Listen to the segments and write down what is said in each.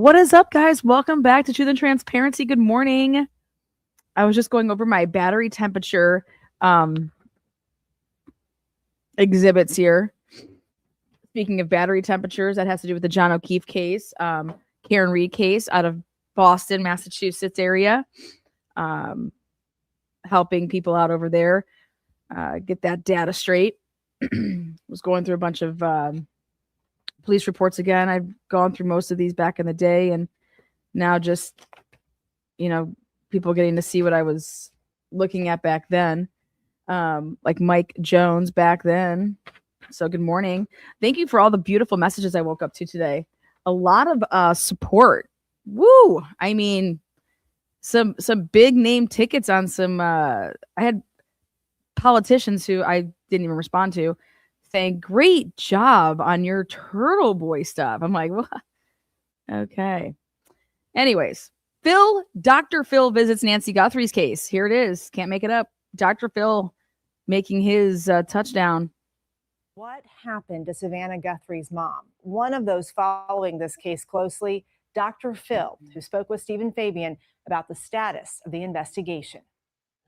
What is up, guys? Welcome back to Truth and Transparency. Good morning. I was just going over my battery temperature exhibits here. Speaking of battery temperatures, that has to do with the John O'Keefe case, Karen Reed case out of Boston, Massachusetts area, helping people out over there get that data straight. Was going through a bunch of police reports again. I've gone through most of these back in the day, and now just, people getting to see what I was looking at back then, like Mike Jones back then. So good morning. Thank you for all the beautiful messages I woke up to today. A lot of support. Woo! I mean, some big name tickets on some. I had politicians who I didn't even respond to saying, "Great job on your Turtle Boy stuff." I'm like, what? Okay. Anyways, Dr. Phil visits Nancy Guthrie's case. Here it is. Can't make it up. Dr. Phil making his touchdown. What happened to Savannah Guthrie's mom? One of those following this case closely, Dr. Phil, who spoke with Stephen Fabian about the status of the investigation.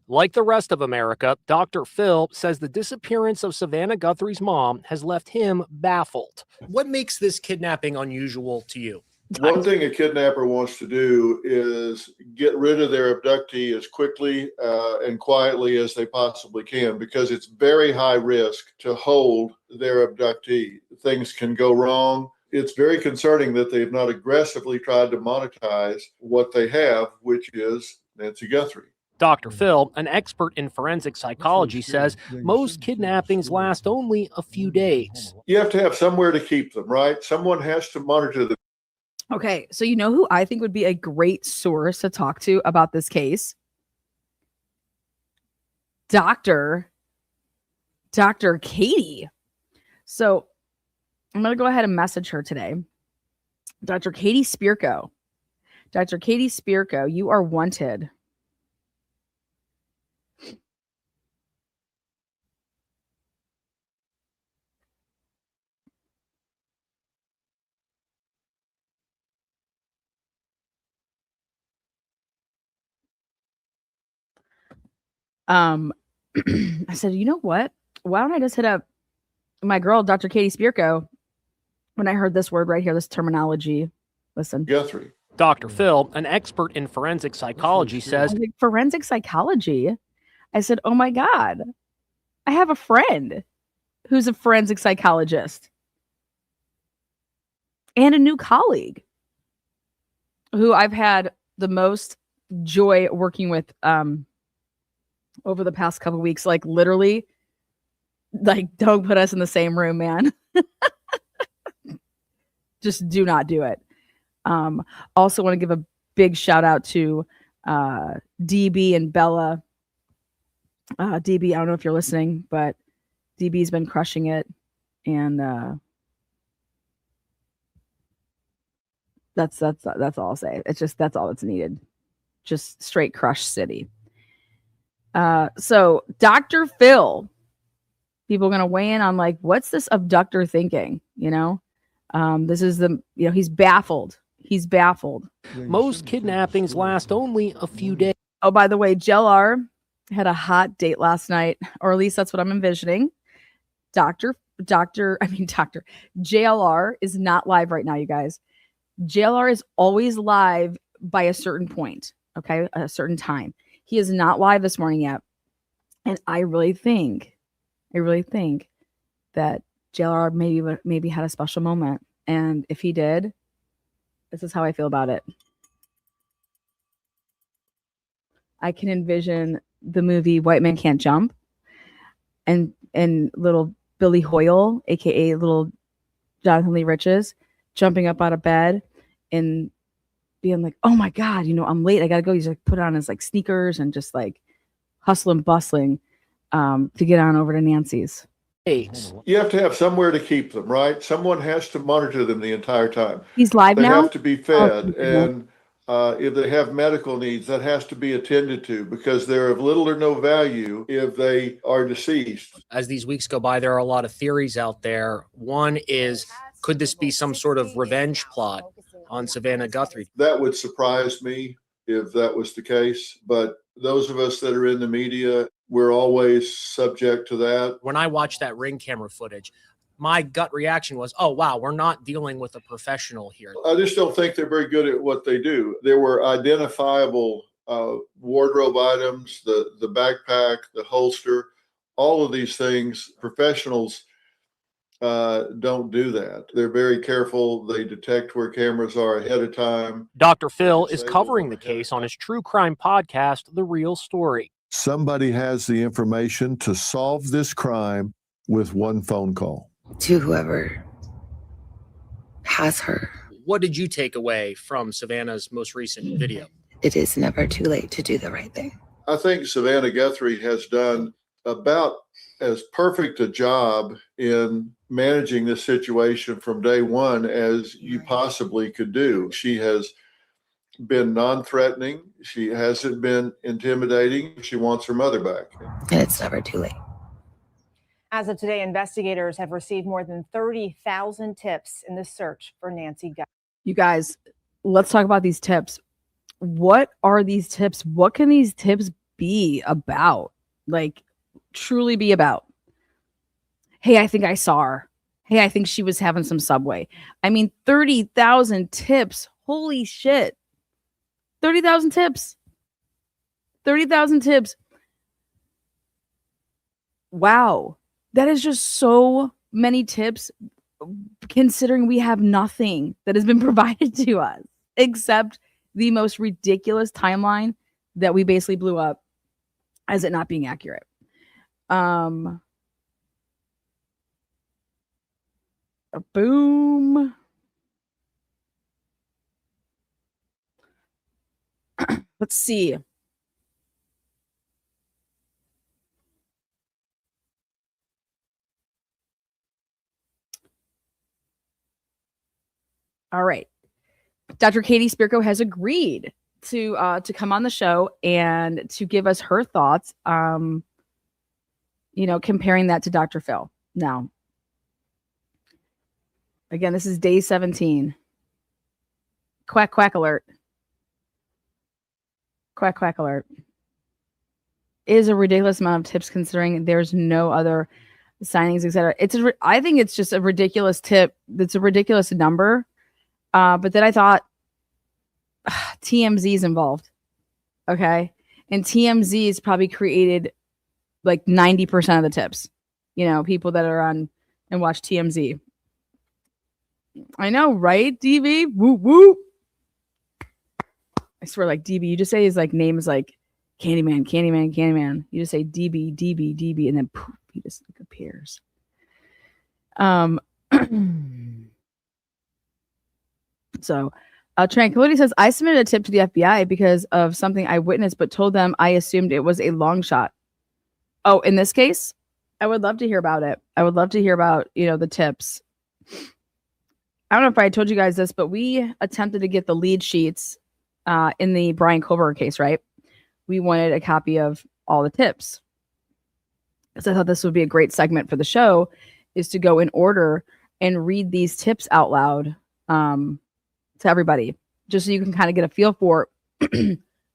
Like the rest of America, Dr. Phil says the disappearance of Savannah Guthrie's mom has left him baffled. What makes this kidnapping unusual to you? One thing a kidnapper wants to do is get rid of their abductee as quickly and quietly as they possibly can, because it's very high risk to hold their abductee. Things can go wrong. It's very concerning that they've not aggressively tried to monetize what they have, which is Nancy Guthrie. Dr. Phil, an expert in forensic psychology, says most kidnappings last only a few days. You have to have somewhere to keep them, right? Someone has to monitor them. Okay, so you know who I think would be a great source to talk to about this case? Dr. Katie. So I'm going to go ahead and message her today. Dr. Katie Spirko. Dr. Katie Spirko, you are wanted. I said, you know what? Why don't I just hit up my girl, Dr. Katie Spirko, when I heard this word right here, this terminology. Listen. Guthrie. Dr. Phil, an expert in forensic psychology, says forensic psychology. I said, oh my God, I have a friend who's a forensic psychologist and a new colleague who I've had the most joy working with over the past couple of weeks. Like literally, like, don't put us in the same room, man. Just do not do it. Also want to give a big shout out to DB and Bella. DB, I don't know if you're listening, but DB's been crushing it, and that's all I'll say. It's just, that's all that's needed. Just straight crush city. So Dr. Phil, people are going to weigh in on, like, what's this abductor thinking? This is he's baffled. He's baffled. Most kidnappings last only a few days. Oh, by the way, JLR had a hot date last night, or at least that's what I'm envisioning. JLR is not live right now, you guys. JLR is always live by a certain point, okay, a certain time. He is not live this morning yet. And I really think that JLR maybe had a special moment. And if he did, this is how I feel about it. I can envision the movie White Man Can't Jump, and little Billy Hoyle, aka little Jonathan Lee Riches, jumping up out of bed and being like, oh my God, I'm late. I gotta go. He's like, put on his like sneakers and just like hustling, bustling to get on over to Nancy's. You have to have somewhere to keep them, right? Someone has to monitor them the entire time. He's live now? They have to be fed. And if they have medical needs, that has to be attended to, because they're of little or no value if they are deceased. As these weeks go by, there are a lot of theories out there. One is, could this be some sort of revenge plot? on Savannah Guthrie. That would surprise me if that was the case. But those of us that are in the media, we're always subject to that. When I watched that ring camera footage, my gut reaction was, oh, wow, we're not dealing with a professional here. I just don't think they're very good at what they do. There were identifiable wardrobe items, the backpack, the holster, all of these things. Professionals don't do that. They're very careful. They detect where cameras are ahead of time. Dr. Phil is covering the case on his true crime podcast, The Real Story. Somebody has the information to solve this crime with one phone call. To whoever has her. What did you take away from Savannah's most recent video? It is never too late to do the right thing. I think Savannah Guthrie has done about as perfect a job in managing this situation from day one as you possibly could do. She has been non-threatening. She hasn't been intimidating. She wants her mother back. And it's never too late. As of today, investigators have received more than 30,000 tips in the search for Nancy Guthrie. You guys, let's talk about these tips. What are these tips? What can these tips be about? Like, truly be about? Hey, I think I saw her. Hey, I think she was having some Subway. I mean, 30,000 tips. Holy shit. 30,000 tips. 30,000 tips. Wow. That is just so many tips, considering we have nothing that has been provided to us except the most ridiculous timeline that we basically blew up as it not being accurate. Boom. Let's see. All right. Dr. Katie Spirko has agreed to come on the show and to give us her thoughts, comparing that to Dr. Phil. Now, again, this is day 17. Quack, quack alert. Quack, quack alert. It is a ridiculous amount of tips considering there's no other signings, etc. I think it's just a ridiculous tip. That's a ridiculous number. But then I thought TMZ is involved. Okay. And TMZ has probably created like 90% of the tips. People that are on and watch TMZ. I know, right? DB? Woo woo. I swear, like DB, you just say his like name is like Candyman, Candyman, Candyman. You just say DB, DB, DB, and then poof, he just like appears. So Tranquility says, I submitted a tip to the FBI because of something I witnessed, but told them I assumed it was a long shot. Oh, in this case, I would love to hear about it. I would love to hear about, the tips. I don't know if I told you guys this, but we attempted to get the lead sheets in the Brian Koberger case, right? We wanted a copy of all the tips. Because I thought this would be a great segment for the show, is to go in order and read these tips out loud to everybody, just so you can kind of get a feel for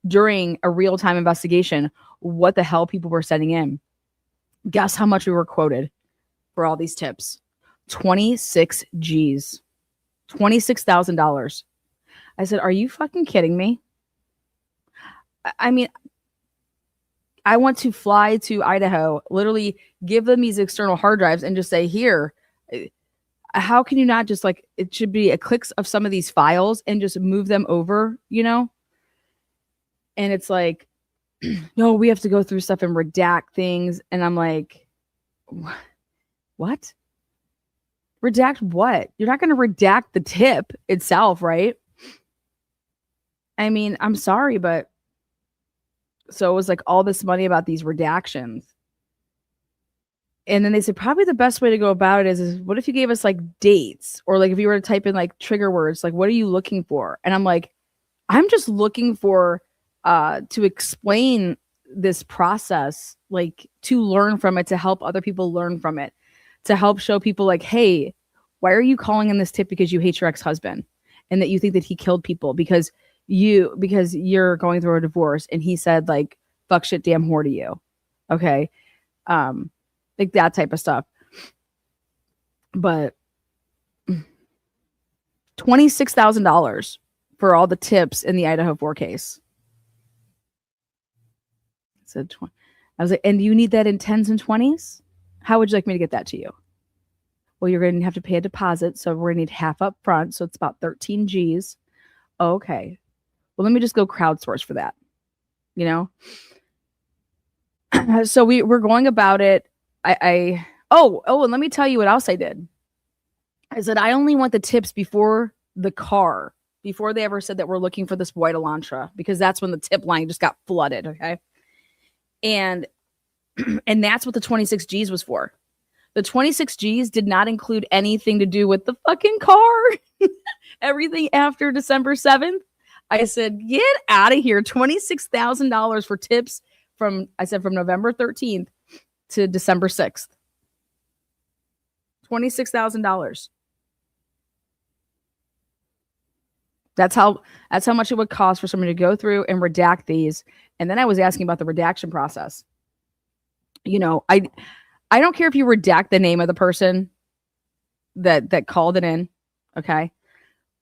during a real-time investigation what the hell people were sending in. Guess how much we were quoted for all these tips? 26 G's. $26,000. I said, are you fucking kidding me? I mean, I want to fly to Idaho, literally give them these external hard drives and just say, here, how can you not just like, it should be a clicks of some of these files and just move them over, And it's like, no, we have to go through stuff and redact things. And I'm like, what? Redact what? You're not going to redact the tip itself, right? I mean, I'm sorry, but so it was like all this money about these redactions. And then they said, probably the best way to go about it is what if you gave us like dates, or like if you were to type in like trigger words, like what are you looking for? And I'm like, I'm just looking for to explain this process, like to learn from it, to help other people learn from it, to help show people like, hey, why are you calling in this tip because you hate your ex-husband? and that you think that he killed people because you're going through a divorce, and he said like fuck shit damn whore to you. Okay. Like that type of stuff. But $26,000 for all the tips in the Idaho 4 case. I was like, and do you need that in 10s and 20s? How would you like me to get that to you? Well, you're going to have to pay a deposit, so we're going to need half up front, so it's about 13 G's. Okay. Well, let me just go crowdsource for that. You know? So we're going about it. And let me tell you what else I did. I said, I only want the tips before the car, before they ever said that we're looking for this white Elantra, because that's when the tip line just got flooded. Okay. And that's what the 26 G's was for. The 26 G's did not include anything to do with the fucking car. Everything after December 7th. I said, get out of here. $26,000 for tips from November 13th to December 6th. $26,000. That's how much it would cost for somebody to go through and redact these. And then I was asking about the redaction process. You know, I don't care if you redact the name of the person that called it in, okay?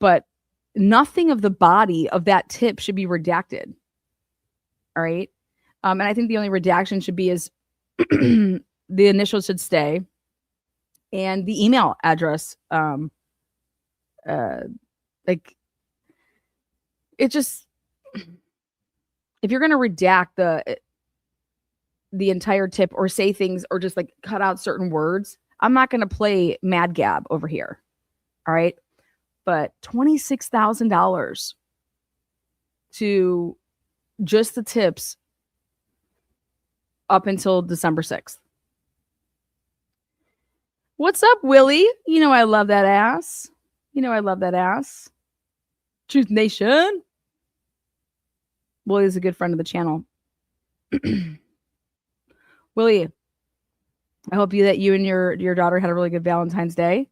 But nothing of the body of that tip should be redacted. All right? And I think the only redaction should be is the initials should stay and the email address. Like it just, if you're going to redact the entire tip or say things or just like cut out certain words, I'm not going to play Mad Gab over here. All right. But $26,000 to just the tips up until December 6th. What's up, Willie? You know I love that ass. Truth Nation. Willie's a good friend of the channel. Willie, I hope that you and your daughter had a really good Valentine's Day.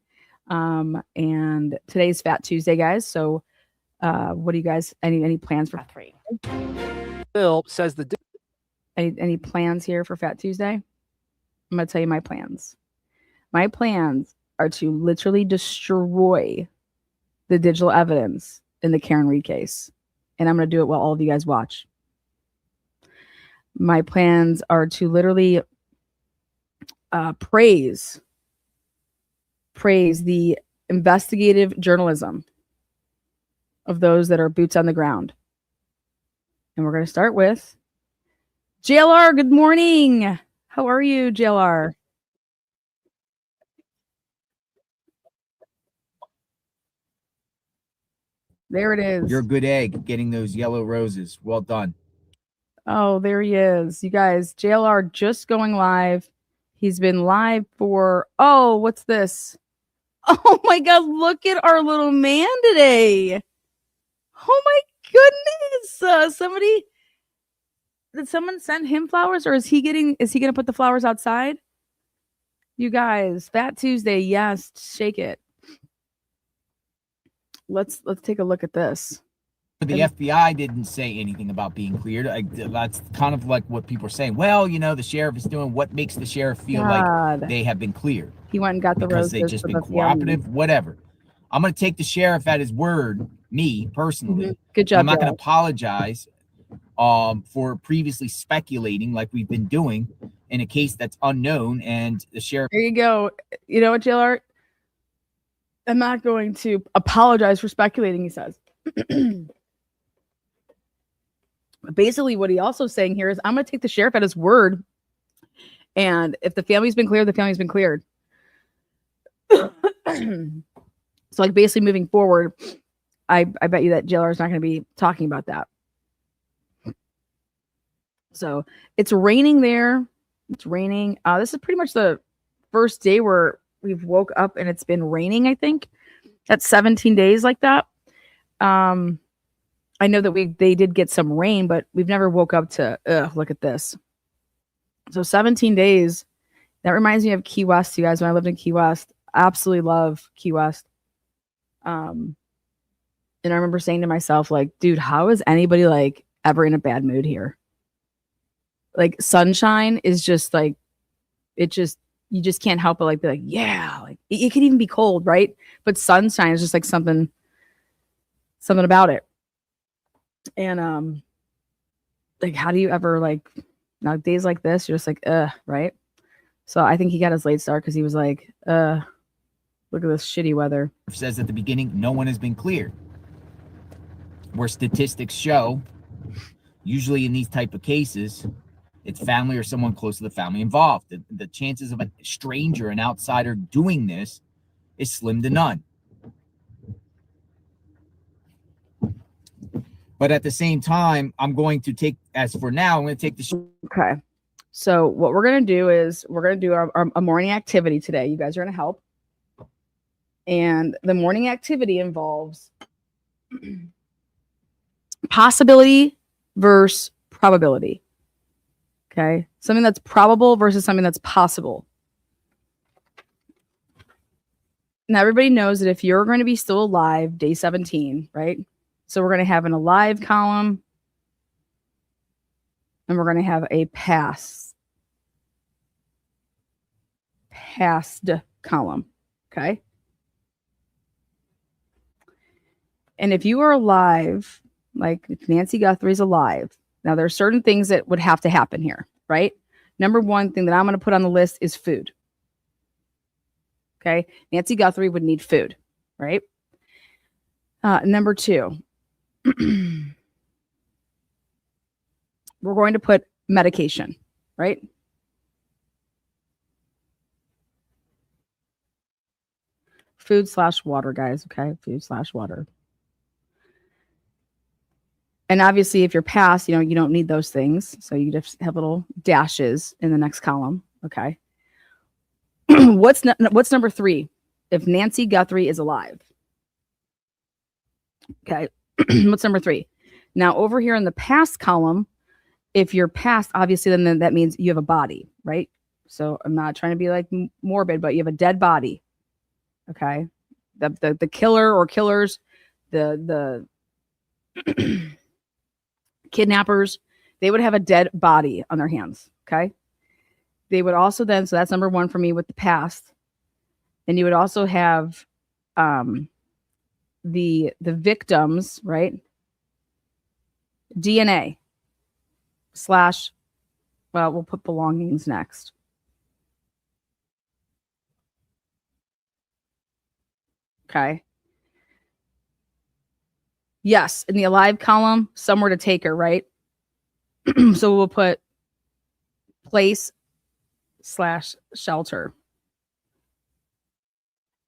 And today's Fat Tuesday, guys. So what do you guys any plans for Guthrie? Phil says any plans here for Fat Tuesday? I'm gonna tell you my plans. My plans are to literally destroy the digital evidence in the Karen Reed case. And I'm going to do it while all of you guys watch. My plans are to literally praise the investigative journalism of those that are boots on the ground. And we're going to start with JLR. Good morning. How are you, JLR? There it is. You're a good egg getting those yellow roses. Well done. Oh, there he is. You guys, JLR just going live. He's been live for, what's this? Oh my God, look at our little man today. Oh my goodness. Did someone send him flowers, or is he going to put the flowers outside? You guys, Fat Tuesday. Yes. Shake it. Let's take a look at this. The FBI didn't say anything about being cleared. That's kind of like what people are saying. Well, the sheriff is doing what makes the sheriff feel like they have been cleared. He went and got the roses because they've just been cooperative, whatever. I'm going to take the sheriff at his word, me personally. Mm-hmm. Good job. I'm not going to apologize for previously speculating like we've been doing in a case that's unknown, and the sheriff. There you go. You know what, JLR? I'm not going to apologize for speculating, he says. Basically, what he also saying here is, I'm going to take the sheriff at his word. And if the family's been cleared, the family's been cleared. So, like, basically moving forward, I bet you that JLR is not going to be talking about that. So, it's raining there. It's raining. This is pretty much the first day where we've woke up and it's been raining, I think. That's 17 days like that. I know that they did get some rain, but we've never woke up to, look at this. So 17 days. That reminds me of Key West, you guys. When I lived in Key West, I absolutely love Key West. And I remember saying to myself, like, dude, how is anybody like ever in a bad mood here? Like sunshine is just like, it just, you just can't help but like be like, yeah, like it could even be cold, right? But sunshine is just like something about it. And like, how do you ever like, now days like this, you're just like, right? So I think he got his late start because he was like, look at this shitty weather. Says at the beginning, no one has been cleared. Where statistics show, usually in these type of cases, it's family or someone close to the family involved. The chances of a stranger, an outsider doing this is slim to none. But at the same time, I'm going to take, as for now, I'm going to take the Okay. So what we're going to do is we're going to do a morning activity today. You guys are going to help. And the morning activity involves possibility versus probability. Okay. Something that's probable versus something that's possible. Now, everybody knows that if you're going to be still alive, day 17, right? So we're going to have an alive column and we're going to have a past column. Okay. And if you are alive, like if Nancy Guthrie's alive, now there are certain things that would have to happen here, right? Number one thing that I'm going to put on the list is food. Okay. Nancy Guthrie would need food, right? Number two, we're going to put medication, right? Food/water, guys. Okay. Food/water. And obviously, if you're past, you don't need those things. So you just have little dashes in the next column. Okay. What's number 3? If Nancy Guthrie is alive. Okay. What's number 3? Now, over here in the past column, if you're past, obviously, then that means you have a body, right? So I'm not trying to be like morbid, but you have a dead body. Okay. The killer or killers, the kidnappers, they would have a dead body on their hands. Okay. They would also then, so that's number 1 for me with the past. And you would also have the victims, right? DNA / well, we'll put belongings next. Okay. Yes, in the alive column, somewhere to take her, right? So we'll put place / shelter.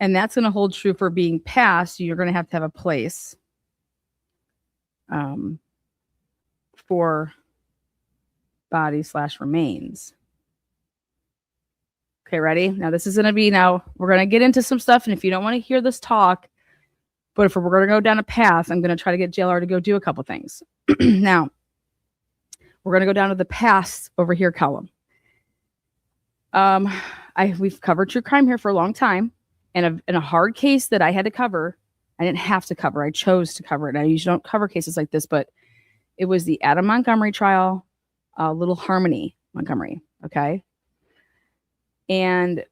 And that's going to hold true for being past. You're going to have a place for body / remains. Okay, ready? Now this is going to be, now we're going to get into some stuff. And if you don't want to hear this talk, but if we're going to go down a path, I'm going to try to get JLR to go do a couple things. Now, we're going to go down to the past over here column. We've covered true crime here for a long time. And in a hard case that I had to cover, I didn't have to cover. I chose to cover it. I usually don't cover cases like this, but it was the Adam Montgomery trial, Little Harmony Montgomery. Okay. And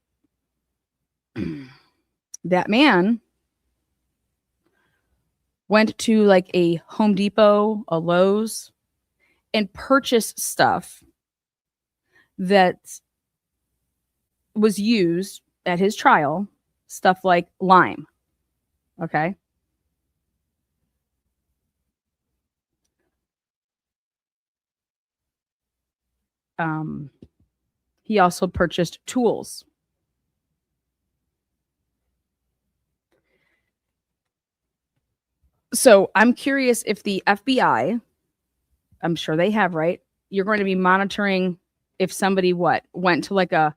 that man went to like a Home Depot, a Lowe's, and purchased stuff that was used at his trial, stuff like lime. Okay. He also purchased tools. So I'm curious if the FBI, I'm sure they have, right? You're going to be monitoring if somebody went to like a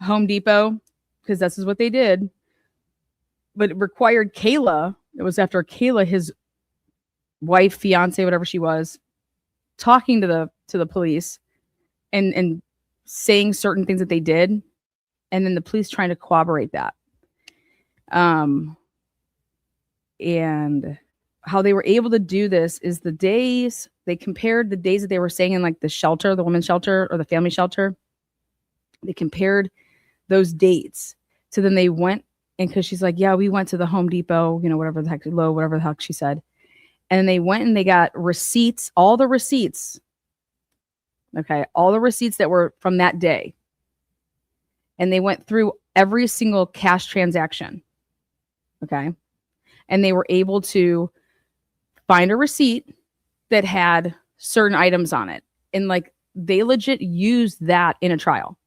Home Depot, because this is what they did. But it required Kayla. It was after Kayla, his wife, fiance, whatever she was, talking to the police and saying certain things that they did, and then the police trying to corroborate that. And how they were able to do this is the days, they compared the days that they were staying in like the shelter, the women's shelter or the family shelter. They compared those dates. So then they went, and because she's like, yeah, we went to the Home Depot, you know, whatever the heck she said. And they went and they got receipts, all the receipts. Okay. All the receipts that were from that day. And they went through every single cash transaction. Okay. And they were able to find a receipt that had certain items on it. And like they legit used that in a trial.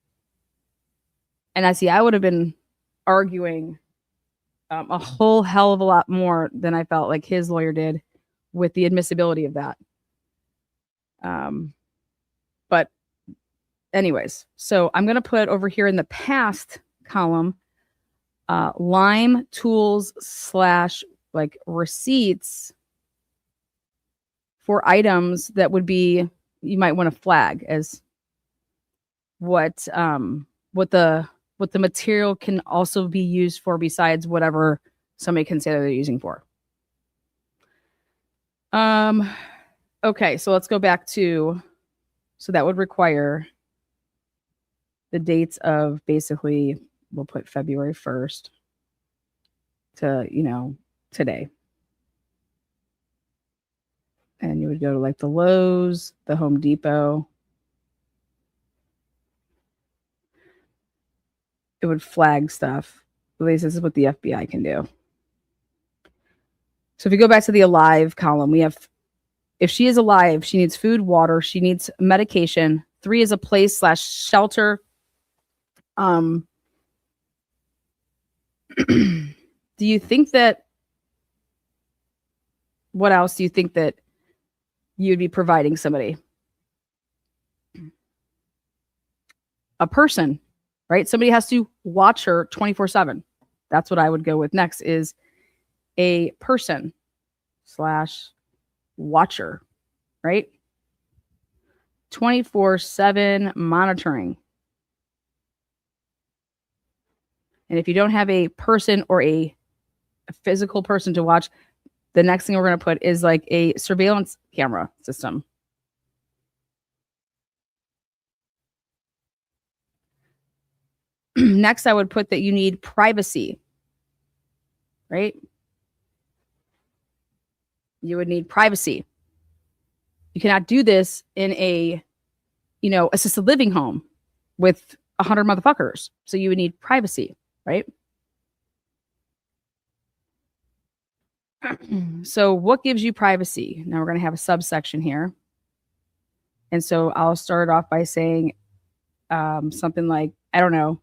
And I would have been arguing a whole hell of a lot more than I felt like his lawyer did with the admissibility of that. But anyways, so I'm going to put over here in the past column, Lime tools / like receipts for items that would be, you might want to flag as what the material can also be used for besides whatever somebody can say that they're using for. Okay, so let's go back to, so that would require the dates of basically, we'll put February 1st to, you know, today. And you would go to like the Lowe's, the Home Depot. It would flag stuff. At least this is what the FBI can do. So if you go back to the alive column, we have, if she is alive, she needs food, water, she needs medication. 3 is a place / shelter. Do you think that, what else do you think that you'd be providing somebody? A person, right? Somebody has to watch her 24/7. That's what I would go with next, is a person / watcher, right? 24/7 monitoring. And if you don't have a person or a physical person to watch, the next thing we're going to put is like a surveillance camera system. Next, I would put that you need privacy, right? You would need privacy. You cannot do this in a, you know, assisted living home with 100 motherfuckers. So you would need privacy, right? So what gives you privacy? Now we're going to have a subsection here. And so I'll start off by saying something like, I don't know,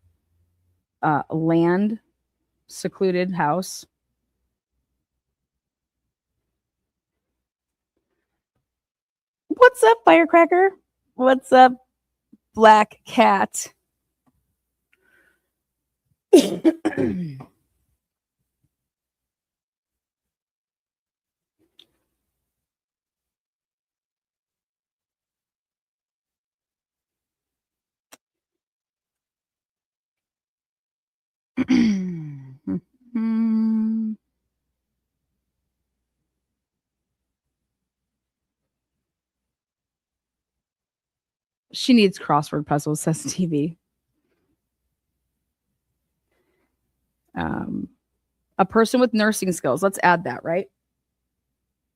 land, secluded house. What's up, Firecracker? What's up, Black Cat? She needs crossword puzzles, says TV. A person with nursing skills. Let's add that, right?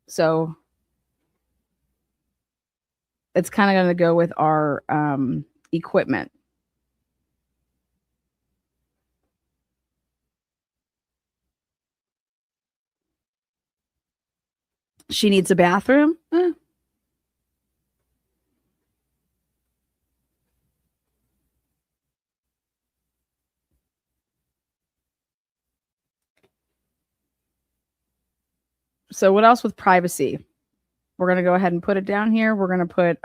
So it's kind of going to go with our equipment. She needs a bathroom. So what else with privacy? We're going to go ahead and put it down here. We're going to put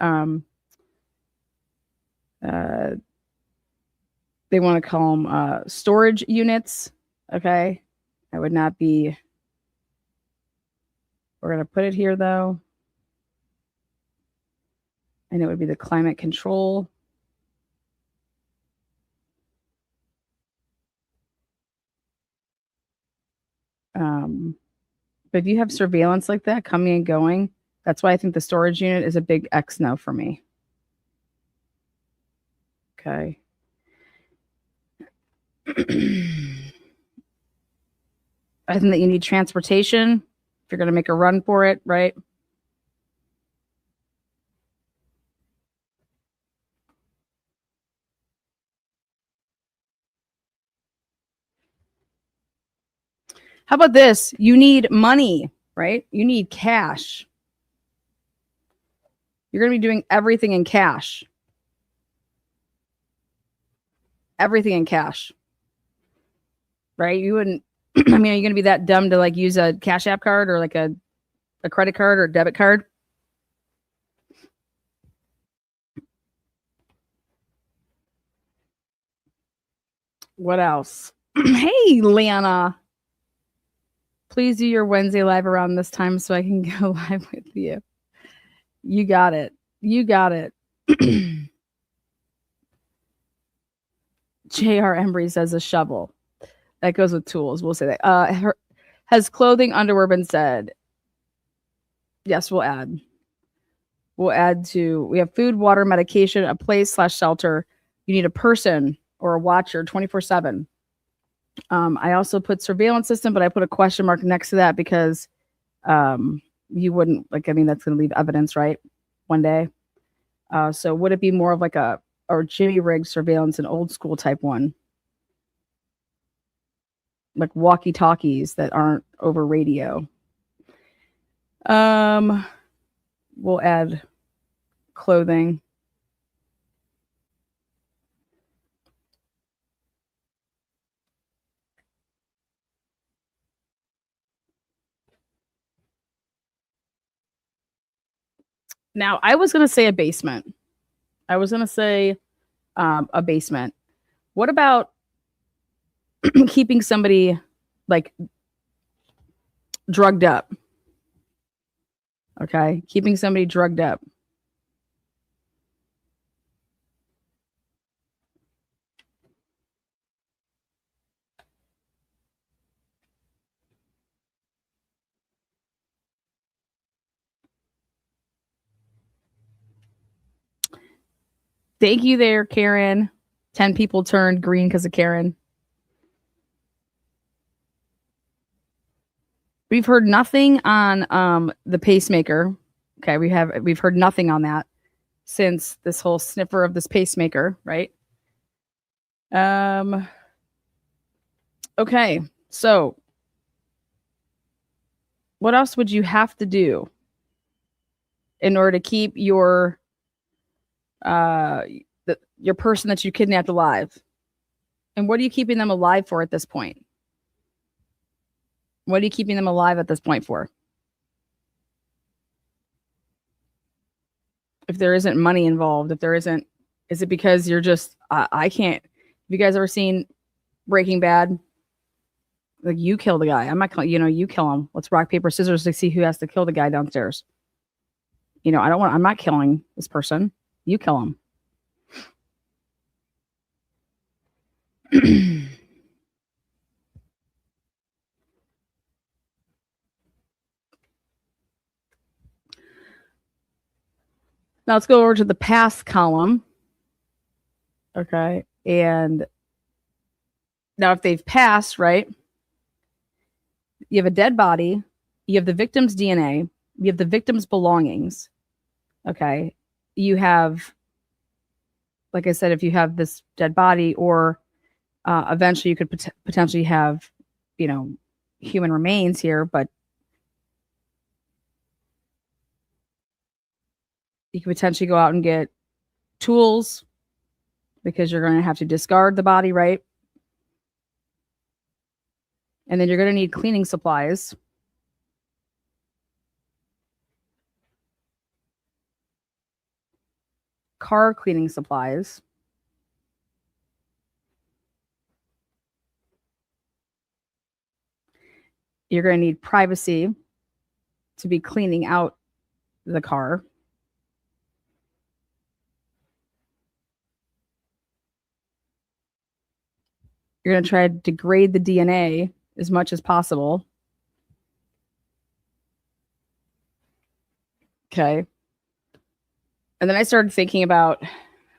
they want to call them storage units. Okay. I would not be. We're going to put it here though. And it would be the climate control. But if you have surveillance like that coming and going, that's why I think the storage unit is a big X no for me. Okay. I think that you need transportation if you're going to make a run for it, right? How about this? You need money, right? You need cash. You're going to be doing everything in cash. Everything in cash. Right? You wouldn't, I mean, are you going to be that dumb to like use a Cash App card or like a credit card or a debit card? What else? Hey, Lana. Please do your Wednesday live around this time so I can go live with you. You got it. You got it. J.R. Embry says a shovel. That goes with tools. We'll say that. Has clothing, underwear been said? Yes, we'll add. We'll add to, we have food, water, medication, a place/shelter. You need a person or a watcher 24/7. I also put surveillance system, but I put a question mark next to that because you wouldn't, like, I mean, that's going to leave evidence, right? One day. So would it be more of like a or Jimmy rig surveillance, an old school type one? Like walkie-talkies that aren't over radio. We'll add clothing. Now, I was going to say a basement. I was going to say a basement. What about keeping somebody like drugged up? Okay, keeping somebody drugged up. Thank you there, Karen. 10 people turned green because of Karen. We've heard nothing on the pacemaker. Okay, we've heard nothing on that since this whole sniffer of this pacemaker, right? Okay, so what else would you have to do in order to keep your your person that you kidnapped alive? And what are you keeping them alive for at this point? What are you keeping them alive at this point for? If there isn't money involved, if there isn't, is it because you're just, I can't, have you guys ever seen Breaking Bad? Like, you kill the guy. I'm not killing, you kill him. Let's rock, paper, scissors to see who has to kill the guy downstairs. I'm not killing this person. You kill him. Now let's go over to the past column. Okay. And now if they've passed, right? You have a dead body. You have the victim's DNA. You have the victim's belongings. Okay. You have, like I said, if you have this dead body, or eventually you could potentially have, human remains here, but you could potentially go out and get tools because you're going to have to discard the body, right? And then you're going to need cleaning supplies. Car cleaning supplies. You're going to need privacy to be cleaning out the car. You're going to try to degrade the DNA as much as possible. Okay. And then I started thinking about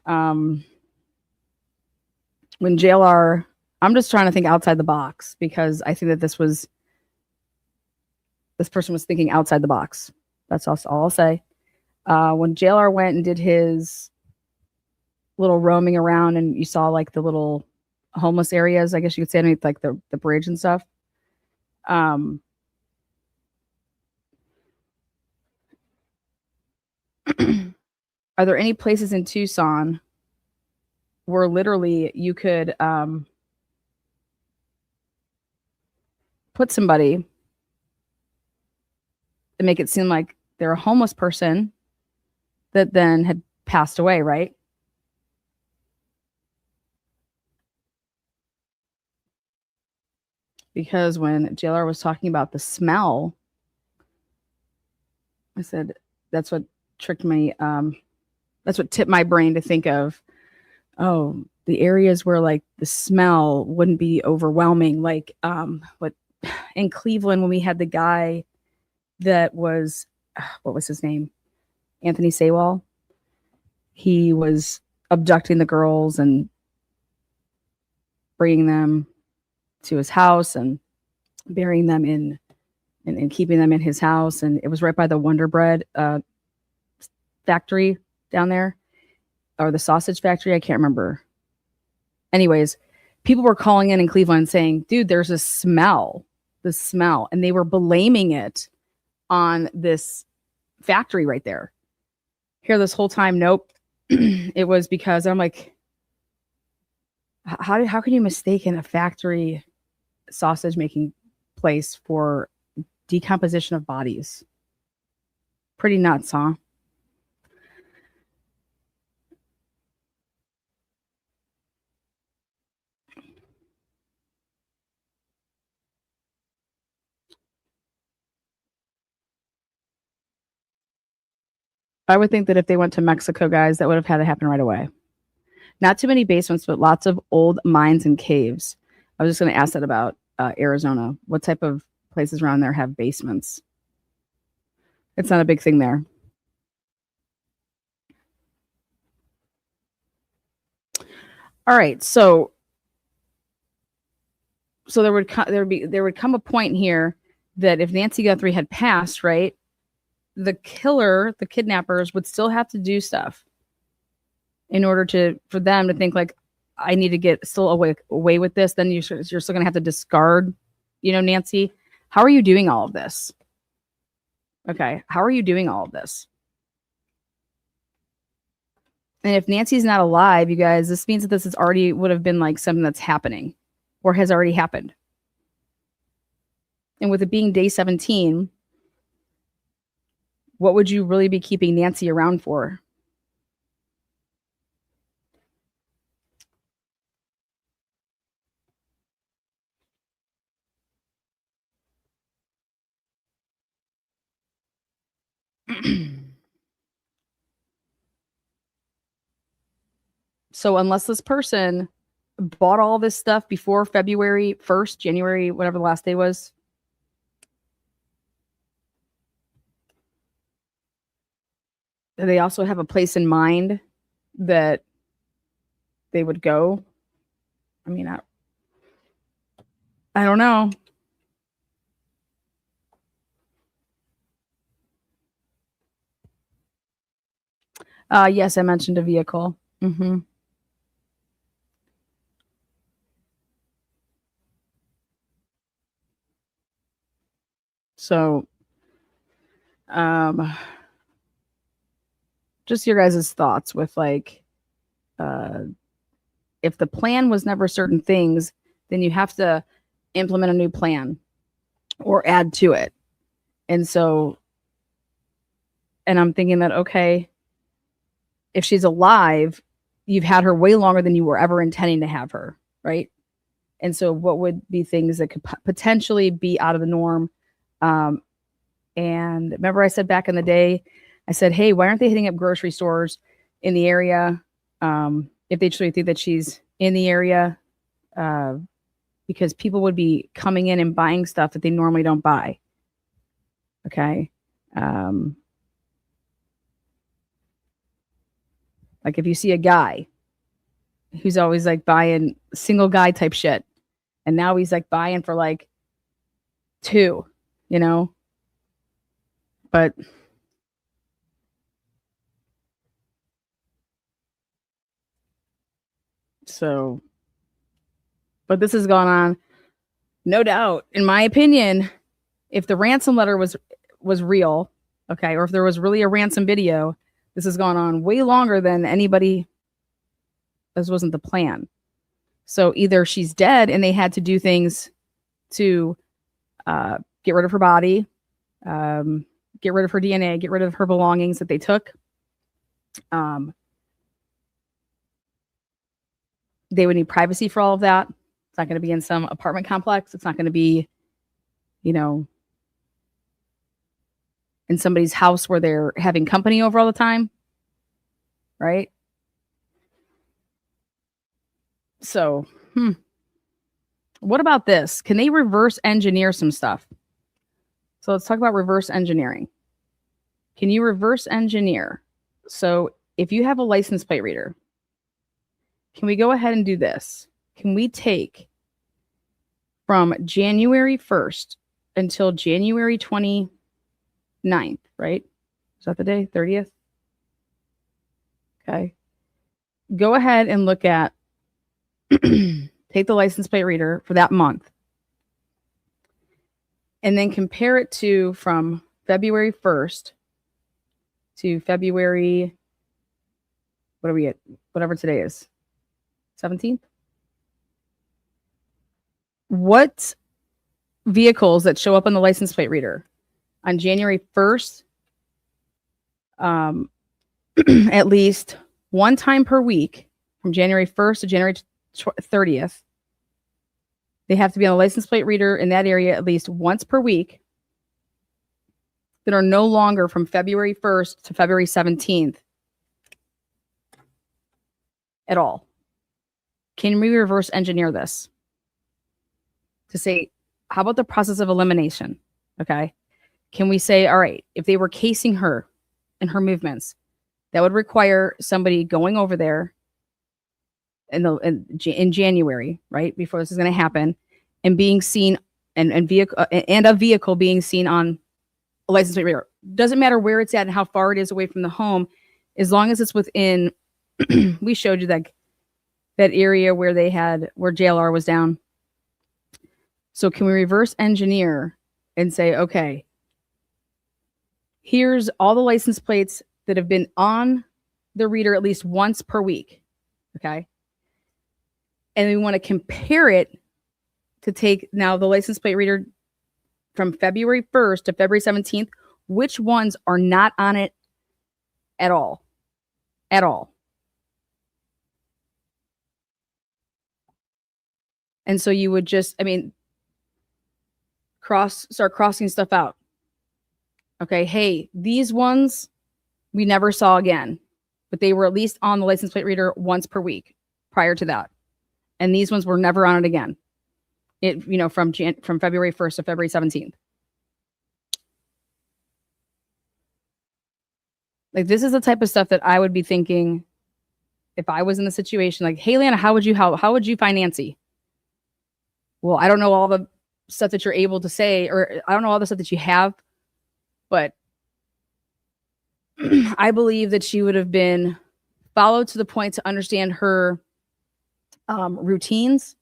when JLR, I'm just trying to think outside the box because I think that this person was thinking outside the box. That's all I'll say. When JLR went and did his little roaming around and you saw like the little homeless areas, I guess you could say, underneath like the bridge and stuff. Are there any places in Tucson where literally you could put somebody and make it seem like they're a homeless person that then had passed away, right? Because when JLR was talking about the smell, I said, that's what tricked me. That's what tipped my brain to think of, oh, the areas where like the smell wouldn't be overwhelming. Like what in Cleveland when we had the guy that was, what was his name? Anthony Saywall. He was abducting the girls and bringing them to his house and burying them in and keeping them in his house. And it was right by the Wonder Bread factory down there, or the sausage factory. I can't remember. Anyways, people were calling in Cleveland saying, dude, there's a smell, the smell. And they were blaming it on this factory right there. Here this whole time, nope. It was because I'm like, how can you mistake a factory sausage making place for decomposition of bodies? Pretty nuts, huh? I would think that if they went to Mexico, guys, that would have had to happen right away. Not too many basements, but lots of old mines and caves. I was just going to ask that about Arizona. What type of places around there have basements? It's not a big thing there. All right, so there would come a point here that if Nancy Guthrie had passed, right, the kidnappers would still have to do stuff in order for them to think like, I need to get still away with this. Then you're still going to have to discard, Nancy. How are you doing all of this? Okay, how are you doing all of this? And if Nancy's not alive, you guys, this means that this would have been like something that's happening or has already happened. And with it being day 17, what would you really be keeping Nancy around for? So unless this person bought all this stuff before February 1st, January, whatever the last day was, they also have a place in mind that they would go. I mean, I don't know. Yes, I mentioned a vehicle. Mm-hmm. So, just your guys' thoughts with like, if the plan was never certain things, then you have to implement a new plan or add to it. And so, and I'm thinking that, okay, if she's alive, you've had her way longer than you were ever intending to have her, right? And so what would be things that could potentially be out of the norm? And remember I said back in the day, I said, hey, why aren't they hitting up grocery stores in the area? If they truly think that she's in the area, because people would be coming in and buying stuff that they normally don't buy. Okay. Like if you see a guy who's always like buying single guy type shit, and now he's like buying for like 2, you know? But so, but this has gone on, no doubt, in my opinion. If the ransom letter was real, okay, or if there was really a ransom video, this has gone on way longer than anybody. This wasn't the plan. So either she's dead and they had to do things to get rid of her body, get rid of her DNA, get rid of her belongings that they took. They would need privacy for all of that. It's not going to be in some apartment complex. It's not going to be, you know, in somebody's house where they're having company over all the time. Right? So, what about this? Can they reverse engineer some stuff? So let's talk about reverse engineering. Can you reverse engineer? So if you have a license plate reader, can we go ahead and do this? Can we take from January 1st until January 29th, right? Is that the day? 30th? Okay. Go ahead and look at, take the license plate reader for that month and then compare it to from February 1st to February, what are we at? Whatever today is, 17th. What vehicles that show up on the license plate reader on January 1st, at least one time per week from January 1st to January 30th, they have to be on a license plate reader in that area at least once per week that are no longer from February 1st to February 17th at all. Can we reverse engineer this to say, how about the process of elimination? Okay. Can we say, all right, if they were casing her and her movements, that would require somebody going over there in January, right before this is going to happen, and being seen and a vehicle being seen on a license plate reader. Doesn't matter where it's at and how far it is away from the home, as long as it's within. We showed you that area where where JLR was down. So can we reverse engineer and say, okay, here's all the license plates that have been on the reader at least once per week, okay? And we want to compare it to take now the license plate reader from February 1st to February 17th. Which ones are not on it at all? At all. And so you would just, start crossing stuff out. Okay, hey, these ones we never saw again, but they were at least on the license plate reader once per week prior to that. And these ones were never on it again. From February 1st to February 17th. Like, this is the type of stuff that I would be thinking if I was in the situation. Like, hey, Lana, how would you find Nancy? Well, I don't know all the stuff that you're able to say, or I don't know all the stuff that you have, but I believe that she would have been followed to the point to understand her routines.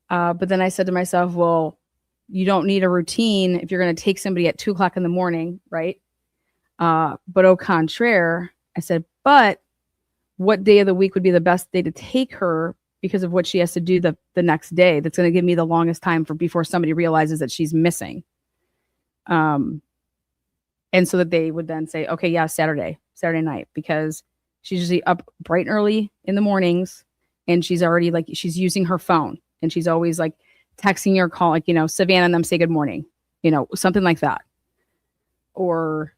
But then I said to myself, well, you don't need a routine if you're going to take somebody at 2:00 in the morning, right? But au contraire, I said, but what day of the week would be the best day to take her because of what she has to do the next day? That's going to give me the longest time before somebody realizes that she's missing. And so that they would then say, okay, yeah, Saturday night, because she's usually up bright and early in the mornings, and she's already she's using her phone, and she's always texting or calling, Savannah and them say good morning, something like that. Or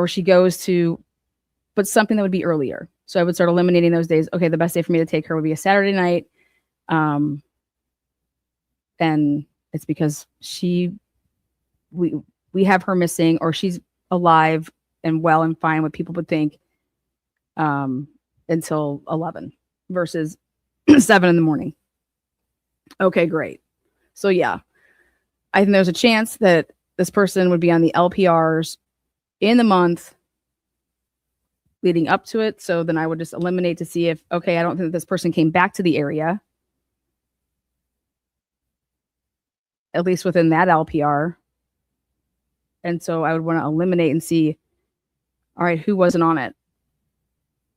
she goes to, but something that would be earlier. So I would start eliminating those days. Okay, the best day for me to take her would be a Saturday night. And it's because we have her missing, or she's alive and well and fine, what people would think. until 11 versus 7 in the morning. Okay, great. So yeah, I think there's a chance that this person would be on the LPRs in the month leading up to it. So then I would just eliminate to see if, okay, I don't think that this person came back to the area, at least within that LPR. And so I would want to eliminate and see, all right, who wasn't on it?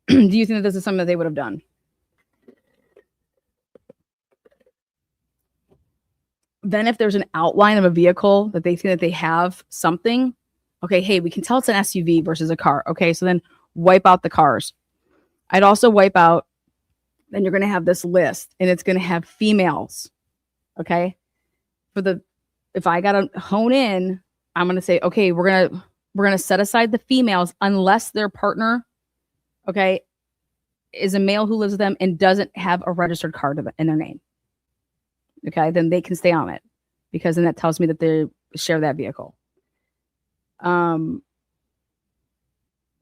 Do you think that this is something that they would have done? Then if there's an outline of a vehicle that they think that they have something, okay, hey, we can tell it's an SUV versus a car. Okay, so then wipe out the cars. I'd also wipe out, then you're going to have this list and it's going to have females. Okay. If I got to hone in, I'm going to say, okay, we're going to set aside the females unless their partner, okay, is a male who lives with them and doesn't have a registered car in their name. Okay, then they can stay on it because then that tells me that they share that vehicle. But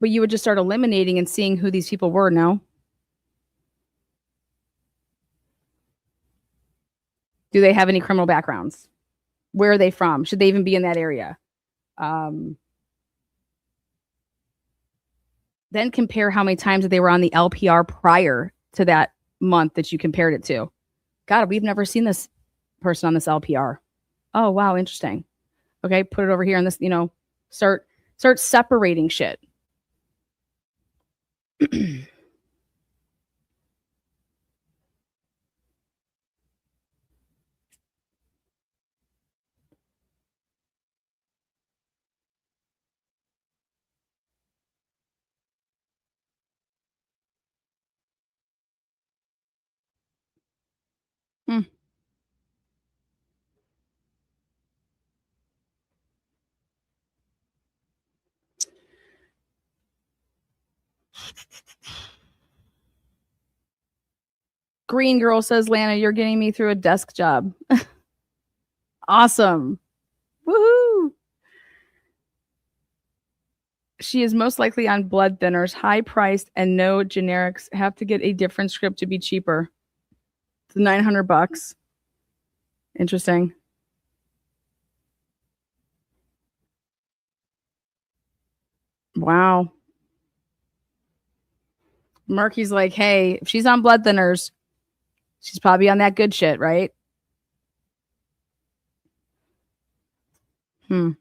you would just start eliminating and seeing who these people were. No. Do they have any criminal backgrounds? Where are they from? Should they even be in that area? Then compare how many times that they were on the LPR prior to that month that you compared it to. God, we've never seen this person on this LPR. Oh, wow, interesting. Okay, put it over here on this, start separating shit. Green Girl says, Lana, you're getting me through a desk job. Awesome. Woohoo. She is most likely on blood thinners, high priced and no generics. Have to get a different script to be cheaper. It's $900. Interesting. Wow. Murky's like, hey, if she's on blood thinners, she's probably on that good shit, right? So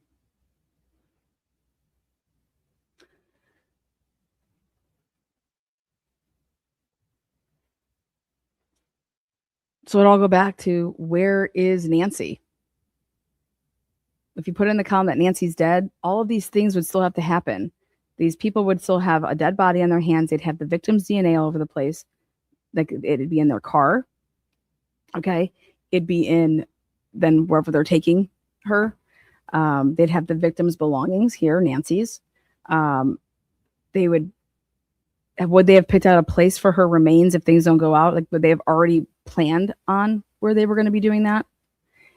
it'll all go back to, where is Nancy? If you put in the column that Nancy's dead, all of these things would still have to happen. These people would still have a dead body on their hands. They'd have the victim's DNA all over the place. Like, it'd be in their car. Okay. It'd be in then wherever they're taking her. They'd have the victim's belongings here, Nancy's. They would they have picked out a place for her remains if things don't go out? Like, would they have already planned on where they were going to be doing that?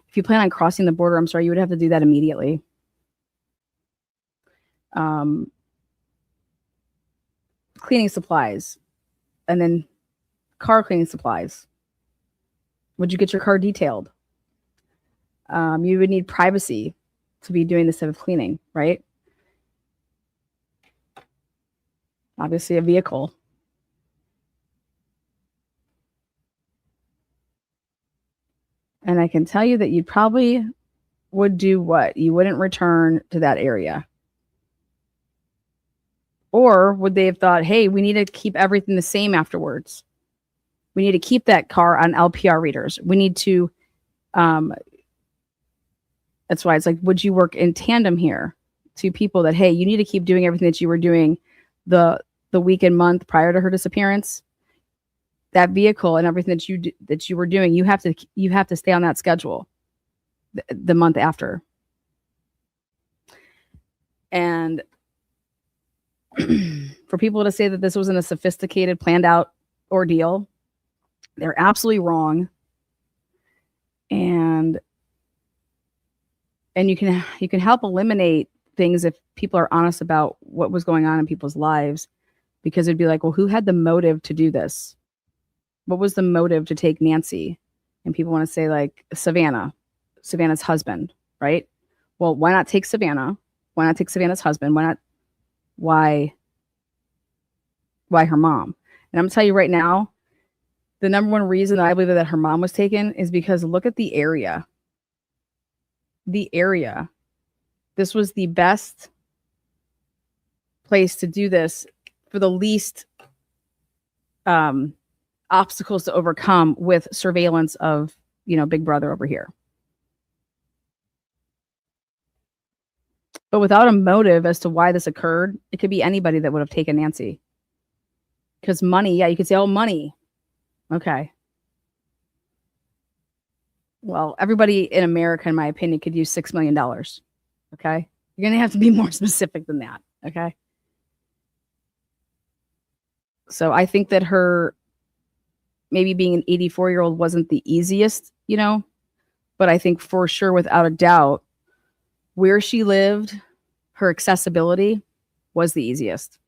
If you plan on crossing the border, I'm sorry, you would have to do that immediately. Cleaning supplies, and then car cleaning supplies. Would you get your car detailed? You would need privacy to be doing this type of cleaning, right? Obviously, a vehicle. And I can tell you that you probably would do what? You wouldn't return to that area. Or would they have thought, hey, we need to keep everything the same afterwards. We need to keep that car on LPR readers. We need to, that's why it's like, would you work in tandem here to people that, hey, you need to keep doing everything that you were doing the week and month prior to her disappearance? That vehicle and everything that you were doing, you have to stay on that schedule the month after. And for people to say that this wasn't a sophisticated, planned out ordeal, they're absolutely wrong. And you can help eliminate things if people are honest about what was going on in people's lives. because it'd be like, well, who had the motive to do this? What was the motive to take Nancy? And people want to say like Savannah's husband, right? Well, why not take Savannah? Why not take Savannah's husband? Why her mom? And I'm gonna tell you right now, the number one reason that I believe that her mom was taken is because look at the area. The area. This was the best place to do this for the least obstacles to overcome with surveillance of, Big Brother over here. But without a motive as to why this occurred, it could be anybody that would have taken Nancy. Because money, yeah, you could say, oh, money. Okay. Well, everybody in America, in my opinion, could use $6 million. Okay. You're going to have to be more specific than that. Okay. So I think that her maybe being an 84-year-old wasn't the easiest, but I think for sure, without a doubt, where she lived, her accessibility was the easiest.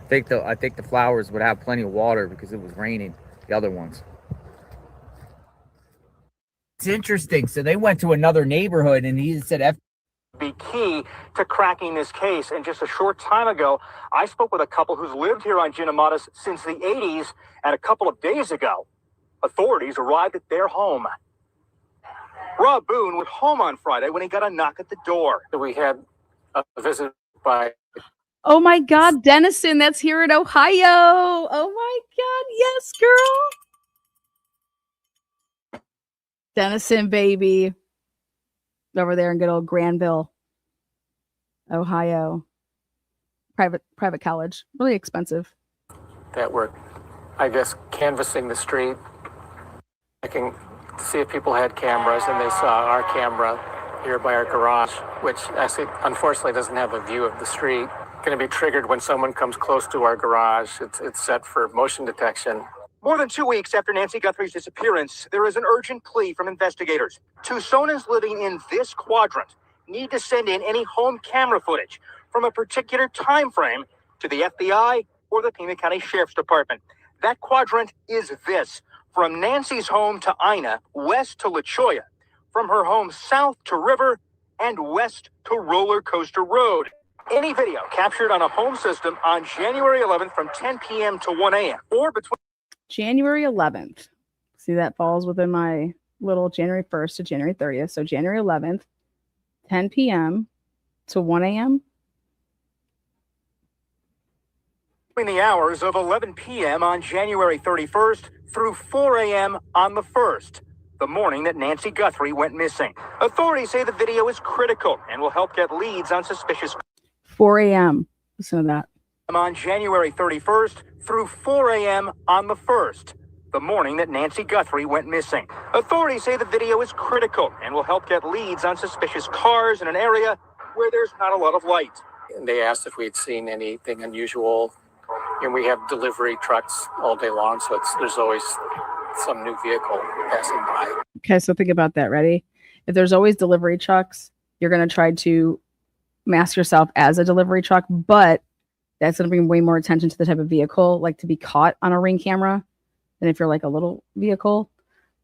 I think the flowers would have plenty of water because it was raining. The other ones. It's interesting. So they went to another neighborhood and he said be key to cracking this case. And just a short time ago, I spoke with a couple who's lived here on Jinamadas since the 80s, and a couple of days ago, authorities arrived at their home. Rob Boone was home on Friday when he got a knock at the door. We had a visit by... Oh my God, Dennison, that's here in Ohio. Oh my God, yes, girl. Dennison, baby. Over there in good old Granville, Ohio. Private college. Really expensive. that were, I guess, canvassing the street, checking to see if people had cameras, and they saw our camera here by our garage, which actually, unfortunately, doesn't have a view of the street. Going to be triggered when someone comes close to our garage. It's set for motion detection. More than 2 weeks after Nancy Guthrie's disappearance, there is an urgent plea from investigators. Tucsonans living in this quadrant need to send in any home camera footage from a particular time frame to the FBI or the Pima County Sheriff's Department. That quadrant is this: from Nancy's home to Ina, west to La Cholla, from her home south to River, and west to Roller Coaster Road. Any video captured on a home system on January 11th from 10 p.m. to 1 a.m. or between January 11th. See, that falls within my little January 1st to January 30th. So January 11th, 10 p.m. to 1 a.m. between the hours of 11 p.m. on January 31st through 4 a.m. on the 1st, the morning that Nancy Guthrie went missing. Authorities say the video is critical and will help get leads on suspicious 4 a.m. Listen to that. on January 31st through 4 a.m. on the 1st, the morning that Nancy Guthrie went missing. Authorities say the video is critical and will help get leads on suspicious cars in an area where there's not a lot of light. And they asked if we had seen anything unusual. And we have delivery trucks all day long, so there's always some new vehicle passing by. Okay, so think about that. Ready? If there's always delivery trucks, you're going to try to mask yourself as a delivery truck, but that's going to bring way more attention to the type of vehicle, like to be caught on a Ring camera, than if you're like a little vehicle.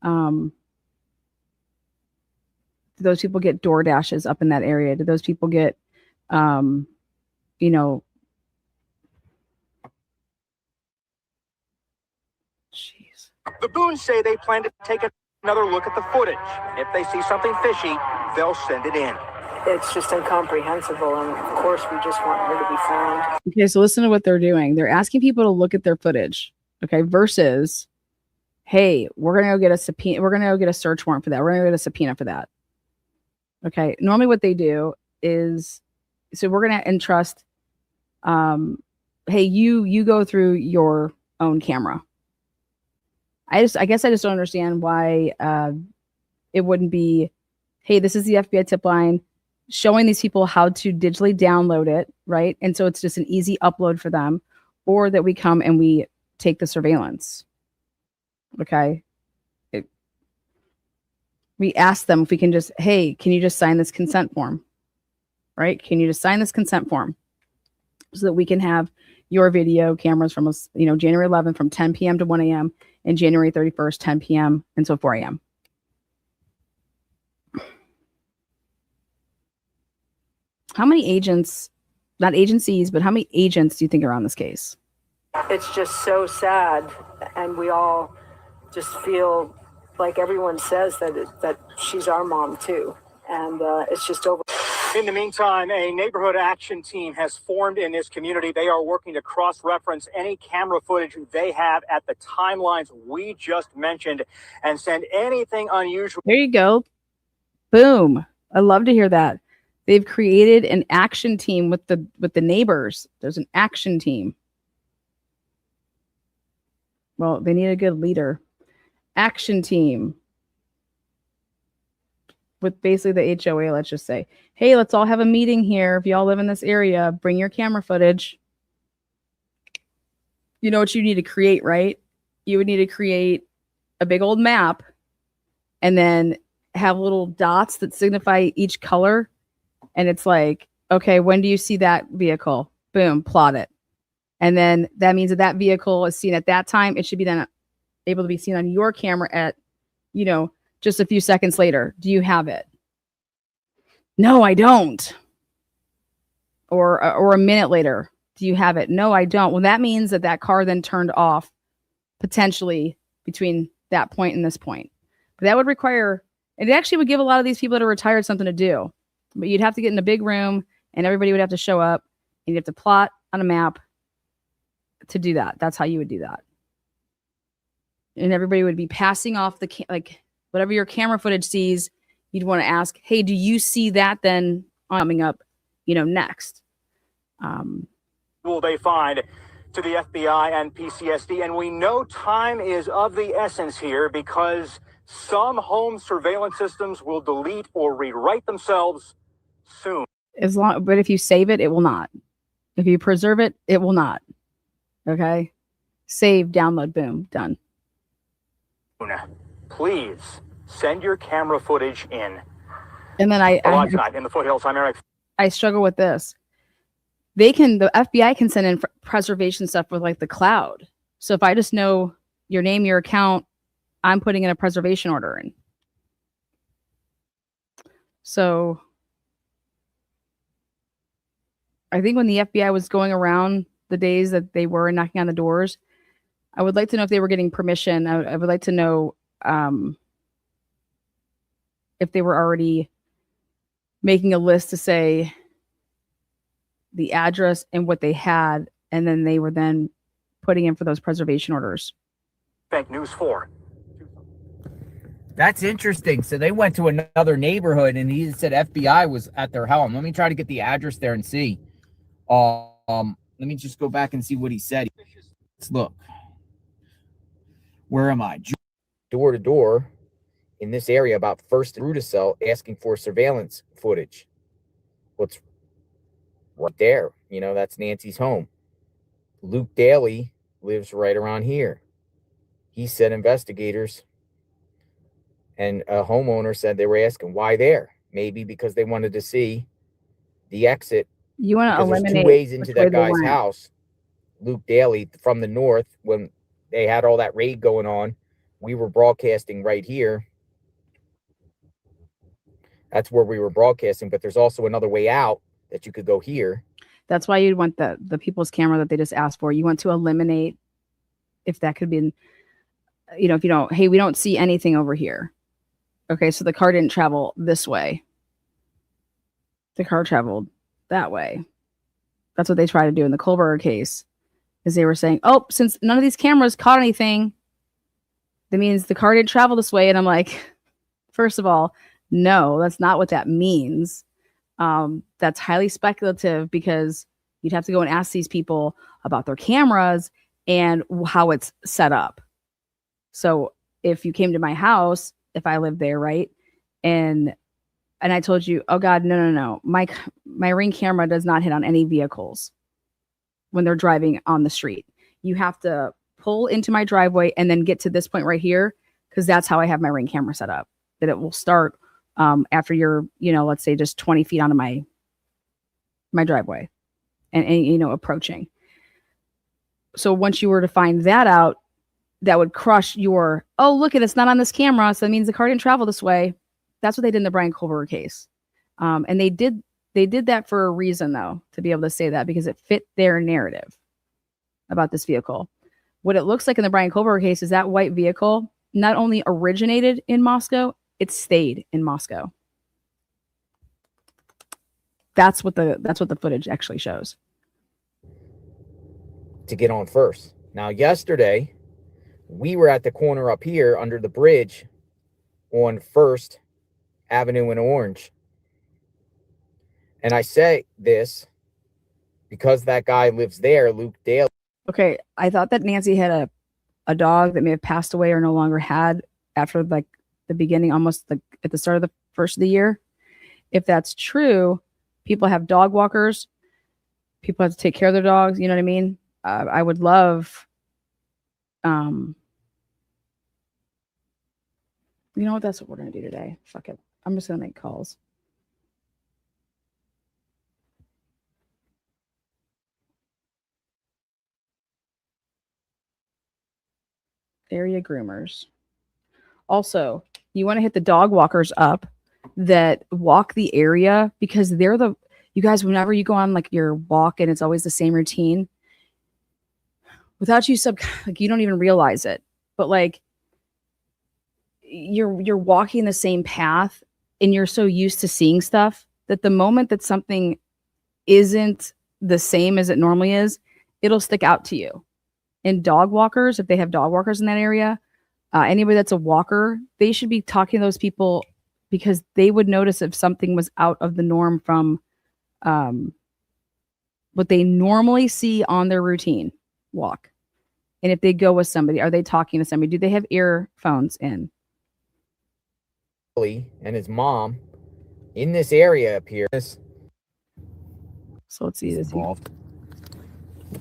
Do those people get door dashes up in that area? Do those people get, Jeez. The Boones say they plan to take another look at the footage. If they see something fishy, they'll send it in. It's just incomprehensible, and of course we just want her to be found. Okay, so listen to what they're doing. They're asking people to look at their footage, okay, versus, hey, we're gonna go get a subpoena, we're gonna go get a search warrant for that, we're gonna go get a subpoena for that. Okay, normally what they do is, so we're gonna entrust, hey, you go through your own camera. I guess I just don't understand why it wouldn't be, hey, this is the FBI tip line, showing these people how to digitally download it, right? And so it's just an easy upload for them, or that we come and we take the surveillance. Okay. We ask them if we can just, hey, can you just sign this consent form? Right? Can you just sign this consent form so that we can have your video cameras from us, January 11th from 10 p.m. to 1 a.m. and January 31st, 10 p.m. until 4 a.m. How many agents, not agencies, but how many agents do you think are on this case? It's just so sad, and we all just feel like everyone says that she's our mom too, and it's just over. In the meantime, a neighborhood action team has formed in this community. They are working to cross-reference any camera footage they have at the timelines we just mentioned and send anything unusual. There you go. Boom. I love to hear that. They've created an action team with the neighbors. There's an action team. Well, they need a good leader. Action team with basically the HOA, let's just say, hey, let's all have a meeting here. If y'all live in this area, bring your camera footage. You know what you need to create, right? You would need to create a big old map and then have little dots that signify each color. And it's like, okay, when do you see that vehicle? Boom, plot it. And then that means that vehicle is seen at that time. It should be then able to be seen on your camera at, just a few seconds later. Do you have it? No, I don't. Or a minute later. Do you have it? No, I don't. Well, that means that car then turned off potentially between that point and this point. But that would require, it actually would give a lot of these people that are retired something to do. But you'd have to get in a big room and everybody would have to show up and you'd have to plot on a map to do that. That's how you would do that. And everybody would be passing off whatever your camera footage sees, you'd want to ask, hey, do you see that then coming up, next? Will they find to the FBI and PCSD? And we know time is of the essence here because some home surveillance systems will delete or rewrite themselves soon. But if you save it, it will not. If you preserve it, it will not. Okay? Save, download, boom, done. Please send your camera footage in. And then tonight in the foothills. I'm Eric. I struggle with this. The FBI can send in preservation stuff with the cloud. So if I just know your name, your account, I'm putting in a preservation order in. So I think when the FBI was going around the days that they were knocking on the doors, I would like to know if they were getting permission. I would like to know if they were already making a list to say the address and what they had, and then they were then putting in for those preservation orders. Bank News 4. That's interesting. So they went to another neighborhood and he said FBI was at their home. Let me try to get the address there and see. Let me just go back and see what he said. Let's look. Where am I? Door to door in this area about First and Rudisell asking for surveillance footage. What's right there? That's Nancy's home. Luke Daly lives right around here. He said investigators and a homeowner said they were asking why there. Maybe because they wanted to see the exit. You want to eliminate there's two ways into that guy's house. Luke Daly from the north, when they had all that raid going on, we were broadcasting right here. That's where we were broadcasting, but there's also another way out that you could go here. That's why you'd want the people's camera that they just asked for. You want to eliminate, if that could be, if you don't, hey, we don't see anything over here. Okay, so the car didn't travel this way. The car traveled that way. That's what they tried to do in the Kohlberger case, is they were saying, oh, since none of these cameras caught anything, that means the car didn't travel this way. And I'm like, first of all, no, that's not what that means. That's highly speculative because you'd have to go and ask these people about their cameras and how it's set up. So if you came to my house, if I lived there, right, and I told you, oh God, no, my Ring camera does not hit on any vehicles when they're driving on the street. You have to pull into my driveway and then get to this point right here, because that's how I have my Ring camera set up. that it will start after you're, let's say just 20 feet onto my driveway and approaching. So once you were to find that out, that would crush your, oh, look, it's not on this camera, so that means the car didn't travel this way. That's what they did in the Brian Culver case. And they did that for a reason, though, to be able to say that, because it fit their narrative about this vehicle. What it looks like in the Brian Culver case is that white vehicle not only originated in Moscow, it stayed in Moscow. That's what the footage actually shows. To get on first. Now, yesterday, we were at the corner up here under the bridge on First Avenue in Orange. And I say this because that guy lives there, Luke Daly. Okay, I thought that Nancy had a dog that may have passed away or no longer had after like the beginning, almost like at the start of the first of the year. If that's true, people have dog walkers. People have to take care of their dogs. You know what I mean? I would love, you know what? That's what we're going to do today. Fuck it. I'm just going to make calls. Area groomers. Also, you want to hit the dog walkers up that walk the area, because they're you guys, whenever you go on like your walk and it's always the same routine, without you like you don't even realize it, but like you're walking the same path and you're so used to seeing stuff that the moment that something isn't the same as it normally is, it'll stick out to you. And dog walkers, if they have dog walkers in that area, anybody that's a walker, they should be talking to those people, because they would notice if something was out of the norm from what they normally see on their routine walk. And if they go with somebody, are they talking to somebody? Do they have earphones in? And his mom in this area up here. So let's see this involved.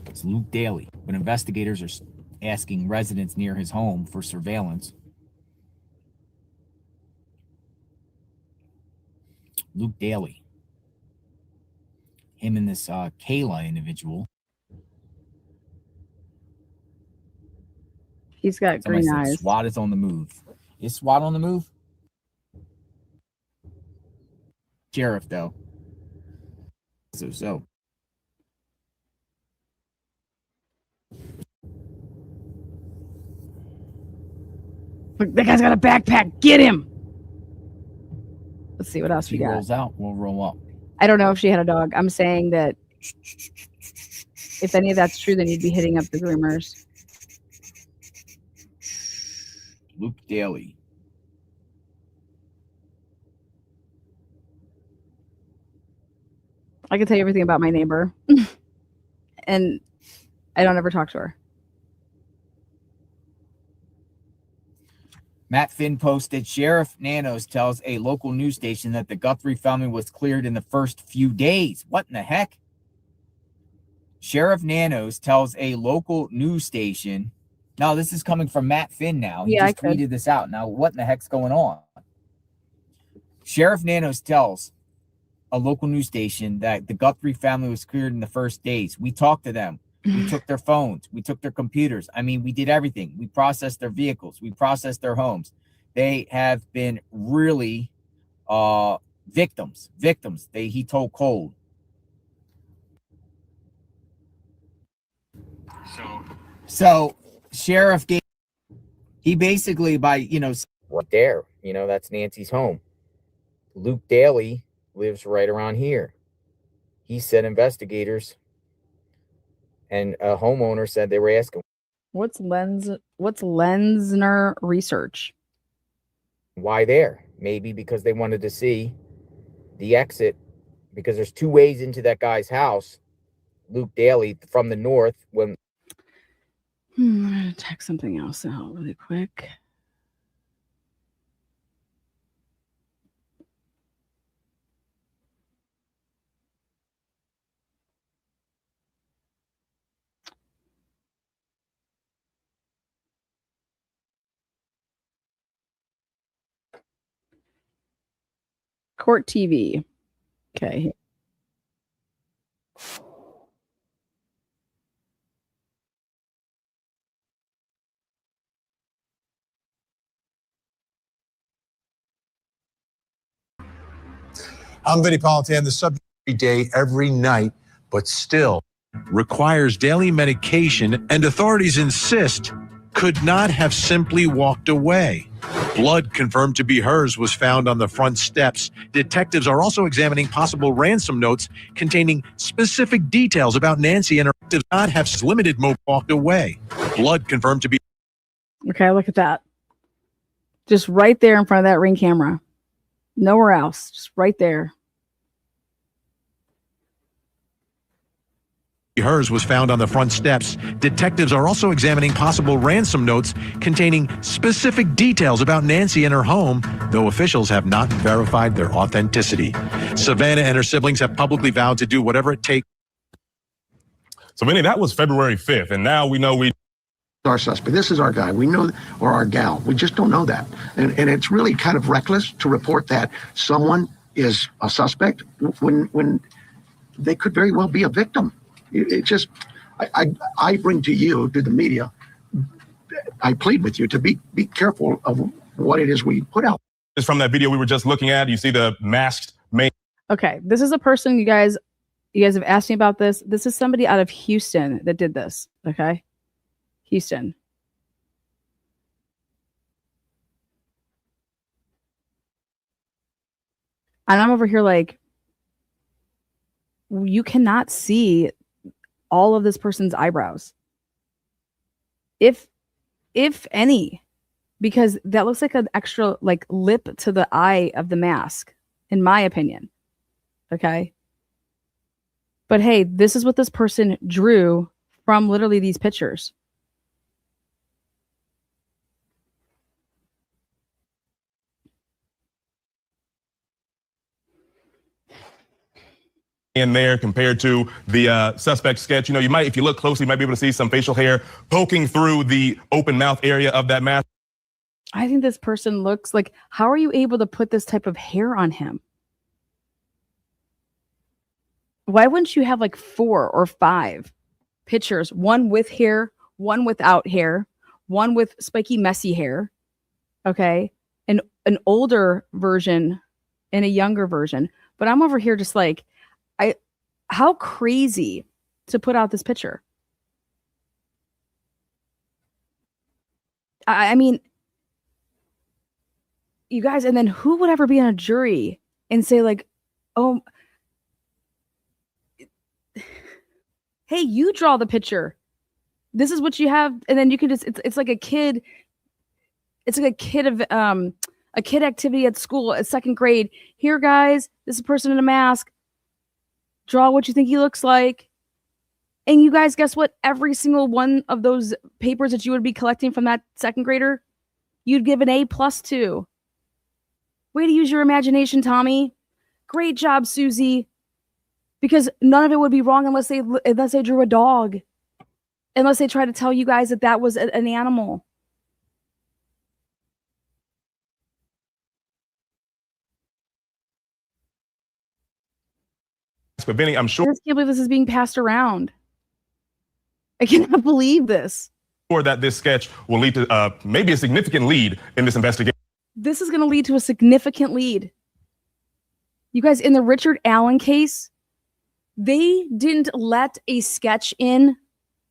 It's Luke Daly, when investigators are asking residents near his home for surveillance. Luke Daly. Him and this Kayla individual. He's got green eyes. SWAT is on the move. Is SWAT on the move? Sheriff, though. So. Look, that guy's got a backpack. Get him. Let's see what else we got. Rolls out, we'll roll up. I don't know if she had a dog. I'm saying that if any of that's true, then you'd be hitting up the groomers. Luke Daly. I can tell you everything about my neighbor. And I don't ever talk to her. Matt Finn posted, Sheriff Nanos tells a local news station that the Guthrie family was cleared in the first few days. What in the heck? Sheriff Nanos tells a local news station. Now, this is coming from Matt Finn now. He just tweeted this out. Now, what in the heck's going on? Sheriff Nanos tells a local news station that the Guthrie family was cleared in the first days. We talked to them. We took their phones. We took their computers. I mean, we did everything. We processed their vehicles. We processed their homes. They have been really victims. He told Cold. So Sheriff gave, he basically right there, that's Nancy's home. Luke Daly lives right around here. He said investigators and a homeowner said they were asking, what's Lensner Research? Why there? Maybe because they wanted to see the exit, because there's two ways into that guy's house, Luke Daly, from the north. When I'm gonna text something else out really quick. Court TV. Okay. I'm Vinny Politan, the subject every day, every night, but still requires daily medication, and authorities insist could not have simply walked away. Blood confirmed to be hers was found on the front steps. Detectives are also examining possible ransom notes containing specific details about Nancy, and her did not have limited walked away. Blood confirmed to be. Okay, look at that. Just right there in front of that Ring camera. Nowhere else. Just right there. Hers was found on the front steps. Detectives are also examining possible ransom notes containing specific details about Nancy and her home, though officials have not verified their authenticity. Savannah and her siblings have publicly vowed to do whatever it takes. So, Vinny, that was February 5th, and now we know our suspect. This is our guy. We know, or our gal. We just don't know that. And it's really kind of reckless to report that someone is a suspect when they could very well be a victim. It just, I bring to you, to the media, I plead with you to be careful of what it is we put out. It's from that video we were just looking at. You see the masked man. Okay, this is a person you guys have asked me about this. This is somebody out of Houston that did this. Okay, Houston. And I'm over here like, you cannot see all of this person's eyebrows, if any, because that looks like an extra like lip to the eye of the mask, in my opinion. Okay, but hey, this is what this person drew from literally these pictures. In there compared to the suspect sketch. You know, you might, if you look closely, you might be able to see some facial hair poking through the open mouth area of that mask. I think this person looks like, how are you able to put this type of hair on him? Why wouldn't you have like 4 or 5 pictures, one with hair, one without hair, one with spiky, messy hair, okay, and an older version and a younger version? But I'm over here just like, how crazy to put out this picture. I mean, you guys, and then who would ever be on a jury and say like, oh, hey, you draw the picture. This is what you have. And then you can just, it's like a kid. It's like a kid of, a kid activity at school at 2nd grade. Here, guys, this is a person in a mask. Draw what you think he looks like. And you guys, guess what? Every single one of those papers that you would be collecting from that 2nd grader, you'd give an A+ to. Way to use your imagination, Tommy. Great job, Susie. Because none of it would be wrong unless they drew a dog. Unless they try to tell you guys that was an animal. But Vinny, I'm sure I just can't believe this is being passed around. I cannot believe this. that this sketch will lead to maybe a significant lead in this investigation. This is going to lead to a significant lead. You guys, in the Richard Allen case, they didn't let a sketch in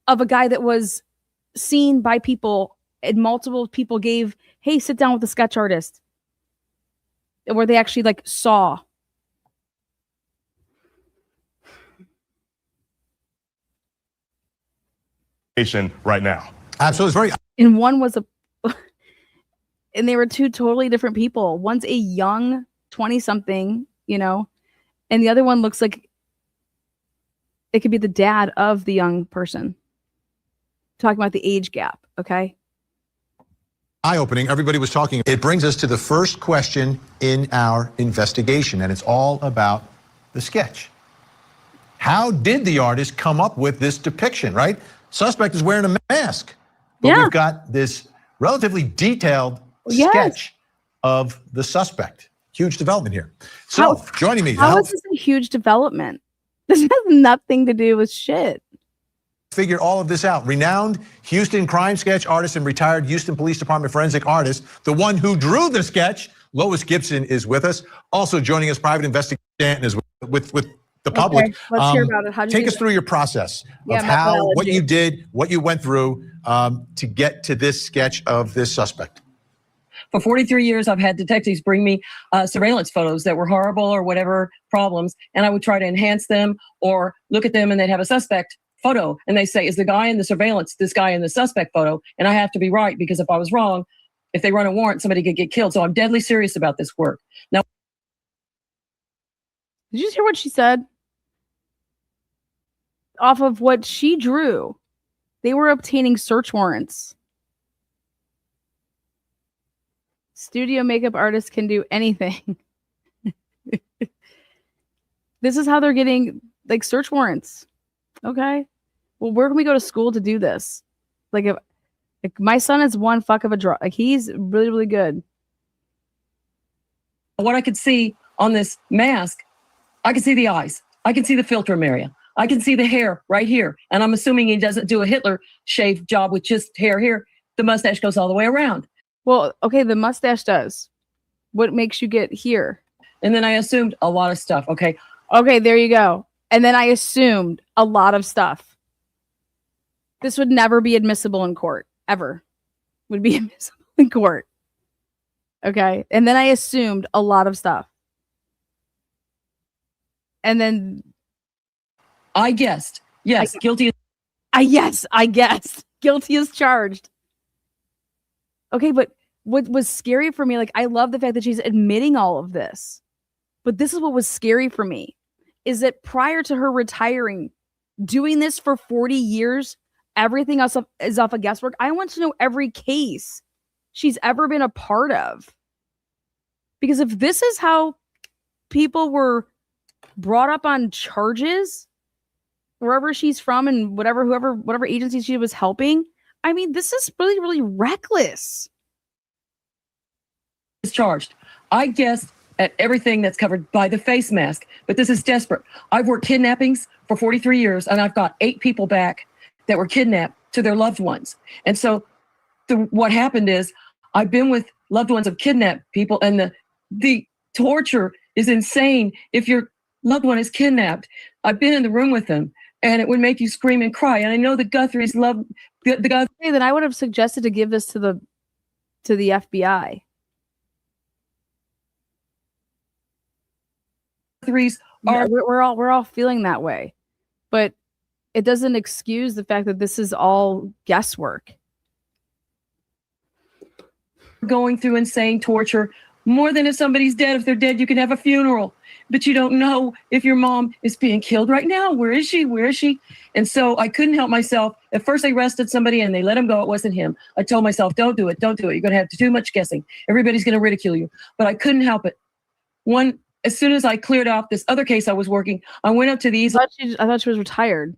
of a guy that was seen by people, and multiple people gave, hey, sit down with the sketch artist. Where they actually like saw. Right now. Absolutely. It's very. And one was and they were 2 totally different people. One's a young 20-something, you know, and the other one looks like it could be the dad of the young person. Talking about the age gap, okay? Eye-opening. Everybody was talking. It brings us to the first question in our investigation, and it's all about the sketch. How did the artist come up with this depiction, right? Suspect is wearing a mask, but we've got this relatively detailed sketch of the suspect. Huge development here. So joining me to How help is this a huge development? This has nothing to do with shit. figure all of this out, renowned Houston crime sketch artist and retired Houston Police Department forensic artist, the one who drew the sketch, Lois Gibson, is with us. Also joining us, private investigator Stanton is with the public. Okay, let's hear about it. How'd you Take do us that? through your process Yeah, of how, what methodology. you did, what you went through to get to this sketch of this suspect. For 43 years, I've had detectives bring me surveillance photos that were horrible or whatever problems, and I would try to enhance them or look at them, and they'd have a suspect photo, and they say, is the guy in the surveillance this guy in the suspect photo? And I have to be right, because if I was wrong, if they run a warrant, somebody could get killed. So I'm deadly serious about this work. Now, Did you just hear what she said? Off of what she drew, they were obtaining search warrants. Studio makeup artists can do anything. This is how they're getting like search warrants. Okay. Well, where can we go to school to do this? Like, if like my son is one fuck of a draw. Like, he's really, really good. what I could see on this mask, I can see the eyes. I can see the philtrum area. I can see the hair right here. And I'm assuming he doesn't do a Hitler shave job with just hair here. The mustache goes all the way around. Well, okay, the mustache does. What makes you get here? And then I assumed a lot of stuff. Okay. Okay, there you go. And then I assumed a lot of stuff. This would never be admissible in court, ever. Would be admissible in court. Okay. And then I assumed a lot of stuff. And then I guessed. Yes, guilty. I guessed. Guilty as charged. Okay, but what was scary for me, like, I love the fact that she's admitting all of this. But this is what was scary for me, is that prior to her retiring, doing this for 40 years, everything else is off of guesswork. I want to know every case she's ever been a part of. Because if this is how people were brought up on charges, wherever she's from and whatever agency she was helping, I mean, this is really, really reckless. Is charged. I guessed at everything that's covered by the face mask, but this is desperate. I've worked kidnappings for 43 years, and I've got 8 people back that were kidnapped to their loved ones. And so what happened is I've been with loved ones of kidnapped people, and the torture is insane. If your loved one is kidnapped, I've been in the room with them, and it would make you scream and cry. And I know the Guthrie's love the Guthrie. Then I would have suggested to give this to the FBI. Guthrie's are we're all feeling that way, but it doesn't excuse the fact that this is all guesswork. going through insane torture more than if somebody's dead. If they're dead, you can have a funeral, but you don't know if your mom is being killed right now. Where is she? Where is she? And so I couldn't help myself. At first they arrested somebody and they let him go. It wasn't him. I told myself, don't do it. Don't do it. You're going to have too much guessing. Everybody's going to ridicule you. But I couldn't help it. As soon as I cleared off this other case I was working, I went up to the easel. I thought she was retired.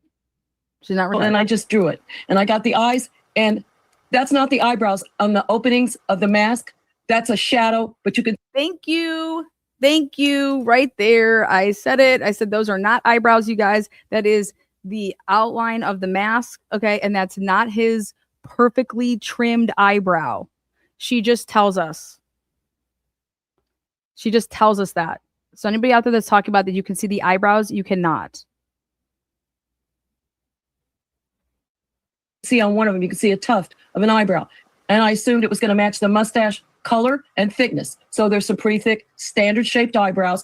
She's not retired. And I just drew it. And I got the eyes, and that's not the eyebrows on the openings of the mask. That's a shadow, but you can. Thank you. Thank you. Right there. I said it. I said those are not eyebrows, you guys. That is the outline of the mask. Okay. And that's not his perfectly trimmed eyebrow. She just tells us. She just tells us that. So anybody out there that's talking about that you can see the eyebrows, you cannot. See on one of them, you can see a tuft of an eyebrow. And I assumed it was going to match the mustache color and thickness. So there's some pretty thick, standard shaped eyebrows.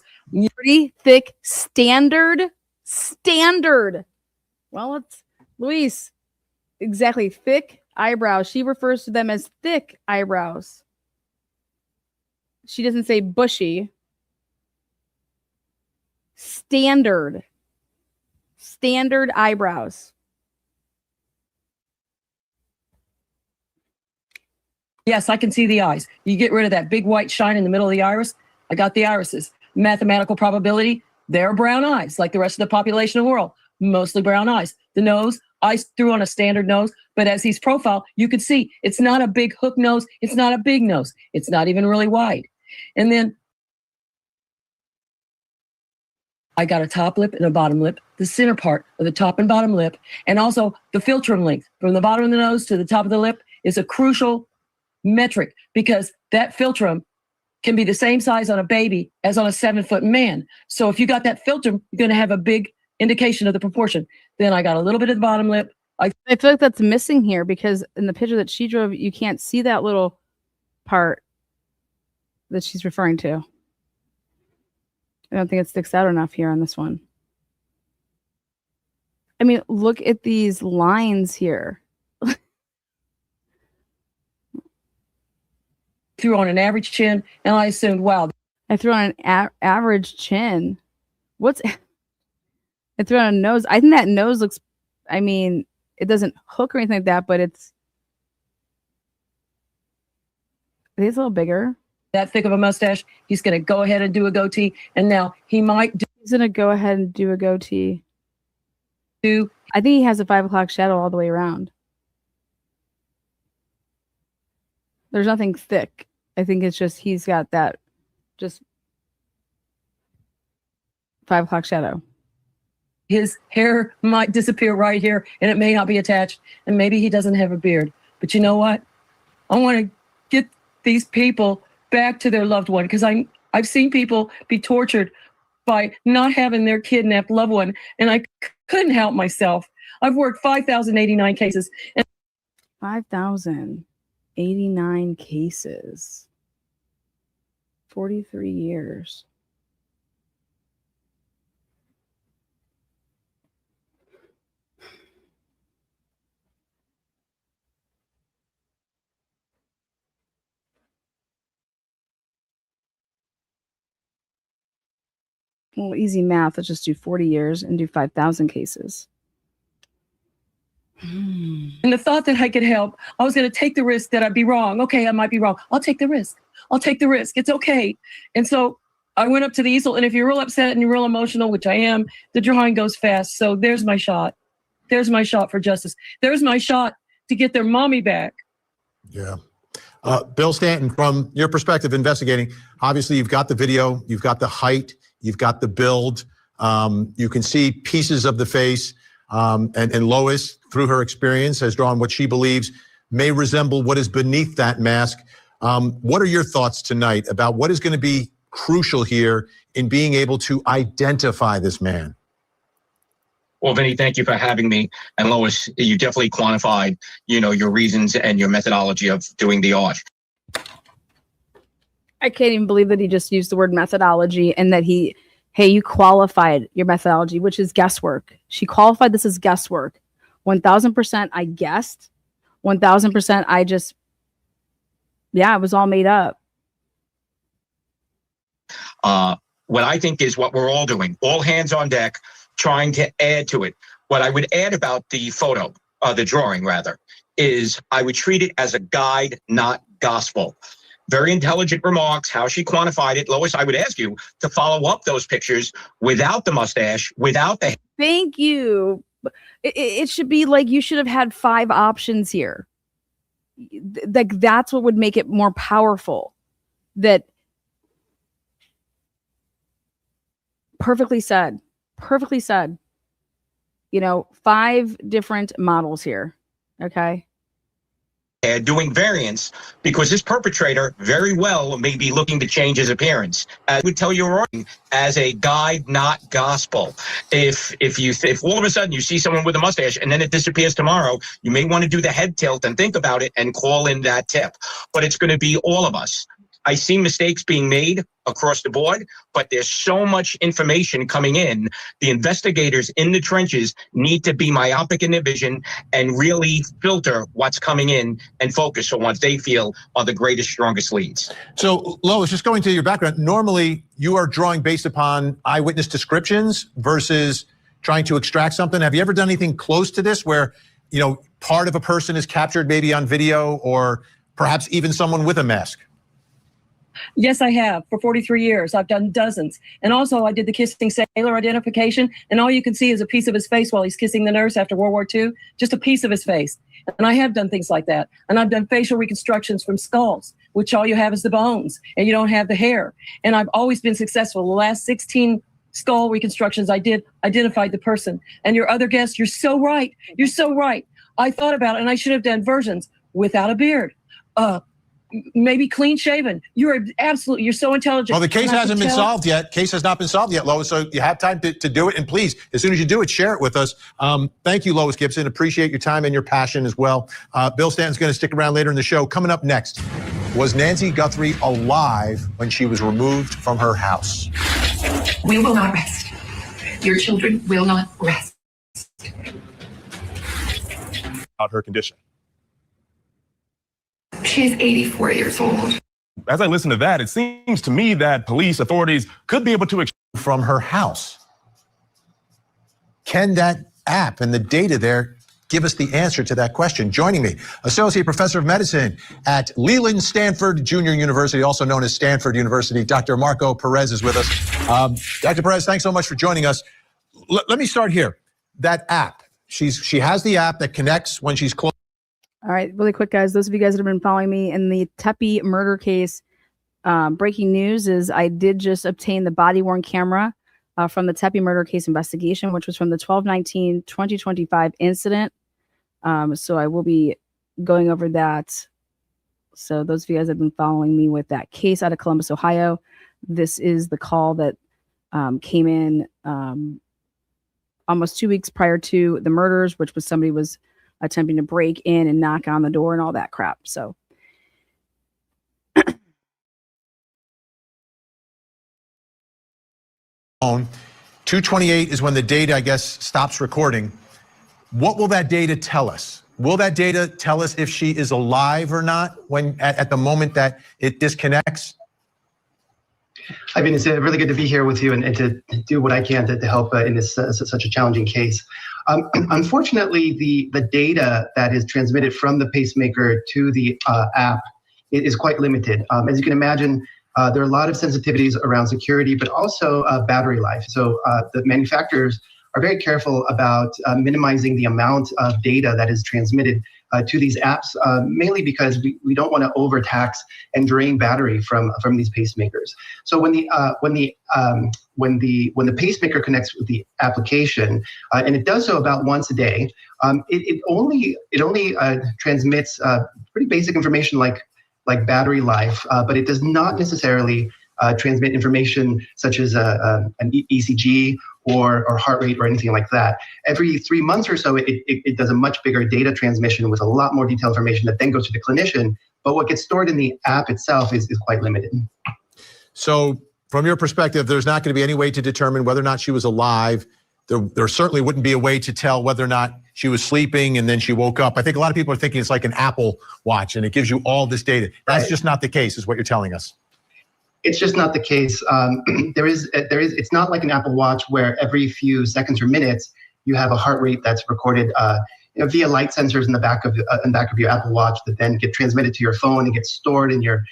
Pretty thick, standard. Well, it's Luis. Exactly. Thick eyebrows. She refers to them as thick eyebrows. She doesn't say bushy. Standard eyebrows. Yes, I can see the eyes. You get rid of that big white shine in the middle of the iris. I got the irises. Mathematical probability, they're brown eyes, like the rest of the population of the world. Mostly brown eyes. The nose, I threw on a standard nose, but as he's profile, you could see it's not a big hook nose. It's not a big nose. It's not even really wide. And then I got a top lip and a bottom lip, the center part of the top and bottom lip, and also the philtrum length from the bottom of the nose to the top of the lip is a crucial metric because that philtrum can be the same size on a baby as on a 7-foot man. So if you got that philtrum, you're going to have a big indication of the proportion. Then I got a little bit of the bottom lip. I feel like that's missing here because in the picture that she drove, you can't see that little part that she's referring to. I don't think it sticks out enough here on this one. I mean, look at these lines here. Threw on an average chin, and I assumed, wow. I threw on an average chin. I threw on a nose. I think that nose looks, I mean, it doesn't hook or anything like that, but I think it's a little bigger. That thick of a mustache, he's going to go ahead and do a goatee, and now he might do. He's going to go ahead and do a goatee. I think he has a 5 o'clock shadow all the way around. There's nothing thick. I think it's just he's got that just 5 o'clock shadow. His hair might disappear right here, and it may not be attached, and maybe he doesn't have a beard. But you know what? I want to get these people back to their loved one because I've seen people be tortured by not having their kidnapped loved one, and I couldn't help myself. I've worked 5,089 cases. 5,089 cases. 43 years. Well, easy math. Let's just do 40 years and do 5,000 cases. And the thought that I could help, I was going to take the risk that I'd be wrong. Okay, I might be wrong. I'll take the risk. It's okay. And so I went up to the easel, and if you're real upset and you're real emotional, which I am, the drawing goes fast. So there's my shot. There's my shot for justice. There's my shot to get their mommy back. Yeah. Bill Stanton, from your perspective investigating, obviously you've got the video, you've got the height, you've got the build. You can see pieces of the face. And Lois, through her experience, has drawn what she believes may resemble what is beneath that mask. What are your thoughts tonight about what is going to be crucial here in being able to identify this man? Well, Vinny, thank you for having me. And Lois, you definitely quantified, your reasons and your methodology of doing the art. I can't even believe that he just used the word methodology and that hey, you qualified your methodology, which is guesswork. She qualified this as guesswork. 1,000% I guessed. 1,000% it was all made up. What I think is what we're all doing, all hands on deck, trying to add to it. What I would add about the photo, the drawing rather, is I would treat it as a guide, not gospel. Very intelligent remarks, how she quantified it. Lois, I would ask you to follow up those pictures without the mustache, without the... Thank you. It should be like you should have had 5 options here. Like that's what would make it more powerful. That perfectly said. 5 different models here. Okay. Doing variants because this perpetrator very well may be looking to change his appearance. I would tell you as a guide, not gospel. If all of a sudden you see someone with a mustache and then it disappears tomorrow, you may want to do the head tilt and think about it and call in that tip. But it's going to be all of us. I see mistakes being made across the board, but there's so much information coming in. The investigators in the trenches need to be myopic in their vision and really filter what's coming in and focus on what they feel are the greatest, strongest leads. So, Lois, just going to your background, normally you are drawing based upon eyewitness descriptions versus trying to extract something. Have you ever done anything close to this where, part of a person is captured maybe on video or perhaps even someone with a mask? Yes, I have. For 43 years, I've done dozens. And also I did the kissing sailor identification, and all you can see is a piece of his face while he's kissing the nurse after World War II, just a piece of his face. And I have done things like that. And I've done facial reconstructions from skulls, which all you have is the bones and you don't have the hair. And I've always been successful. The last 16 skull reconstructions I did identified the person. And your other guest, you're so right. You're so right. I thought about it, and I should have done versions without a beard. Maybe clean shaven. You're so intelligent. Well, the case hasn't been solved yet. Case has not been solved yet, Lois. So you have time to do it. And please, as soon as you do it, share it with us. Thank you, Lois Gibson. Appreciate your time and your passion as well. Bill Stanton's going to stick around later in the show. Coming up next, was Nancy Guthrie alive when she was removed from her house? We will not rest. Your children will not rest. About her condition. She's 84 years old. As I listen to that, it seems to me that police authorities could be able to from her house. Can that app and the data there give us the answer to that question? Joining me, Associate Professor of Medicine at Leland Stanford Junior University, also known as Stanford University, Dr. Marco Perez is with us. Dr. Perez, thanks so much for joining us. Let me start here. That app, she has the app that connects when she's close. All right, really quick, guys. Those of you guys that have been following me in the Tepe murder case, breaking news is I did just obtain the body-worn camera from the Tepe murder case investigation, which was from the 12/19/2025 incident. So I will be going over that. So those of you guys that have been following me with that case out of Columbus, Ohio, this is the call that came in almost 2 weeks prior to the murders, which was somebody was attempting to break in and knock on the door and all that crap. So 2:28 is when the data, I guess, stops recording. What will that data tell us? Will that data tell us if she is alive or not when at the moment that it disconnects? I mean, it's really good to be here with you and to do what I can to help in this such a challenging case. Unfortunately, the data that is transmitted from the pacemaker to the app is quite limited. As you can imagine, there are a lot of sensitivities around security, but also battery life. So the manufacturers are very careful about minimizing the amount of data that is transmitted to these apps, mainly because we don't want to overtax and drain battery from these pacemakers. So when the pacemaker connects with the application, and it does so about once a day, it only transmits pretty basic information like battery life, but it does not necessarily transmit information such as an ECG or heart rate or anything like that. Every 3 months or so, it does a much bigger data transmission with a lot more detailed information that then goes to the clinician. But what gets stored in the app itself is quite limited. So from your perspective, there's not going to be any way to determine whether or not she was alive. There certainly wouldn't be a way to tell whether or not she was sleeping and then she woke up. I think a lot of people are thinking it's like an Apple Watch and it gives you all this data. That's just not the case, is what you're telling us. It's just not the case. It's not like an Apple Watch where every few seconds or minutes you have a heart rate that's recorded via light sensors in the back of your Apple Watch that then get transmitted to your phone and get stored in your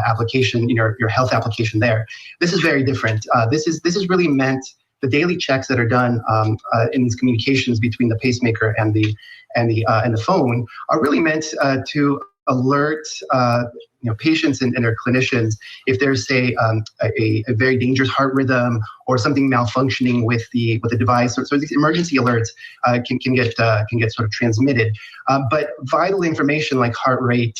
application, your health application there. This is very different. This is really meant. The daily checks that are done in these communications between the pacemaker and the phone are really meant to alert patients and their clinicians if there's, say, a very dangerous heart rhythm or something malfunctioning with the device. So these emergency alerts can get sort of transmitted. But vital information like heart rate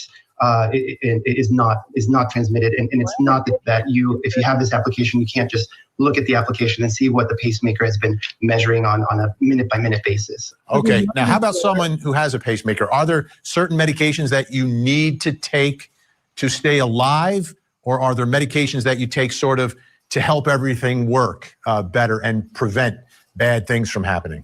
is not transmitted, and it's not that if you have this application, you can't just look at the application and see what the pacemaker has been measuring on a minute-by-minute basis. Okay, now how about someone who has a pacemaker? Are there certain medications that you need to take to stay alive, or are there medications that you take sort of to help everything work better and prevent bad things from happening?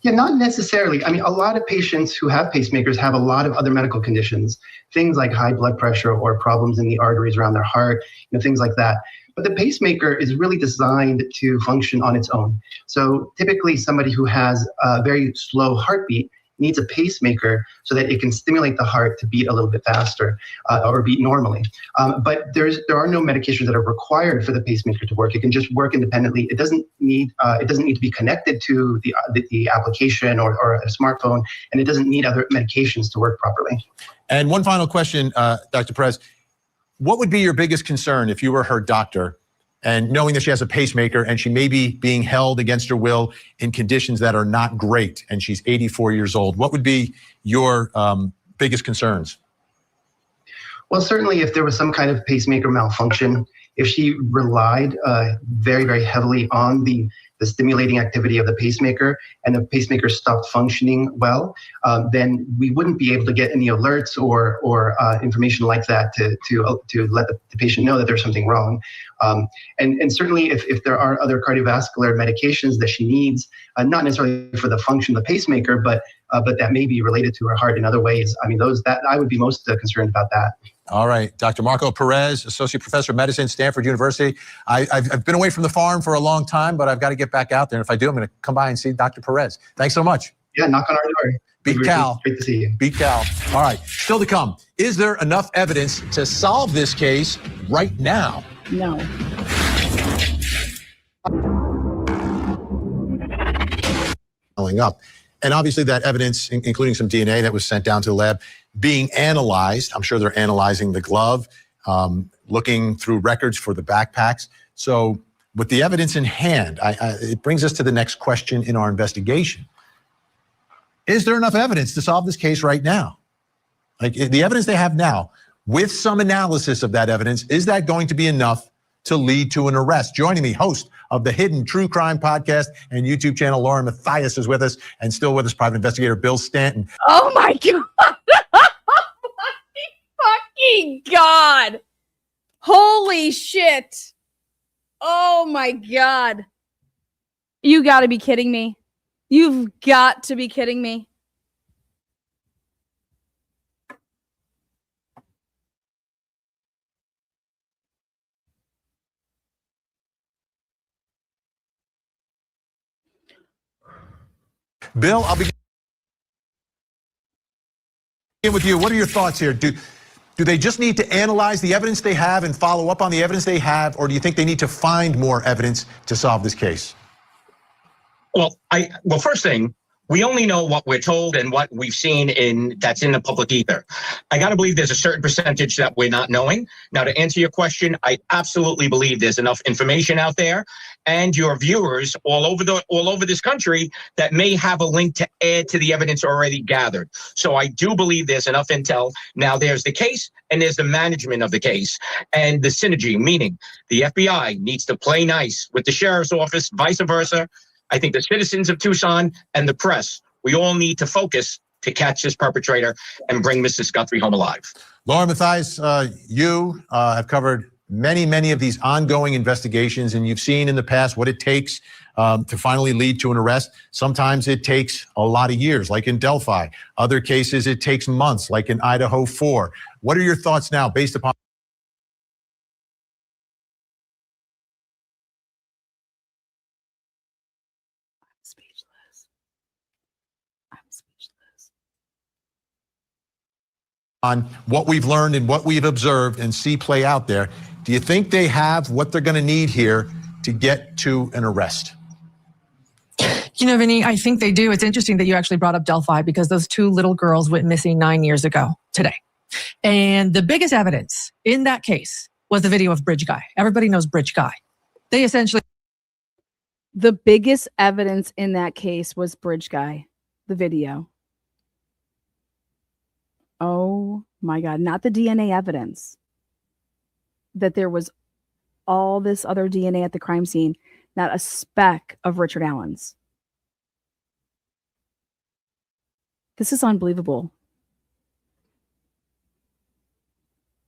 Yeah, not necessarily. I mean, a lot of patients who have pacemakers have a lot of other medical conditions, things like high blood pressure or problems in the arteries around their heart, things like that. But the pacemaker is really designed to function on its own. So typically somebody who has a very slow heartbeat needs a pacemaker so that it can stimulate the heart to beat a little bit faster or beat normally. But there are no medications that are required for the pacemaker to work. It can just work independently. It doesn't need to be connected to the application or a smartphone, and it doesn't need other medications to work properly. And one final question, Dr. Perez. What would be your biggest concern if you were her doctor and knowing that she has a pacemaker and she may be being held against her will in conditions that are not great, and she's 84 years old, what would be your biggest concerns? Well, certainly if there was some kind of pacemaker malfunction, if she relied very, very heavily on the stimulating activity of the pacemaker and the pacemaker stopped functioning well, then we wouldn't be able to get any alerts or information like that to let the patient know that there's something wrong. And certainly if there are other cardiovascular medications that she needs, not necessarily for the function of the pacemaker, but that may be related to her heart in other ways. I mean, that I would be most concerned about that. All right, Dr. Marco Perez, Associate Professor of Medicine, Stanford University. I've been away from the farm for a long time, but I've got to get back out there. And if I do, I'm going to come by and see Dr. Perez. Thanks so much. Yeah, knock on our door. Beat Cal. Great to see you. Beat Cal. All right, still to come. Is there enough evidence to solve this case right now? No. Following up. And obviously that evidence, including some DNA that was sent down to the lab, being analyzed. I'm sure they're analyzing the glove, looking through records for the backpacks. So with the evidence in hand, it brings us to the next question in our investigation. Is there enough evidence to solve this case right now? Like the evidence they have now, with some analysis of that evidence, is that going to be enough to lead to an arrest? Joining me, host of the Hidden True Crime podcast and YouTube channel, Lauren Mathias is with us, and still with us, private investigator Bill Stanton. Oh my God. Oh my fucking God. Holy shit. Oh my God. You got to be kidding me. You've got to be kidding me. Bill, I'll begin with you. What are your thoughts here? Do they just need to analyze the evidence they have and follow up on the evidence they have, or do you think they need to find more evidence to solve this case? Well, first thing, we only know what we're told and what we've seen that's in the public ether. I got to believe there's a certain percentage that we're not knowing. Now, to answer your question, I absolutely believe there's enough information out there and your viewers all over this country that may have a link to add to the evidence already gathered. So I do believe there's enough intel. Now, there's the case and there's the management of the case and the synergy, meaning the FBI needs to play nice with the sheriff's office, vice versa. I think the citizens of Tucson and the press, we all need to focus to catch this perpetrator and bring Mrs. Guthrie home alive. Lauren Mathias, you have covered many of these ongoing investigations, and you've seen in the past what it takes to finally lead to an arrest. Sometimes it takes a lot of years, like in Delphi. Other cases, it takes months, like in Idaho 4. What are your thoughts now based upon on what we've learned and what we've observed and see play out there? Do you think they have what they're going to need here to get to an arrest? You know, Vinny, I think they do. It's interesting that you actually brought up Delphi because those two little girls went missing 9 years ago today. And the biggest evidence in that case was the video of Bridge Guy. Everybody knows Bridge Guy. They essentially... The biggest evidence in that case was Bridge Guy, the video. Oh my God, not the DNA evidence. That there was all this other DNA at the crime scene, not a speck of Richard Allen's. This is unbelievable.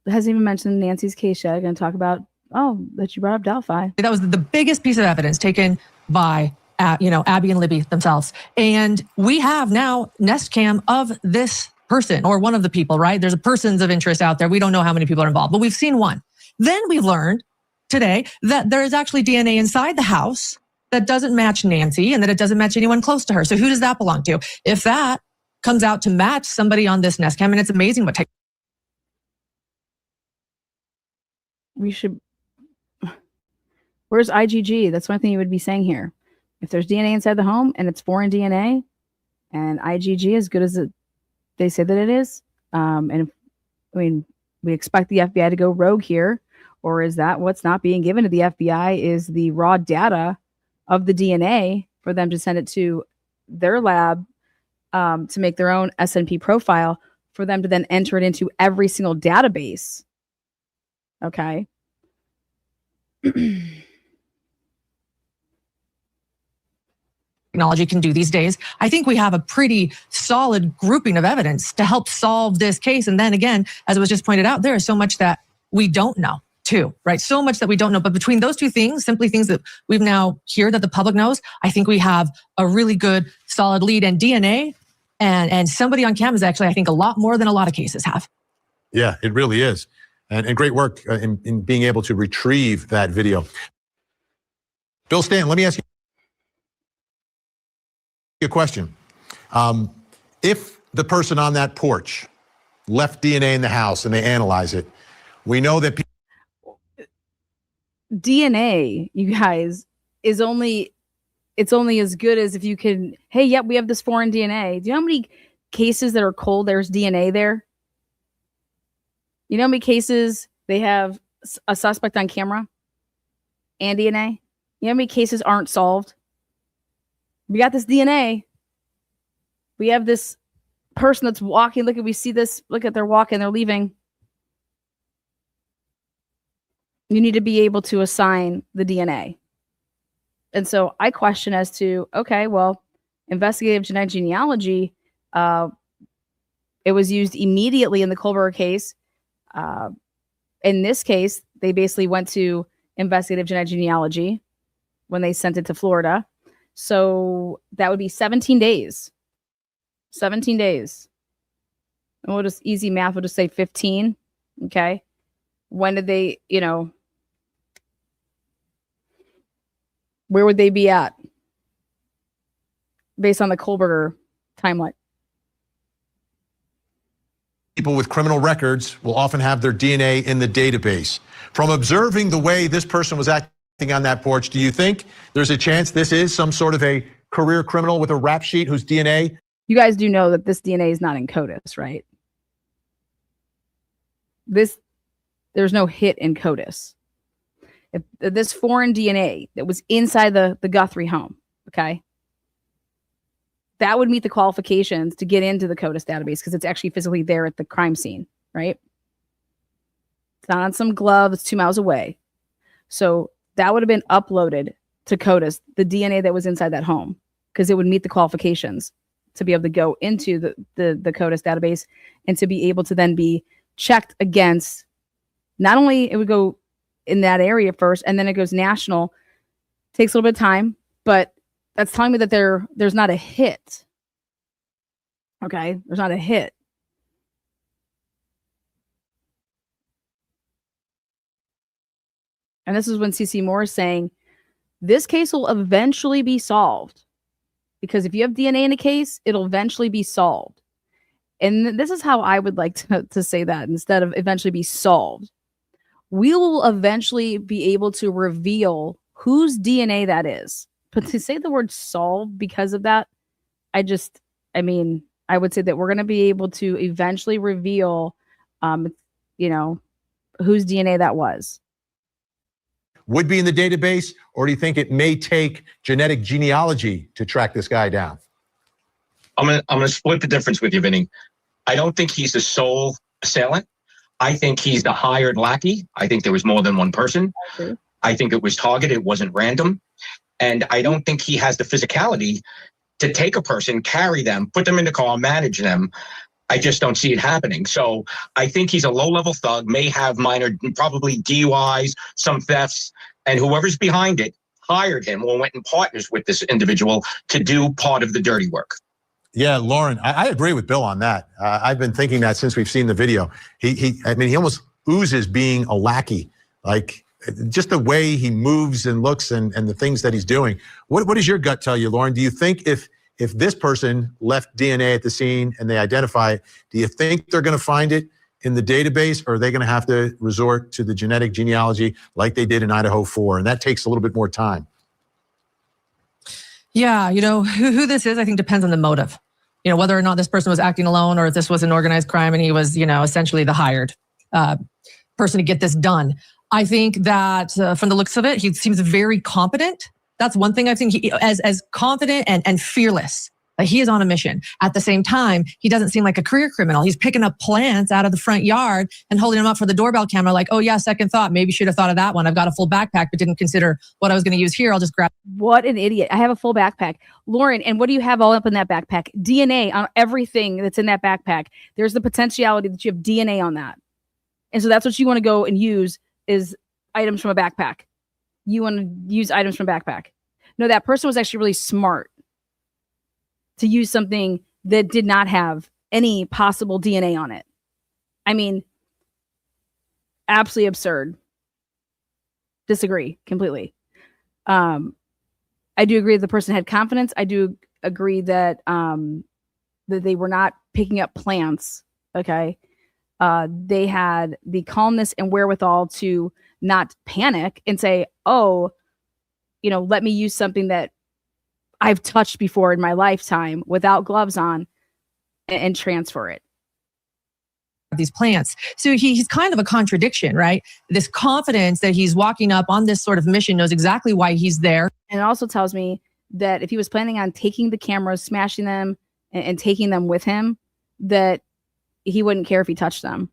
It hasn't even mentioned Nancy's case yet. I'm going to talk about, that you brought up Delphi. That was the biggest piece of evidence taken by, Abby and Libby themselves. And we have now Nest Cam of this person or one of the people, right? There's a persons of interest out there. We don't know how many people are involved, but we've seen one. Then we've learned today that there is actually DNA inside the house that doesn't match Nancy and that it doesn't match anyone close to her. So who does that belong to? If that comes out to match somebody on this Nest Cam, and it's amazing what we should... Where's IgG? That's one thing you would be saying here. If there's DNA inside the home and it's foreign DNA and IgG as good as they say that it is, we expect the FBI to go rogue here, Or is that what's not being given to the FBI is the raw data of the DNA for them to send it to their lab to make their own SNP profile for them to then enter it into every single database. Okay. Technology can do these days. I think we have a pretty solid grouping of evidence to help solve this case. And then again, as it was just pointed out, there is so much that we don't know too, right? So much that we don't know. But between those two things, simply things that we've now heard that the public knows, I think we have a really good solid lead. And DNA and somebody on camera is actually, I think, a lot more than a lot of cases have. Yeah, it really is. And great work in being able to retrieve that video. Bill Stanton, let me ask you a question. If the person on that porch left DNA in the house and they analyze it, we know that DNA, you guys, is only as good as if you can, hey, yep, we have this foreign DNA. Do you know how many cases that are cold there's DNA there? You know how many cases they have a suspect on camera and DNA? You know how many cases aren't solved? We got this DNA. We have this person that's walking. Look at, we see this. Look at, they're walking, they're leaving. You need to be able to assign the DNA. And so I question as to, okay, well, investigative genetic genealogy, it was used immediately in the Kohlberger case. In this case, they basically went to investigative genetic genealogy when they sent it to Florida. So that would be 17 days. 17 days. And we'll just, easy math, we'll just say 15. Okay. When did they, where would they be at based on the Kohlberger timeline? people with criminal records will often have their DNA in the database. From observing the way this person was acting on that porch, do you think there's a chance this is some sort of a career criminal with a rap sheet whose DNA? You guys do know that this DNA is not in CODIS, right? There's no hit in CODIS. If this foreign DNA that was inside the Guthrie home, okay, that would meet the qualifications to get into the CODIS database because it's actually physically there at the crime scene, right? It's not on some glove, it's 2 miles away. So that would have been uploaded to CODIS, the DNA that was inside that home, because it would meet the qualifications to be able to go into the CODIS database and to be able to then be checked against, not only it would go in that area first, and then it goes national. Takes a little bit of time, but that's telling me that there's not a hit. Okay, there's not a hit. And this is when CC Moore is saying this case will eventually be solved, because if you have DNA in a case, it'll eventually be solved. And this is how I would like to say that instead of eventually be solved. We will eventually be able to reveal whose DNA that is. But to say the word solve because of that, I would say that we're going to be able to eventually reveal, whose DNA that was. Would be in the database, or do you think it may take genetic genealogy to track this guy down? I'm gonna split the difference with you, Vinny. I don't think he's the sole assailant. I think he's the hired lackey. I think there was more than one person. Okay. I think it was targeted. It wasn't random. And I don't think he has the physicality to take a person, carry them, put them in the car, manage them. I just don't see it happening. So I think he's a low-level thug, may have minor, probably DUIs, some thefts, and whoever's behind it hired him or went in partners with this individual to do part of the dirty work. Yeah, Lauren, I agree with Bill on that. I've been thinking that since we've seen the video. He almost oozes being a lackey, like just the way he moves and looks and the things that he's doing. What does your gut tell you, Lauren? Do you think if this person left DNA at the scene and they identify it, do you think they're going to find it in the database, or are they going to have to resort to the genetic genealogy like they did in Idaho 4? And that takes a little bit more time. Yeah, who this is, I think depends on the motive. Whether or not this person was acting alone, or if this was an organized crime and he was, essentially the hired person to get this done. I think that from the looks of it, he seems very competent. That's one thing I think he as confident and fearless. Like he is on a mission. At the same time, he doesn't seem like a career criminal. He's picking up plants out of the front yard and holding them up for the doorbell camera like, oh yeah, second thought. Maybe should have thought of that one. I've got a full backpack, but didn't consider what I was going to use here. I'll just grab. What an idiot. I have a full backpack. Lauren, and what do you have all up in that backpack? DNA on everything that's in that backpack. There's the potentiality that you have DNA on that. And so that's what you want to go and use is items from a backpack. You want to use items from a backpack. No, that person was actually really smart to use something that did not have any possible DNA on it. I mean, absolutely absurd. Disagree completely. I do agree that the person had confidence. I do agree that that they were not picking up plants. Okay. They had the calmness and wherewithal to not panic and say, oh, let me use something that I've touched before in my lifetime without gloves on and transfer it. These plants. So he's kind of a contradiction, right? This confidence that he's walking up on this sort of mission, knows exactly why he's there. And it also tells me that if he was planning on taking the cameras, smashing them and taking them with him, that he wouldn't care if he touched them.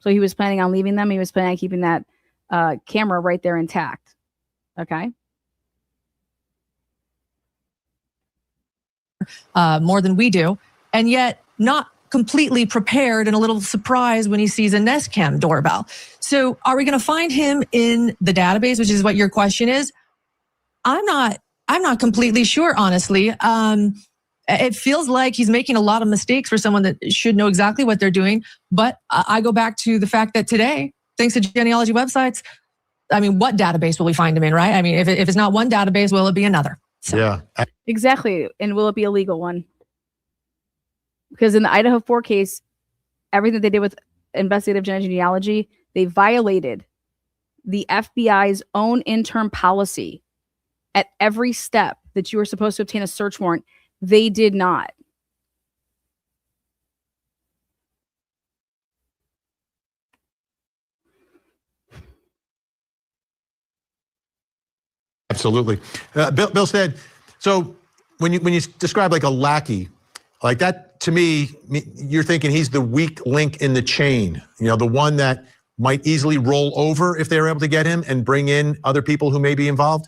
So he was planning on leaving them. He was planning on keeping that camera right there intact. Okay. More than we do, and yet not completely prepared and a little surprised when he sees a Nest Cam doorbell. So are we going to find him in the database, which is what your question is? I'm not completely sure, honestly. It feels like he's making a lot of mistakes for someone that should know exactly what they're doing. But I go back to the fact that today, thanks to genealogy websites, I mean, what database will we find him in, right? I mean, if it's not one database, will it be another? So. Yeah. Exactly. And will it be a legal one? Because in the Idaho 4 case, everything they did with investigative genealogy, they violated the FBI's own interim policy at every step that you were supposed to obtain a search warrant. They did not. Absolutely. Bill said, so when you describe like a lackey, like that, to me, you're thinking he's the weak link in the chain, the one that might easily roll over if they were able to get him and bring in other people who may be involved?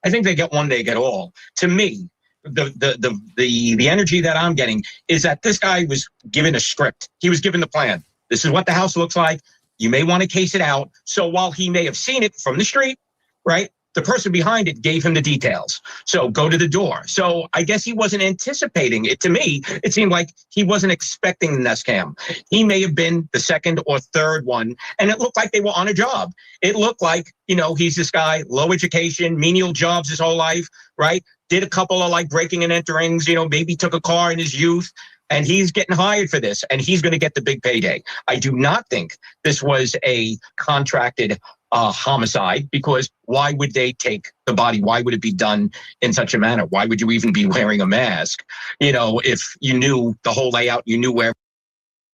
I think they get one, they get all. To me, the energy that I'm getting is that this guy was given a script. He was given the plan. This is what the house looks like. You may want to case it out. So while he may have seen it from the street, right? The person behind it gave him the details. So go to the door. So I guess he wasn't anticipating it. To me, it seemed like he wasn't expecting the Nest Cam. He may have been the second or third one, and it looked like they were on a job. It looked like, he's this guy, low education, menial jobs his whole life, right? Did a couple of like breaking and enterings, maybe took a car in his youth, and he's getting hired for this, and he's going to get the big payday. I do not think this was a contracted homicide, because why would they take the body? Why would it be done in such a manner? Why would you even be wearing a mask? If you knew the whole layout, you knew where.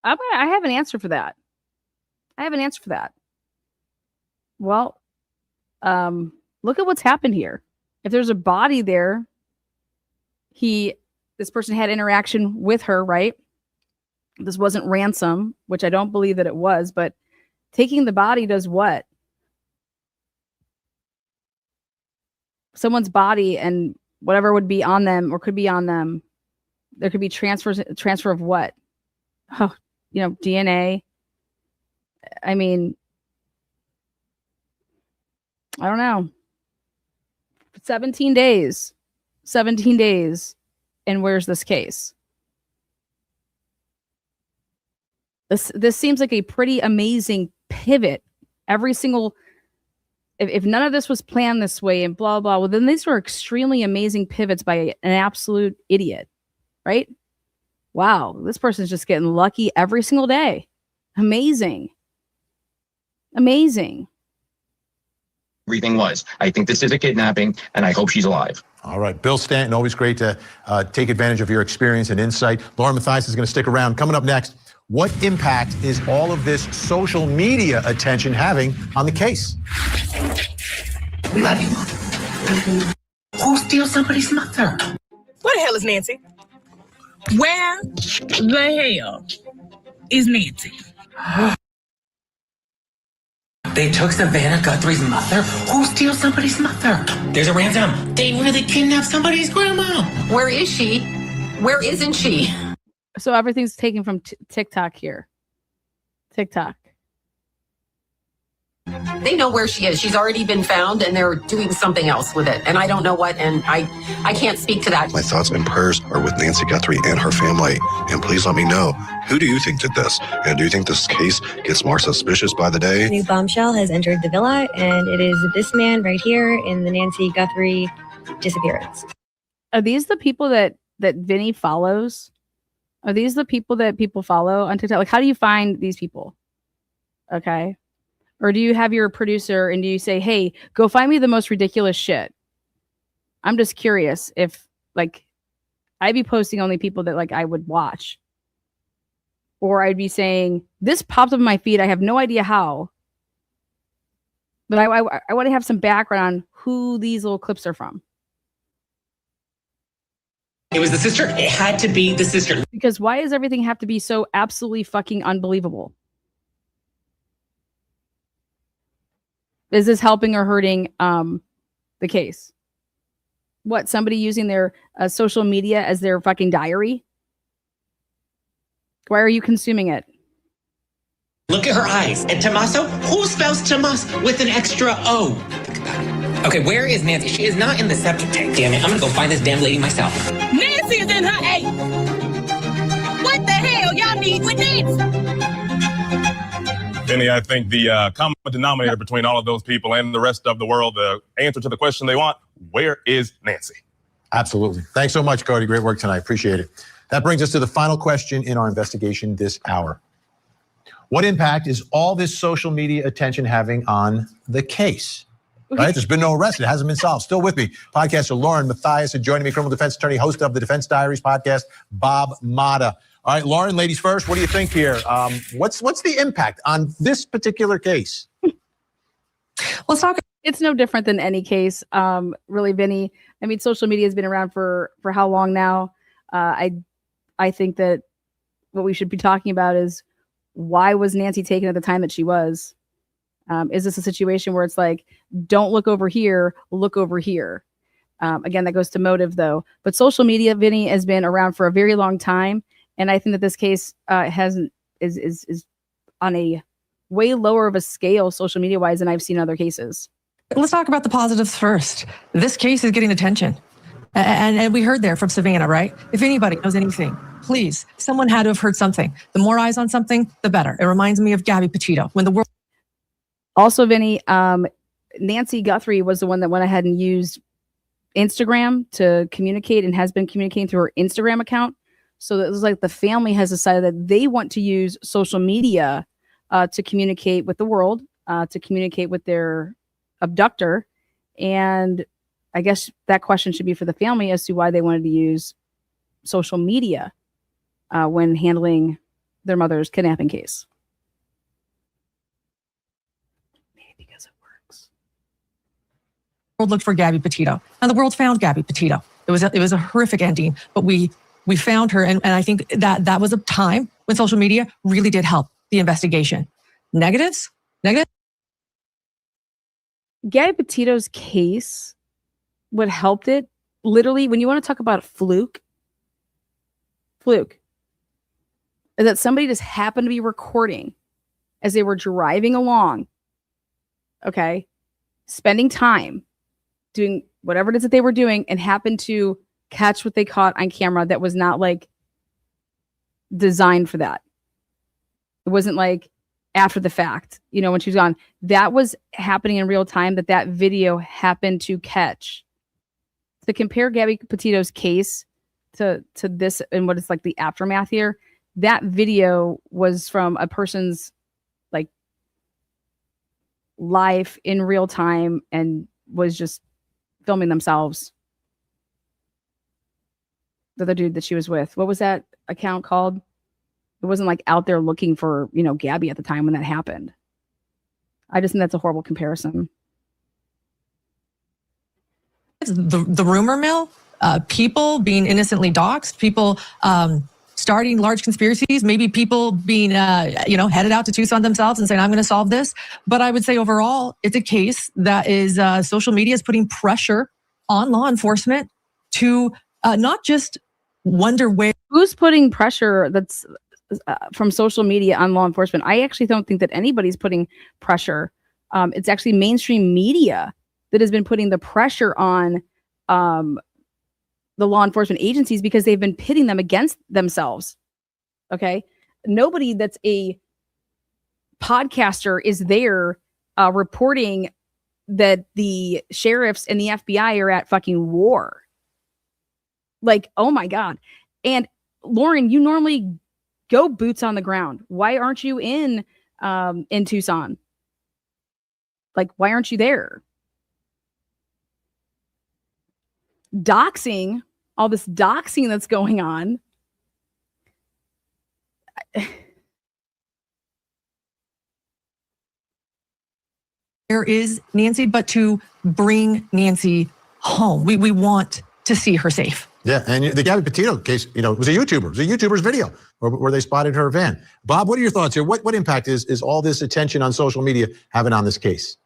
I have an answer for that. Well, look at what's happened here. If there's a body there, this person had interaction with her, right? This wasn't ransom, which I don't believe that it was, but taking the body does what? Someone's body and whatever would be on them or could be on them. There could be transfer of what? Oh, DNA. I mean, I don't know. 17 days. And where's this case? This seems like a pretty amazing pivot. Every single, if none of this was planned this way and blah, blah, well, then these were extremely amazing pivots by an absolute idiot, right? Wow, this person's just getting lucky every single day. Amazing. Everything was. I think this is a kidnapping, and I hope she's alive. All right. Bill Stanton, always great to take advantage of your experience and insight. Lauren Mathias is going to stick around. Coming up next, What impact is all of this social media attention having on the case? We love you, Mom. Who steals somebody's mother? Where the hell is Nancy? Where the hell is Nancy? They took Savannah Guthrie's mother? Who steals somebody's mother? There's a ransom. They really kidnapped somebody's grandma. Where is she? Where isn't she? So everything's taken from TikTok here. TikTok. They know where she is. She's already been found and they're doing something else with it. And I don't know what, and I can't speak to that. My thoughts and prayers are with Nancy Guthrie and her family. And please let me know, who do you think did this? And do you think this case gets more suspicious by the day? A new bombshell has entered the villa, and it is this man right here in the Nancy Guthrie disappearance. Are these the people that Vinny follows? Are these the people that people follow on TikTok? Like, how do you find these people? Okay. Or do you have your producer and do you say, hey, go find me the most ridiculous shit? I'm just curious if, like, I'd be posting only people that, like, I would watch. Or I'd be saying, this popped up in my feed. I have no idea how. But I want to have some background on who these little clips are from. It was the sister. It had to be the sister. Because why does everything have to be so absolutely fucking unbelievable? Is this helping or hurting the case? What, somebody using their social media as their fucking diary? Why are you consuming it? Look at her eyes. And Tommaso? Who spells Tommaso with an extra O? Okay, where is Nancy? She is not in the septic tank. Damn it, I'm gonna go find this damn lady myself. Nancy is in her 8. What the hell y'all need with Nancy? Vinny, I think the common denominator between all of those people and the rest of the world, the answer to the question they want, where is Nancy? Absolutely. Thanks so much, Cody. Great work tonight. Appreciate it. That brings us to the final question in our investigation this hour. What impact is all this social media attention having on the case? Right? There's been no arrest. It hasn't been solved. Still with me, podcaster Lauren Mathias, and joining me, criminal defense attorney, host of the Defense Diaries podcast, Bob Mata. All right, Lauren, ladies first. What do you think here? What's the impact on this particular case? Let's talk. It's no different than any case, really, Vinny. I mean, social media has been around for how long now? I think that what we should be talking about is, why was Nancy taken at the time that she was? Is this a situation where it's like, don't look over here, look over here? Again, that goes to motive, though. But social media, Vinny, has been around for a very long time. And I think that this case is on a way lower of a scale, social media wise, than I've seen in other cases. Let's talk about the positives first. This case is getting attention. And we heard there from Savannah, right? If anybody knows anything, please, someone had to have heard something. The more eyes on something, the better. It reminds me of Gabby Petito. When the world. Also, Vinny, Nancy Guthrie was the one that went ahead and used Instagram to communicate and has been communicating through her Instagram account. So it was like the family has decided that they want to use social media to communicate with the world, to communicate with their abductor. And I guess that question should be for the family as to why they wanted to use social media when handling their mother's kidnapping case. Maybe because it works. The world looked for Gabby Petito, and the world found Gabby Petito. It was a horrific ending, but we found her, and I think that was a time when social media really did help the investigation. Negatives? Gabby Petito's case, what helped it, literally, when you want to talk about fluke, is that somebody just happened to be recording as they were driving along, okay, spending time doing whatever it is that they were doing, and happened to catch what they caught on camera that was not like designed for that. It wasn't like after the fact, when she was gone. That was happening in real time, that video happened to catch. To compare Gabby Petito's case to this and what it's like the aftermath here, that video was from a person's like life in real time and was just filming themselves. The other dude that she was with, what was that account called It wasn't like out there looking for, Gabby at the time when that happened. I just think that's a horrible comparison. The rumor mill, people being innocently doxxed, people starting large conspiracies, maybe people being, headed out to Tucson themselves and saying, I'm going to solve this. But I would say overall, it's a case that is social media is putting pressure on law enforcement to not just wonder where. Who's putting pressure that's from social media on law enforcement? I actually don't think that anybody's putting pressure. It's actually mainstream media that has been putting the pressure on the law enforcement agencies because they've been pitting them against themselves. Okay. Nobody that's a podcaster is there reporting that the sheriffs and the FBI are at fucking war. Like, oh my God. And Lauren, you normally go boots on the ground. Why aren't you in Tucson? Like, why aren't you there? Doxing, all this doxing that's going on. There is Nancy, but to bring Nancy home. We want to see her safe. Yeah, and the Gabby Petito case, it was a YouTuber. It was a YouTuber's video where they spotted her van. Bob, what are your thoughts here? What impact is all this attention on social media having on this case?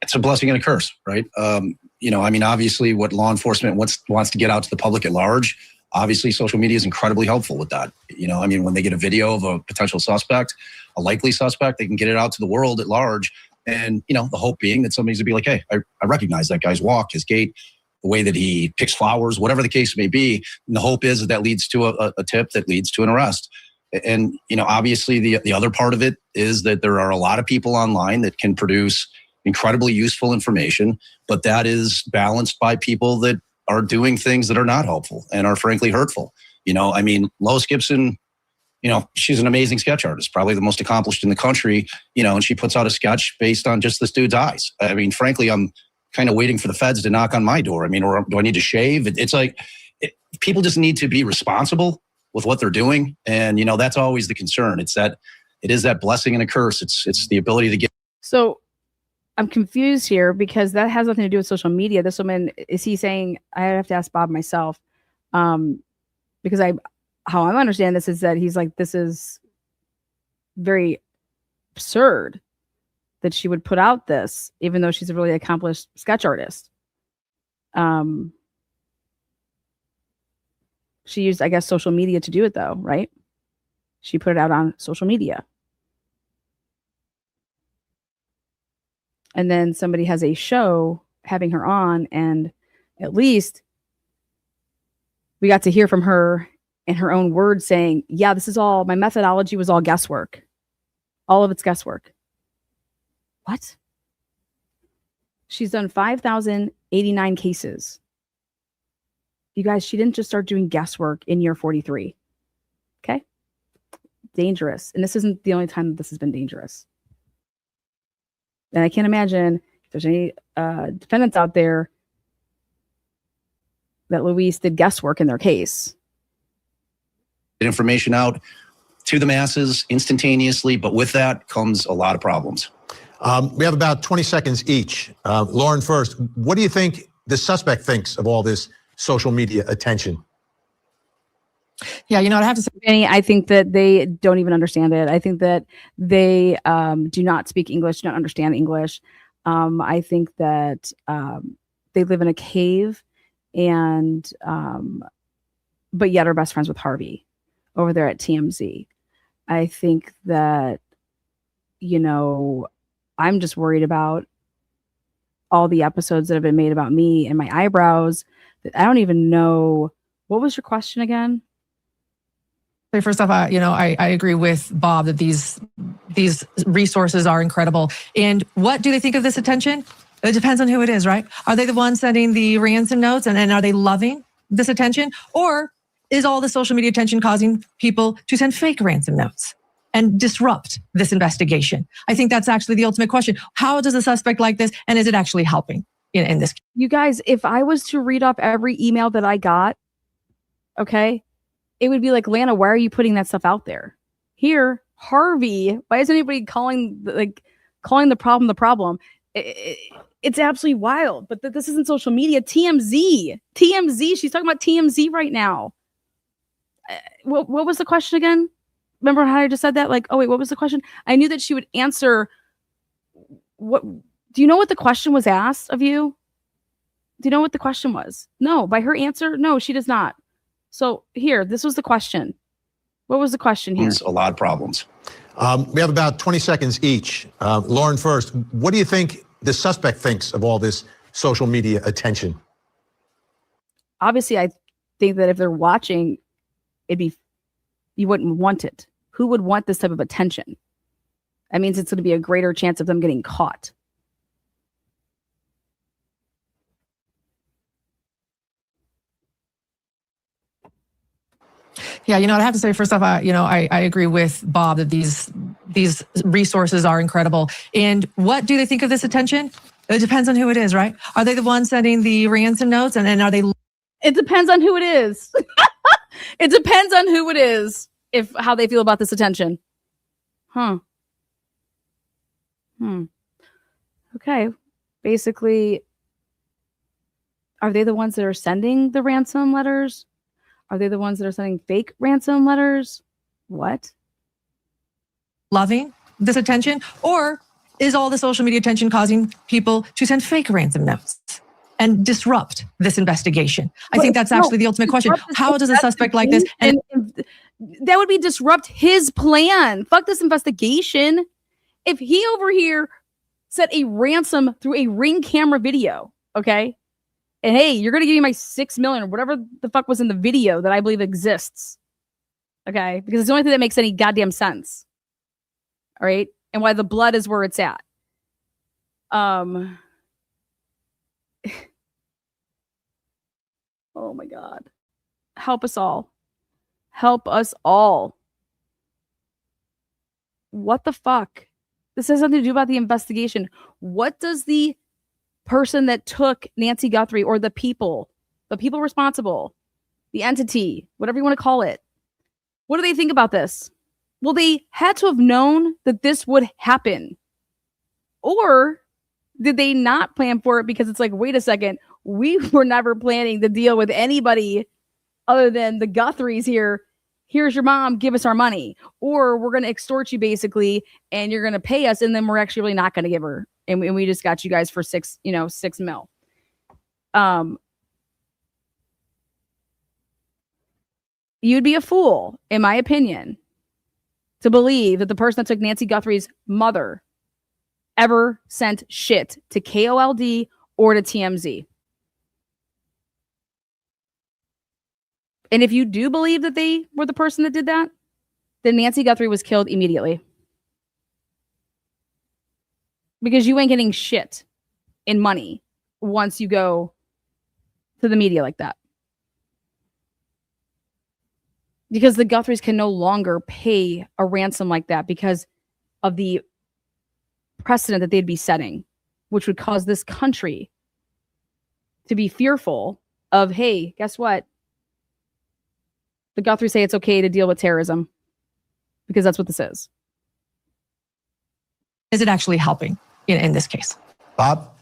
It's a blessing and a curse, right? Obviously what law enforcement wants to get out to the public at large, obviously social media is incredibly helpful with that. When they get a video of a potential suspect, a likely suspect, they can get it out to the world at large. And, the hope being that somebody's gonna be like, hey, I recognize that guy's walk, his gait, the way that he picks flowers, whatever the case may be. And the hope is that leads to a tip that leads to an arrest. And, obviously the other part of it is that there are a lot of people online that can produce incredibly useful information, but that is balanced by people that are doing things that are not helpful and are frankly hurtful. Lois Gibson, she's an amazing sketch artist, probably the most accomplished in the country, and she puts out a sketch based on just this dude's eyes. Frankly, I'm kind of waiting for the feds to knock on my door. Or do I need to shave? It's like people just need to be responsible with what they're doing. And, that's always the concern. It is that blessing and a curse. It's the ability to get. So I'm confused here because that has nothing to do with social media. This woman, is he saying, I have to ask Bob myself, because how I'm understanding this is that he's like, this is very absurd that she would put out this, even though she's a really accomplished sketch artist. She used, I guess, social media to do it though, right? She put it out on social media. And then somebody has a show having her on, and at least we got to hear from her in her own words saying, yeah, this is all, my methodology was all guesswork. All of it's guesswork. What? She's done 5,089 cases. You guys, she didn't just start doing guesswork in year 43. Okay? Dangerous. And this isn't the only time that this has been dangerous. And I can't imagine if there's any defendants out there that Luis did guesswork in their case. Information out to the masses instantaneously, but with that comes a lot of problems. We have about 20 seconds each. Lauren first, what do you think the suspect thinks of all this social media attention? Yeah, I have to say, Benny, I think that they don't even understand it. I think that they do not speak English, do not understand English. I think that they live in a cave and but yet are best friends with Harvey over there at TMZ. I think that, I'm just worried about all the episodes that have been made about me and my eyebrows that I don't even know. What was your question again? First off, I agree with Bob that these resources are incredible. And what do they think of this attention? It depends on who it is, right? Are they the ones sending the ransom notes and are they loving this attention? Or is all the social media attention causing people to send fake ransom notes and disrupt this investigation? I think that's actually the ultimate question. How does a suspect like this, and is it actually helping in this? You guys, if I was to read off every email that I got, okay, it would be like, Lana, why are you putting that stuff out there? Here, Harvey, why is anybody calling the problem? It's absolutely wild. But this isn't social media. TMZ. She's talking about TMZ right now. What was the question again? Remember how I just said that? Like, oh wait, what was the question? I knew that she would answer. What do you know what the question was asked of you? Do you know what the question was? No, by her answer, no, she does not. So here, this was the question. What was the question here? A lot of problems. We have about 20 seconds each. Lauren first, what do you think the suspect thinks of all this social media attention? Obviously, I think that if they're watching, you wouldn't want it. Who would want this type of attention? That means it's going to be a greater chance of them getting caught. Yeah, I have to say, first off, I agree with Bob that these resources are incredible. And what do they think of this attention? It depends on who it is, right? Are they the ones sending the ransom notes? And then are they? It depends on who it is. It depends on who it is, how they feel about this attention. Okay. Basically, are they the ones that are sending the ransom letters? Are they the ones that are sending fake ransom letters? What? Loving this attention? Or is all the social media attention causing people to send fake ransom notes and disrupt this investigation? I think that's actually the ultimate question. How does a suspect like this? And that would be disrupt his plan. Fuck this investigation. If he over here set a ransom through a Ring camera video, okay? And hey, you're going to give me my $6 million or whatever the fuck was in the video that I believe exists. Okay? Because it's the only thing that makes any goddamn sense. All right? And why the blood is where it's at. Oh my God. Help us all. Help us all. What the fuck? This has nothing to do about the investigation. What does the person that took Nancy Guthrie, or the people responsible, the entity, whatever you want to call it, what do they think about this? Well, they had to have known that this would happen. Or did they not plan for it because it's like, wait a second, we were never planning to deal with anybody other than the Guthries here. Here's your mom, give us our money. Or we're going to extort you basically, and you're going to pay us, and then we're actually really not going to give her. And we just got you guys for $6 mil. You'd be a fool, in my opinion, to believe that the person that took Nancy Guthrie's mother ever sent shit to KOLD or to TMZ. And if you do believe that they were the person that did that, then Nancy Guthrie was killed immediately. Because you ain't getting shit in money once you go to the media like that. Because the Guthries can no longer pay a ransom like that because of the precedent that they'd be setting, which would cause this country to be fearful of, hey, guess what? The Guthries say it's okay to deal with terrorism because that's what this is. Is it actually helping in this case? Bob?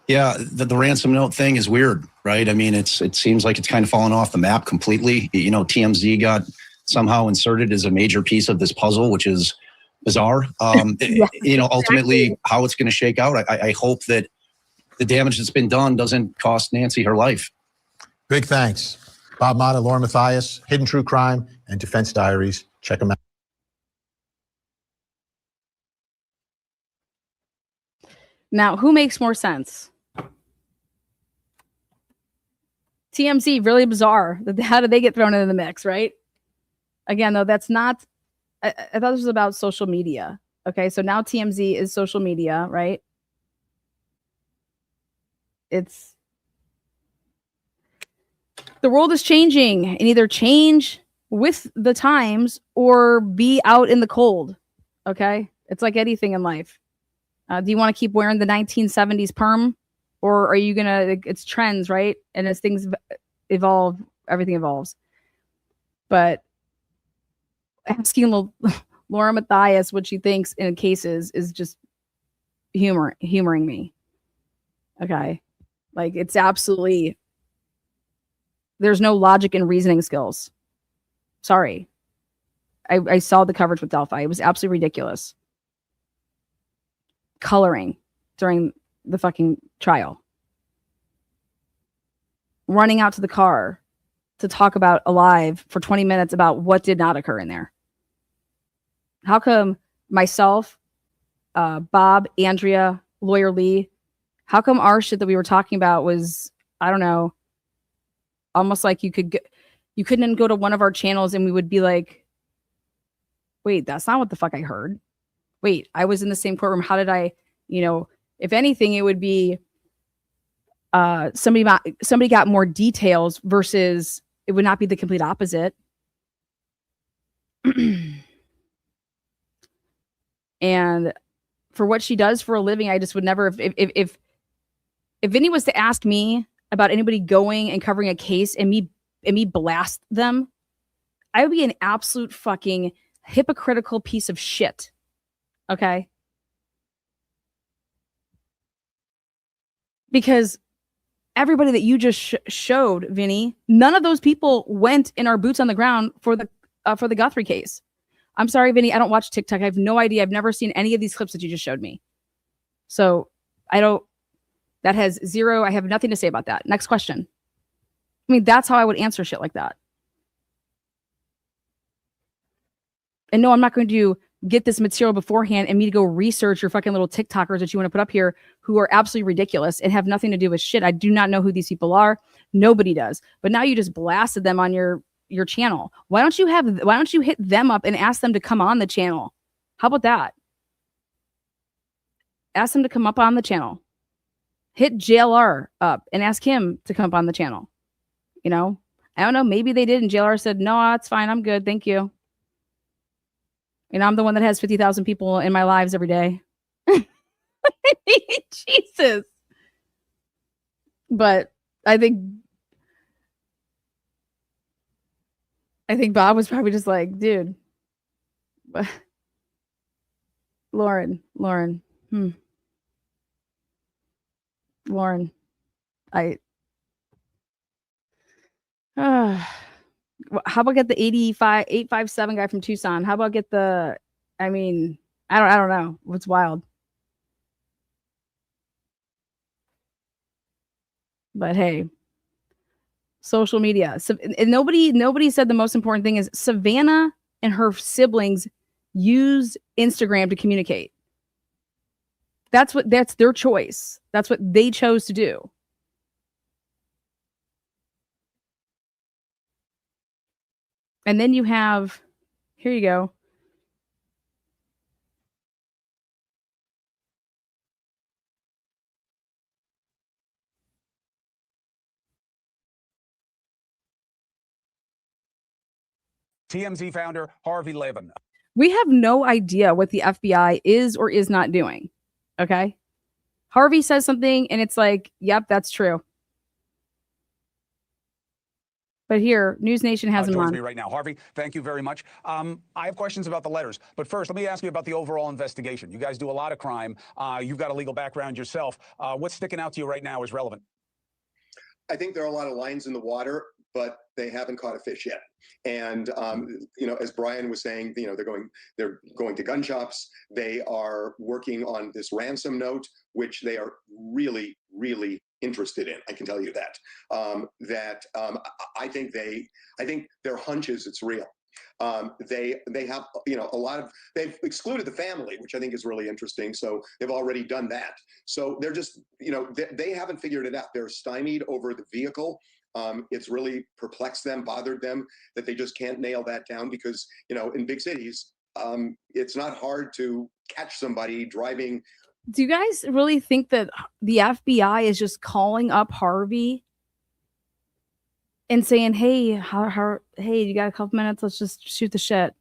Yeah, the ransom note thing is weird, right? I mean, it seems like it's kind of fallen off the map completely. TMZ got somehow inserted as a major piece of this puzzle, which is bizarre. Ultimately, how it's going to shake out, I hope that the damage that's been done doesn't cost Nancy her life. Big thanks. Bob Motta, Lauren Mathias, Hidden True Crime, and Defense Diaries. Check them out. Now, who makes more sense? TMZ, really bizarre. How did they get thrown into the mix, right? Again, though, that's not... I thought this was about social media. Okay, so now TMZ is social media, right? It's... The world is changing, and either change with the times or be out in the cold, okay? It's like anything in life. Do you want to keep wearing the 1970s perm? Or are you going to, it's trends, right? And as things evolve, everything evolves. But asking Laura Mathias what she thinks in cases is just humoring me. Okay. Like, it's absolutely, there's no logic and reasoning skills. Sorry. I saw the coverage with Delphi. It was absolutely ridiculous. Coloring during the fucking trial. Running out to the car to talk about Alive for 20 minutes about what did not occur in there. How come myself, Bob, Andrea, Lawyer Lee, how come our shit that we were talking about was, I don't know, almost like you couldn't go to one of our channels and we would be like, wait, that's not what the fuck I heard. Wait, I was in the same courtroom. How did I, if anything, it would be somebody got more details versus it would not be the complete opposite. And for what she does for a living, I just would never, if Vinny was to ask me about anybody going and covering a case and me blast them, I would be an absolute fucking hypocritical piece of shit. Okay? Because everybody that you just showed, Vinny, none of those people went in our boots on the ground for the Guthrie case. I'm sorry, Vinny, I don't watch TikTok. I have no idea. I've never seen any of these clips that you just showed me. So that has zero, I have nothing to say about that. Next question. I mean, that's how I would answer shit like that. And no, I'm not going to get this material beforehand and me to go research your fucking little TikTokers that you want to put up here who are absolutely ridiculous and have nothing to do with shit. I do not know who these people are. Nobody does. But now you just blasted them on your channel. Why don't you hit them up and ask them to come on the channel? How about that? Ask them to come up on the channel. Hit JLR up and ask him to come up on the channel. I don't know. Maybe they did. And JLR said, no, it's fine. I'm good. Thank you. I'm the one that has 50,000 people in my lives every day. Jesus. But I think Bob was probably just like, dude, Lauren, Lauren, how about get the 857 guy from Tucson? How about get I don't know. What's wild? But hey, social media. So, and nobody said the most important thing is Savannah and her siblings used Instagram to communicate. That's their choice. That's what they chose to do. And then you have, here you go. TMZ founder Harvey Levin. We have no idea what the FBI is or is not doing. Okay. Harvey says something and it's like, yep, that's true. But here, News Nation has him Joins on. me right now. Harvey, thank you very much. I have questions about the letters. But first, let me ask you about the overall investigation. You guys do a lot of crime. You've got a legal background yourself. What's sticking out to you right now is relevant? I think there are a lot of lines in the water, but they haven't caught a fish yet. And as Brian was saying, they're going to gun shops. They are working on this ransom note, which they are really, really interested in. I can tell you that. I think their hunch is it's real. They have a lot of, they've excluded the family, which I think is really interesting. So they've already done that. So they're just they haven't figured it out. They're stymied over the vehicle. It's really perplexed them, bothered them that they just can't nail that down because in big cities it's not hard to catch somebody driving. Do you guys really think that the FBI is just calling up Harvey and saying, hey, hey, you got a couple minutes? Let's just shoot the shit.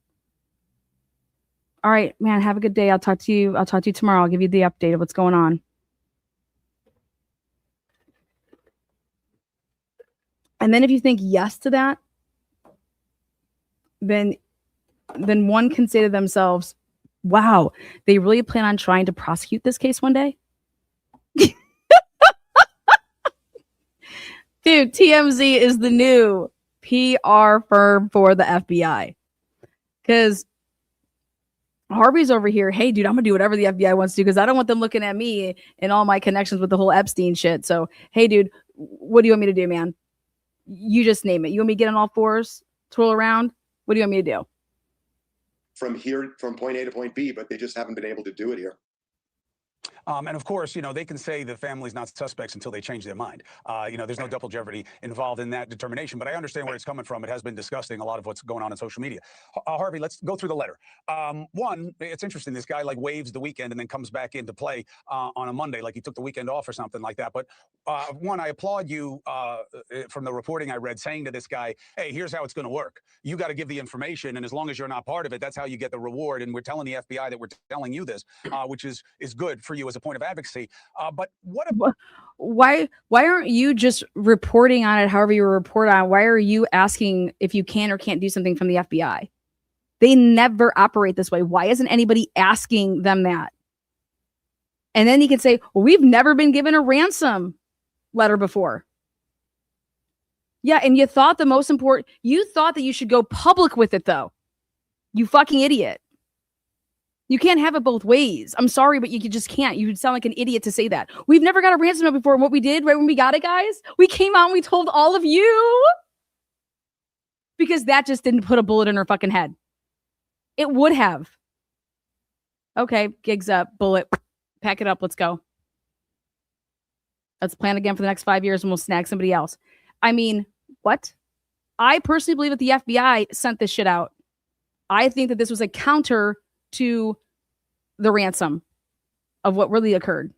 All right, man, have a good day. I'll talk to you tomorrow. I'll give you the update of what's going on. And then if you think yes to that, then one can say to themselves, wow, they really plan on trying to prosecute this case one day? Dude, TMZ is the new PR firm for the FBI. Because Harvey's over here, hey, dude, I'm going to do whatever the FBI wants to do because I don't want them looking at me and all my connections with the whole Epstein shit. So, hey, dude, what do you want me to do, man? You just name it. You want me to get on all fours, twirl around? What do you want me to do? From point A to point B, but they just haven't been able to do it here. And of course, they can say the family's not suspects until they change their mind. There's no double jeopardy involved in that determination, but I understand where it's coming from. It has been disgusting, a lot of what's going on social media. Harvey, let's go through the letter. One, it's interesting. This guy waves the weekend and then comes back into play on a Monday, like he took the weekend off or something like that. But one, I applaud you from the reporting I read saying to this guy, hey, here's how it's going to work. You got to give the information, and as long as you're not part of it, that's how you get the reward. And we're telling the FBI that we're telling you this, which is good for you as a point of advocacy. But what about why aren't you just reporting on it however you report on? Why are you asking if you can or can't do something from the FBI? They never operate this way. Why isn't anybody asking them that? And then he can say, well, we've never been given a ransom letter before. Yeah, and you thought you thought that you should go public with it, though. You fucking idiot. You can't have it both ways. I'm sorry, but you just can't. You sound like an idiot to say that. We've never got a ransom note before. And what we did right when we got it, guys, we came out and we told all of you. Because that just didn't put a bullet in her fucking head. It would have. Okay, gigs up, bullet, pack it up, let's go. Let's plan again for the next 5 years and we'll snag somebody else. I mean, what? I personally believe that the FBI sent this shit out. I think that this was a counter to the ransom of what really occurred.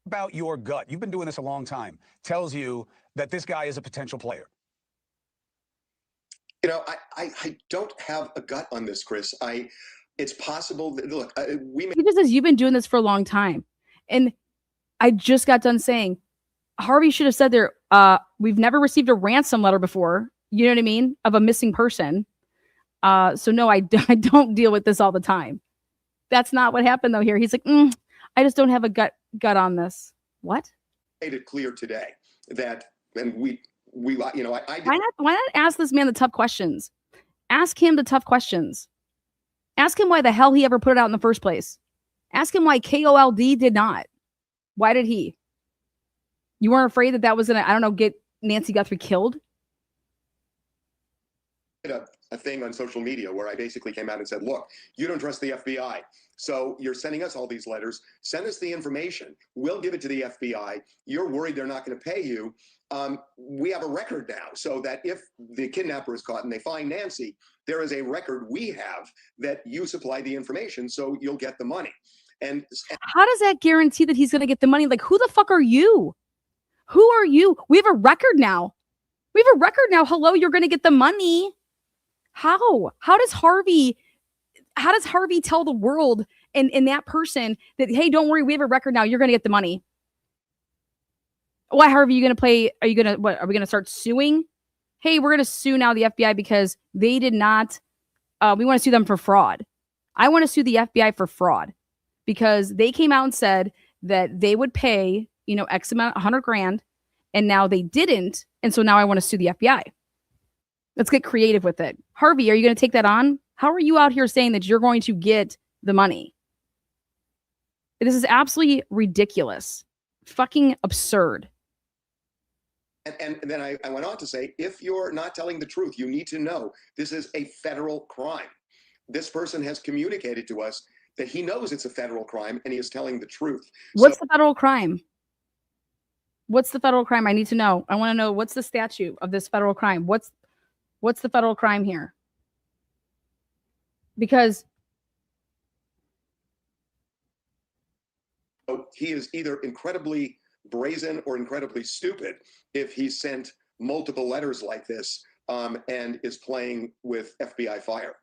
about your gut? You've been doing this a long time. Tells you that this guy is a potential player. You know, I don't have a gut on this, Chris. It's possible that, look, He just says, you've been doing this for a long time. And I just got done saying, Harvey should have said there, we've never received a ransom letter before, you know what I mean, of a missing person. So no, I don't deal with this all the time. That's not what happened though here. He's like, I just don't have a gut on this. What? Made it clear today that, and we you know, why not ask this man the tough questions? Ask him the tough questions. Ask him why the hell he ever put it out in the first place. Ask him why KOLD did not. Why did he? You weren't afraid that that was gonna, I don't know, get Nancy Guthrie killed? A thing on social media where I basically came out and said, look, you don't trust the FBI. So you're sending us all these letters. Send us the information. We'll give it to the FBI. You're worried they're not going to pay you. We have a record now so that if the kidnapper is caught and they find Nancy, there is a record we have that you supply the information so you'll get the money. And how does that guarantee that he's going to get the money? Like, who the fuck are you? Who are you? We have a record now. We have a record now. Hello, you're going to get the money. How? How does Harvey tell the world and that person that, hey, don't worry, we have a record now. You're going to get the money. Why, Harvey, are we going to start suing? Hey, we're going to sue now the FBI because they did not, we want to sue them for fraud. I want to sue the FBI for fraud because they came out and said that they would pay, you know, X amount, 100 grand, and now they didn't. And so now I want to sue the FBI. Let's get creative with it. Harvey, are you going to take that on? How are you out here saying that you're going to get the money? This is absolutely ridiculous. Fucking absurd. And then I went on to say, if you're not telling the truth, you need to know this is a federal crime. This person has communicated to us that he knows it's a federal crime and he is telling the truth. What's the federal crime? What's the federal crime? I need to know. I want to know what's the statute of this federal crime. What's the federal crime here? Because he is either incredibly brazen or incredibly stupid if he sent multiple letters like this and is playing with FBI fire.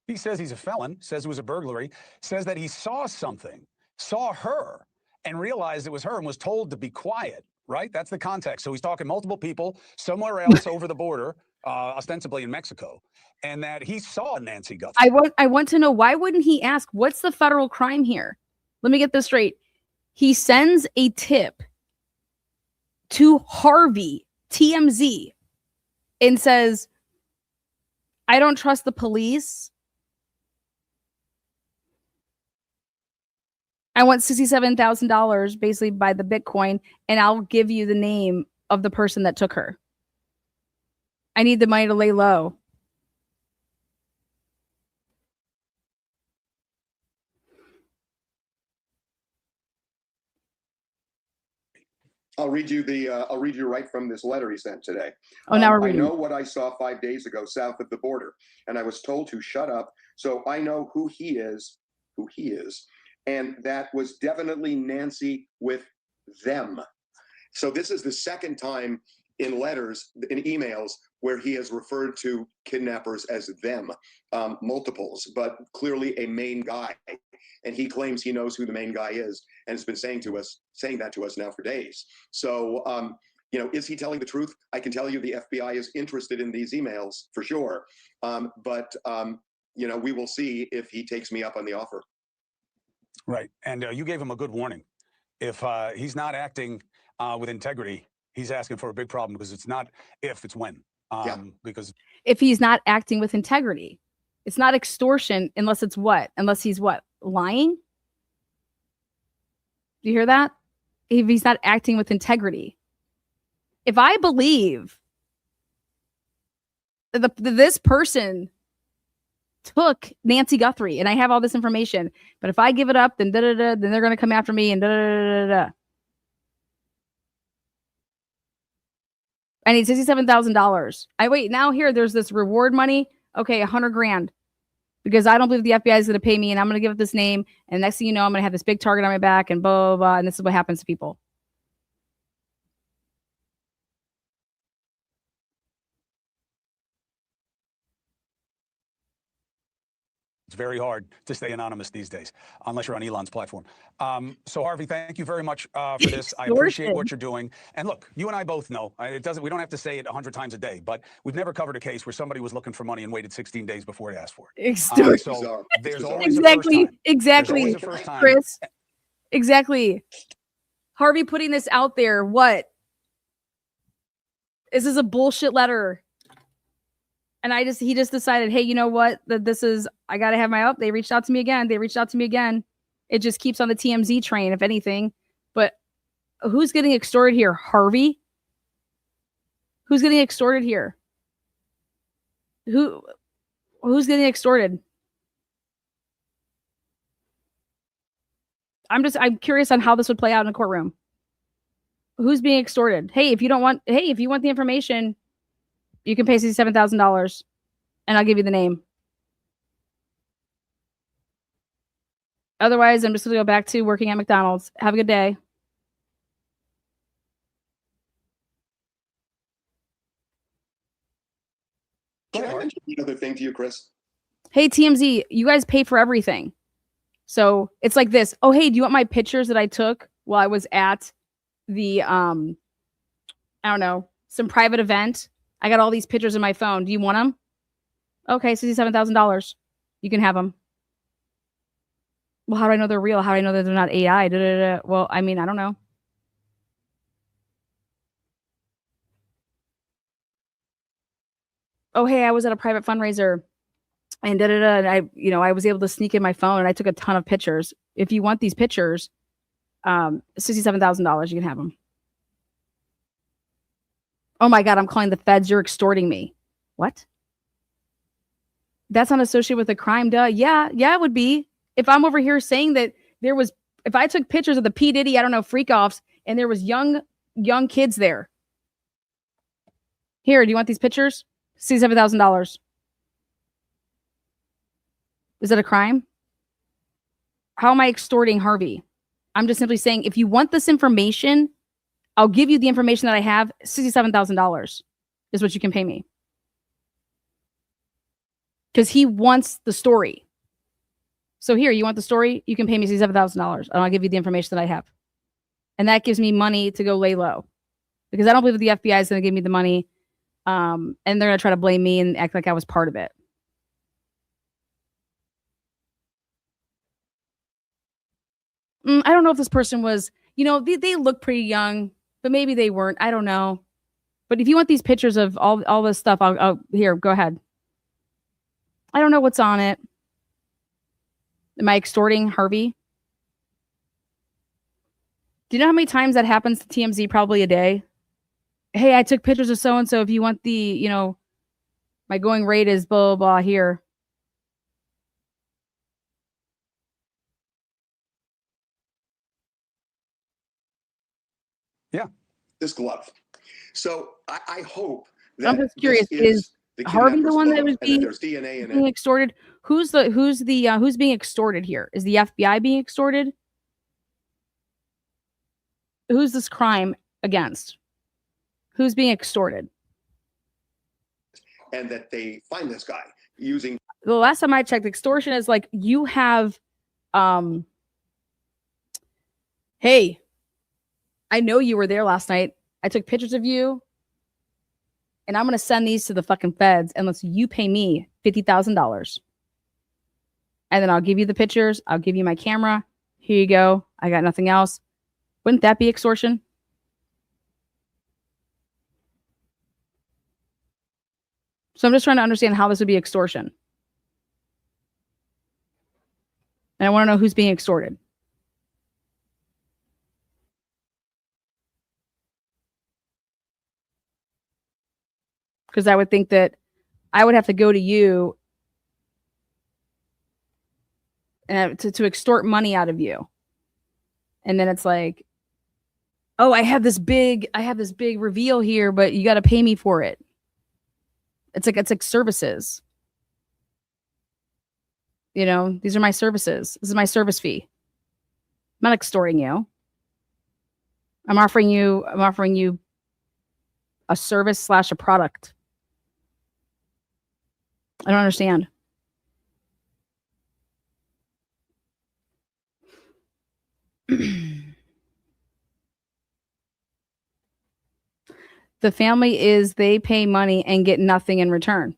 He says he's a felon, says it was a burglary, says that he saw something, saw her, and realized it was her and was told to be quiet, right? That's the context. So he's talking multiple people somewhere else over the border, ostensibly in Mexico, and that he saw Nancy Guthrie. I want to know, why wouldn't he ask, what's the federal crime here? Let me get this straight. He sends a tip to Harvey, TMZ, and says, I don't trust the police. I want $67,000 basically by the Bitcoin, and I'll give you the name of the person that took her. I need the money to lay low. I'll read you right from this letter he sent today. Oh, now we're I reading. know what I saw 5 days ago south of the border, and I was told to shut up. So I know who he is, and that was definitely Nancy with them. So this is the second time in letters, in emails, where he has referred to kidnappers as them, multiples, but clearly a main guy. And he claims he knows who the main guy is, and has been saying that to us now for days. So, is he telling the truth? I can tell you the FBI is interested in these emails for sure. But we will see if he takes me up on the offer. Right. And you gave him a good warning. If he's not acting with integrity, he's asking for a big problem, because it's not if, it's when. Because If he's not acting with integrity, it's not extortion unless it's what? Unless he's what? Lying? Do you hear that? If he's not acting with integrity. If I believe that this person took Nancy Guthrie and I have all this information, but if I give it up, then then they're going to come after me and I need $67,000. There's this reward money. Okay, $100,000. Because I don't believe the FBI is going to pay me, and I'm going to give it this name, and next thing you know, I'm going to have this big target on my back, and blah, blah, blah, and this is what happens to people. it's very hard to stay anonymous these days, unless you're on Elon's platform. So Harvey, thank you very much for this. I appreciate what you're doing. And look, you and I both know we don't have to say it 100 times a day, but we've never covered a case where somebody was looking for money and waited 16 days before he asked for it. So there's always a first time. Exactly, There's always a first time. Chris. Exactly. Harvey putting this out there. What? This is a bullshit letter. And he just decided, hey, you know what? I got to have my up. They reached out to me again. It just keeps on the TMZ train, if anything. But who's getting extorted here? Harvey? Who's getting extorted here? Who's getting extorted? I'm curious on how this would play out in a courtroom. Who's being extorted? Hey, if you want the information, you can pay $67,000 and I'll give you the name. Otherwise, I'm just going to go back to working at McDonald's. Have a good day. Can I mention another thing to you, Chris? Hey, TMZ, you guys pay for everything. So it's like this. Oh, hey, do you want my pictures that I took while I was at the, I don't know, some private event? I got all these pictures in my phone. Do you want them? Okay, $67,000. You can have them. Well, how do I know they're real? How do I know that they're not AI? Well, I mean, I don't know. Oh, hey, I was at a private fundraiser and and I was able to sneak in my phone and I took a ton of pictures. If you want these pictures, $67,000, you can have them. Oh my God, I'm calling the feds. You're extorting me. What? That's not associated with a crime, duh. Yeah, it would be. If I'm over here saying that if I took pictures of the P. Diddy, I don't know, freak offs, and there was young kids there. Here, do you want these pictures? $67,000. Is it a crime? How am I extorting Harvey? I'm just simply saying, if you want this information, I'll give you the information that I have. $67,000 is what you can pay me. Because he wants the story. So here, you want the story? You can pay me $67,000 and I'll give you the information that I have. And that gives me money to go lay low. because I don't believe that the FBI is going to give me the money, and they're going to try to blame me and act like I was part of it. I don't know if this person was, they look pretty young, but maybe they weren't. I don't know. But if you want these pictures of all this stuff, I'll here, go ahead. I don't know what's on it. Am I extorting Harvey? Do you know how many times that happens to TMZ? Probably a day. Hey, I took pictures of so-and-so. If you want the, my going rate is blah, blah, blah here. Yeah. This glove. So I hope that I'm just curious, is Harvey the one that was being, there's DNA in being it. extorted? Who's being extorted here? Is the FBI being extorted? Who's this crime against? Who's being extorted? And that they find this guy using. The last time I checked, extortion is like you have, hey, I know you were there last night. I took pictures of you, and I'm going to send these to the fucking feds unless you pay me $50,000. And then I'll give you the pictures. I'll give you my camera. Here you go. I got nothing else. Wouldn't that be extortion? So I'm just trying to understand how this would be extortion. And I want to know who's being extorted. Because I would think that I would have to go to you and to extort money out of you. And then it's like, oh, I have this big reveal here, but you got to pay me for it. It's like services. These are my services. This is my service fee. I'm not extorting you. I'm offering you a service / a product. I don't understand. The family is they pay money and get nothing in return.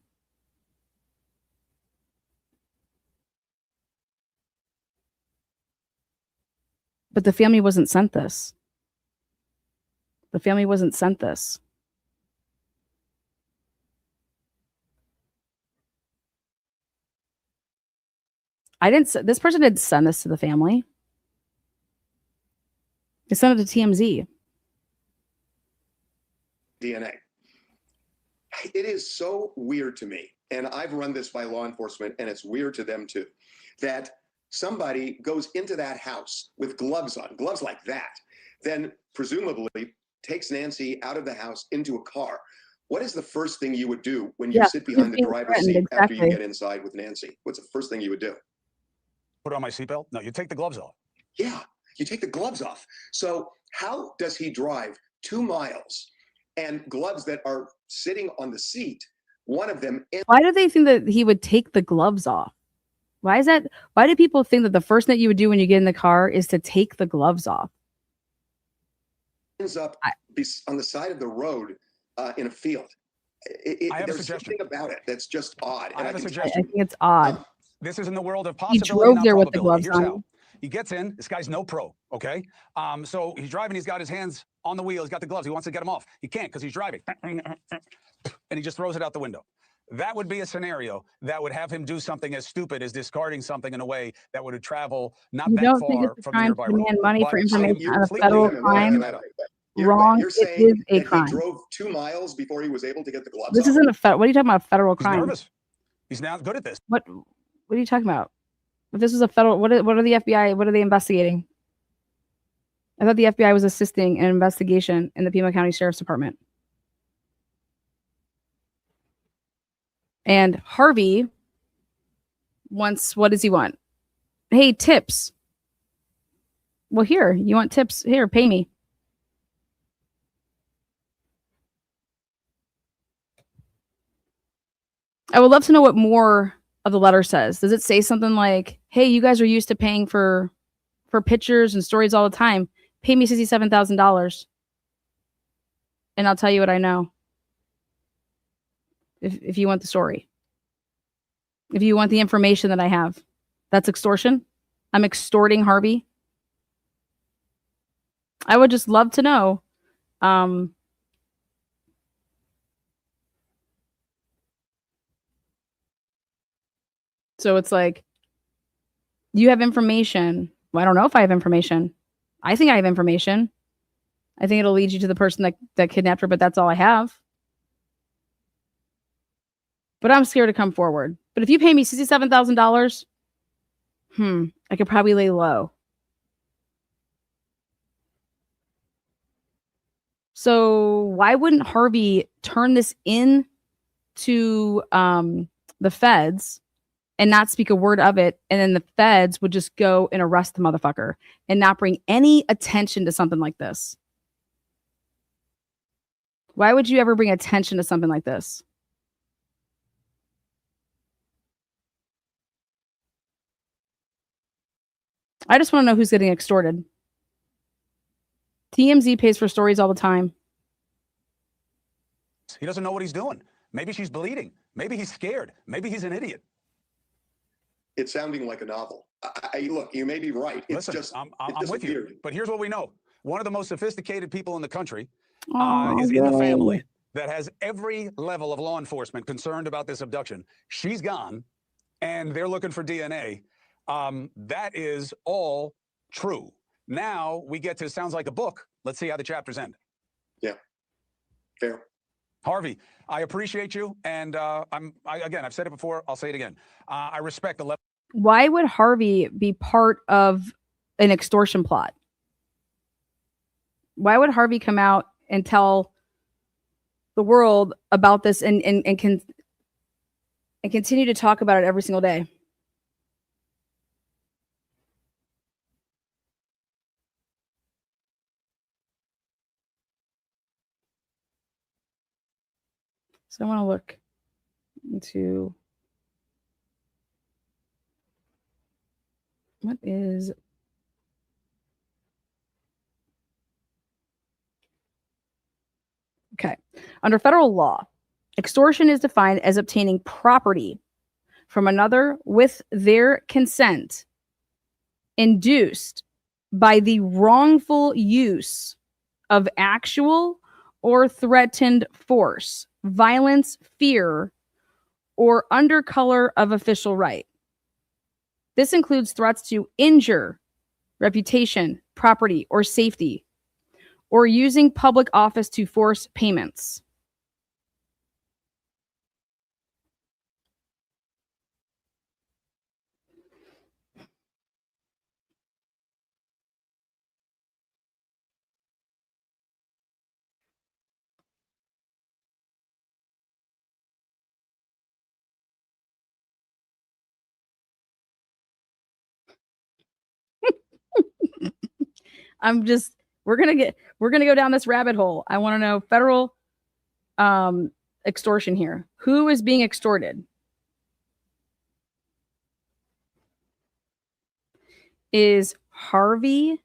But the family wasn't sent this. The family wasn't sent this. This person didn't send this to the family. They sent it to TMZ. DNA. It is so weird to me, and I've run this by law enforcement, and it's weird to them too, that somebody goes into that house with gloves on, gloves like that, then presumably takes Nancy out of the house into a car. What is the first thing you would do when you sit behind the driver's seat after you get inside with Nancy? What's the first thing you would do? Put on my seatbelt? No, you take the gloves off. Yeah, you take the gloves off. So how does he drive 2 miles and gloves that are sitting on the seat, one of them... Why do they think that he would take the gloves off? Why is that? Why do people think that the first thing that you would do when you get in the car is to take the gloves off? Ends up on the side of the road in a field. There's something about it that's just odd. I have a suggestion. I think it's odd. This is in the world of He possibility, drove not there with the probability. gloves Here's on. how. He gets in. This guy's no pro, okay? So he's driving. He's got his hands on the wheel. He's got the gloves. He wants to get them off. He can't because he's driving. And he just throws it out the window. That would be a scenario that would have him do something as stupid as discarding something in a way that would travel not You that don't think far it's a from the crime nearby to road. demand money for But information on a completely- federal crime? Wrong. You're It saying is a that crime. he drove 2 miles before he was able to get the gloves This off? isn't a what are you talking about? A federal He's crime? nervous. He's now good at this. What are you talking about? If this was a federal, what are the FBI? What are they investigating? I thought the FBI was assisting an investigation in the Pima County Sheriff's Department. And Harvey wants, what does he want? Hey, tips. Well, here, you want tips? Here, pay me. I would love to know what more of the letter says. Does it say something like, hey, you guys are used to paying for pictures and stories all the time. Pay me $67,000. and I'll tell you what I know. If you want the story. If you want the information that I have. That's extortion. I'm extorting Harvey. I would just love to know. So it's like, you have information. Well, I don't know if I have information. I think I have information. I think it'll lead you to the person that kidnapped her, but that's all I have. But I'm scared to come forward. But if you pay me $67,000, I could probably lay low. So why wouldn't Harvey turn this in to the feds and not speak a word of it, and then the feds would just go and arrest the motherfucker and not bring any attention to something like this? Why would you ever bring attention to something like this? I just want to know who's getting extorted. TMZ pays for stories all the time. He doesn't know what he's doing. Maybe she's bleeding. Maybe he's scared. Maybe he's an idiot. It's sounding like a novel. Look, you may be right. It's Listen, just I'm with you. But here's what we know. One of the most sophisticated people in the country Oh, is in the yay. family that has every level of law enforcement concerned about this abduction. She's gone, and they're looking for DNA. That is all true. Now we get to, sounds like a book. Let's see how the chapters end. Yeah, fair. Harvey, I appreciate you. And again, I've said it before. I'll say it again. I respect the level. Why would Harvey be part of an extortion plot? Why would Harvey come out and tell the world about this and continue to talk about it every single day? So I want to look into what is okay. Under federal law, extortion is defined as obtaining property from another with their consent, induced by the wrongful use of actual or threatened force, violence, fear, or under color of official right. This includes threats to injure reputation, property, or safety, or using public office to force payments. We're gonna go down this rabbit hole. I want to know federal extortion here. Who is being extorted? Is Harvey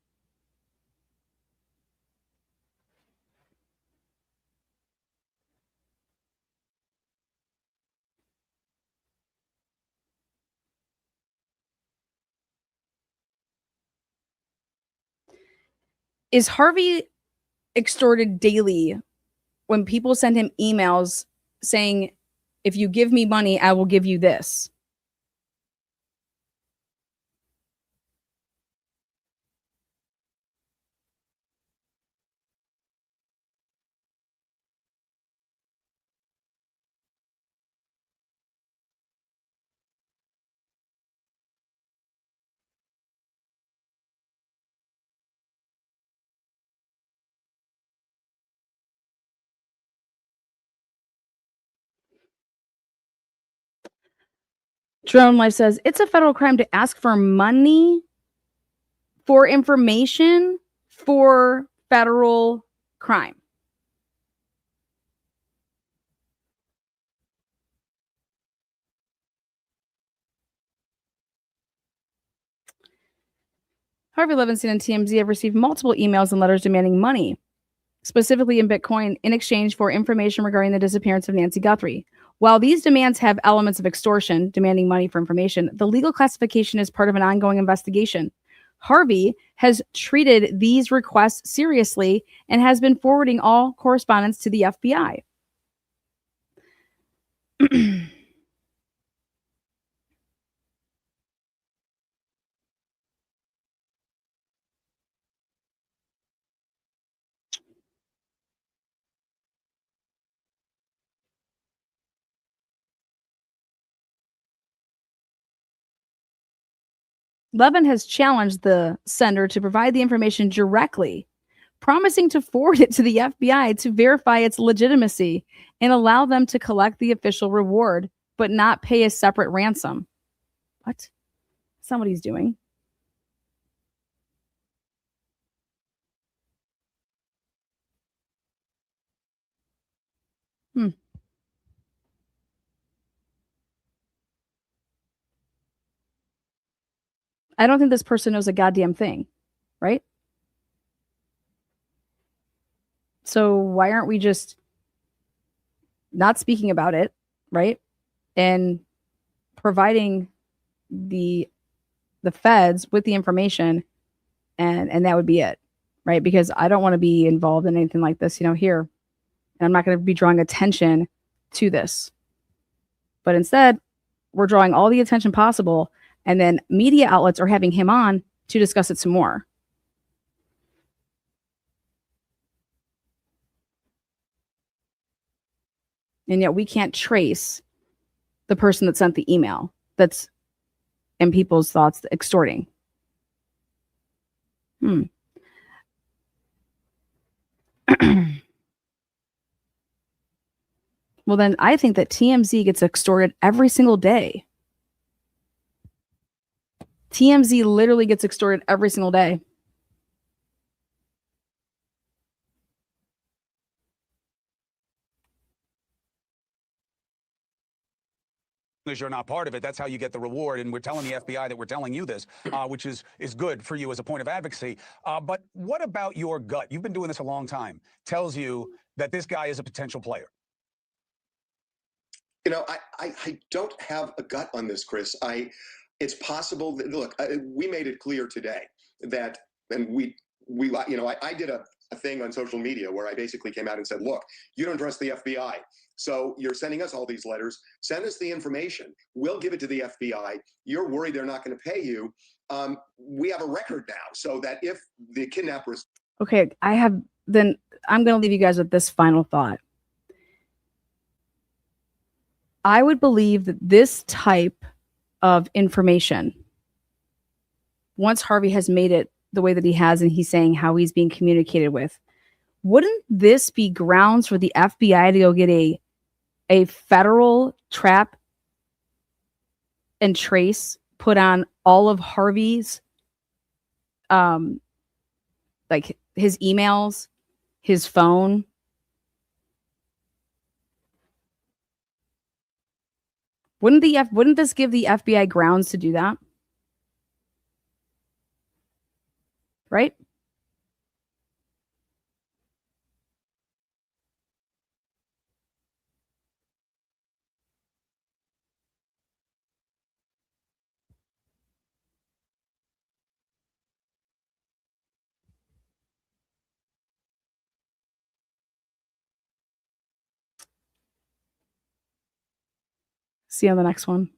extorted daily when people send him emails saying, if you give me money, I will give you this? Drone Life says it's a federal crime to ask for money for information for federal crime. Harvey Levinson and TMZ have received multiple emails and letters demanding money specifically in Bitcoin, in exchange for information regarding the disappearance of Nancy Guthrie. While these demands have elements of extortion, demanding money for information, the legal classification is part of an ongoing investigation. Harvey has treated these requests seriously and has been forwarding all correspondence to the FBI. Levin has challenged the sender to provide the information directly, promising to forward it to the FBI to verify its legitimacy and allow them to collect the official reward, but not pay a separate ransom. What? That's not what he's doing. I don't think this person knows a goddamn thing, right? So why aren't we just not speaking about it, right? And providing the feds with the information, and that would be it, right? Because I don't want to be involved in anything like this, here. And I'm not going to be drawing attention to this. But instead, we're drawing all the attention possible, and then media outlets are having him on to discuss it some more. And yet we can't trace the person that sent the email that's, in people's thoughts, extorting. Well, then I think that TMZ gets extorted every single day. TMZ literally gets extorted every single day. As you're not part of it, that's how you get the reward. And we're telling the FBI that we're telling you this, which is good for you as a point of advocacy. But what about your gut? You've been doing this a long time. Tells you that this guy is a potential player. I don't have a gut on this, Chris. It's possible that, look, we made it clear today that, and I did a thing on social media where I basically came out and said, look, you don't trust the FBI. So you're sending us all these letters. Send us the information. We'll give it to the FBI. You're worried they're not going to pay you. We have a record now, so that if the kidnappers. Okay, then I'm going to leave you guys with this final thought. I would believe that this type of information, once Harvey has made it the way that he has, and he's saying how he's being communicated with, wouldn't this be grounds for the FBI to go get a federal trap and trace put on all of Harvey's, like his emails, his phone? Wouldn't this give the FBI grounds to do that? Right? See you on the next one.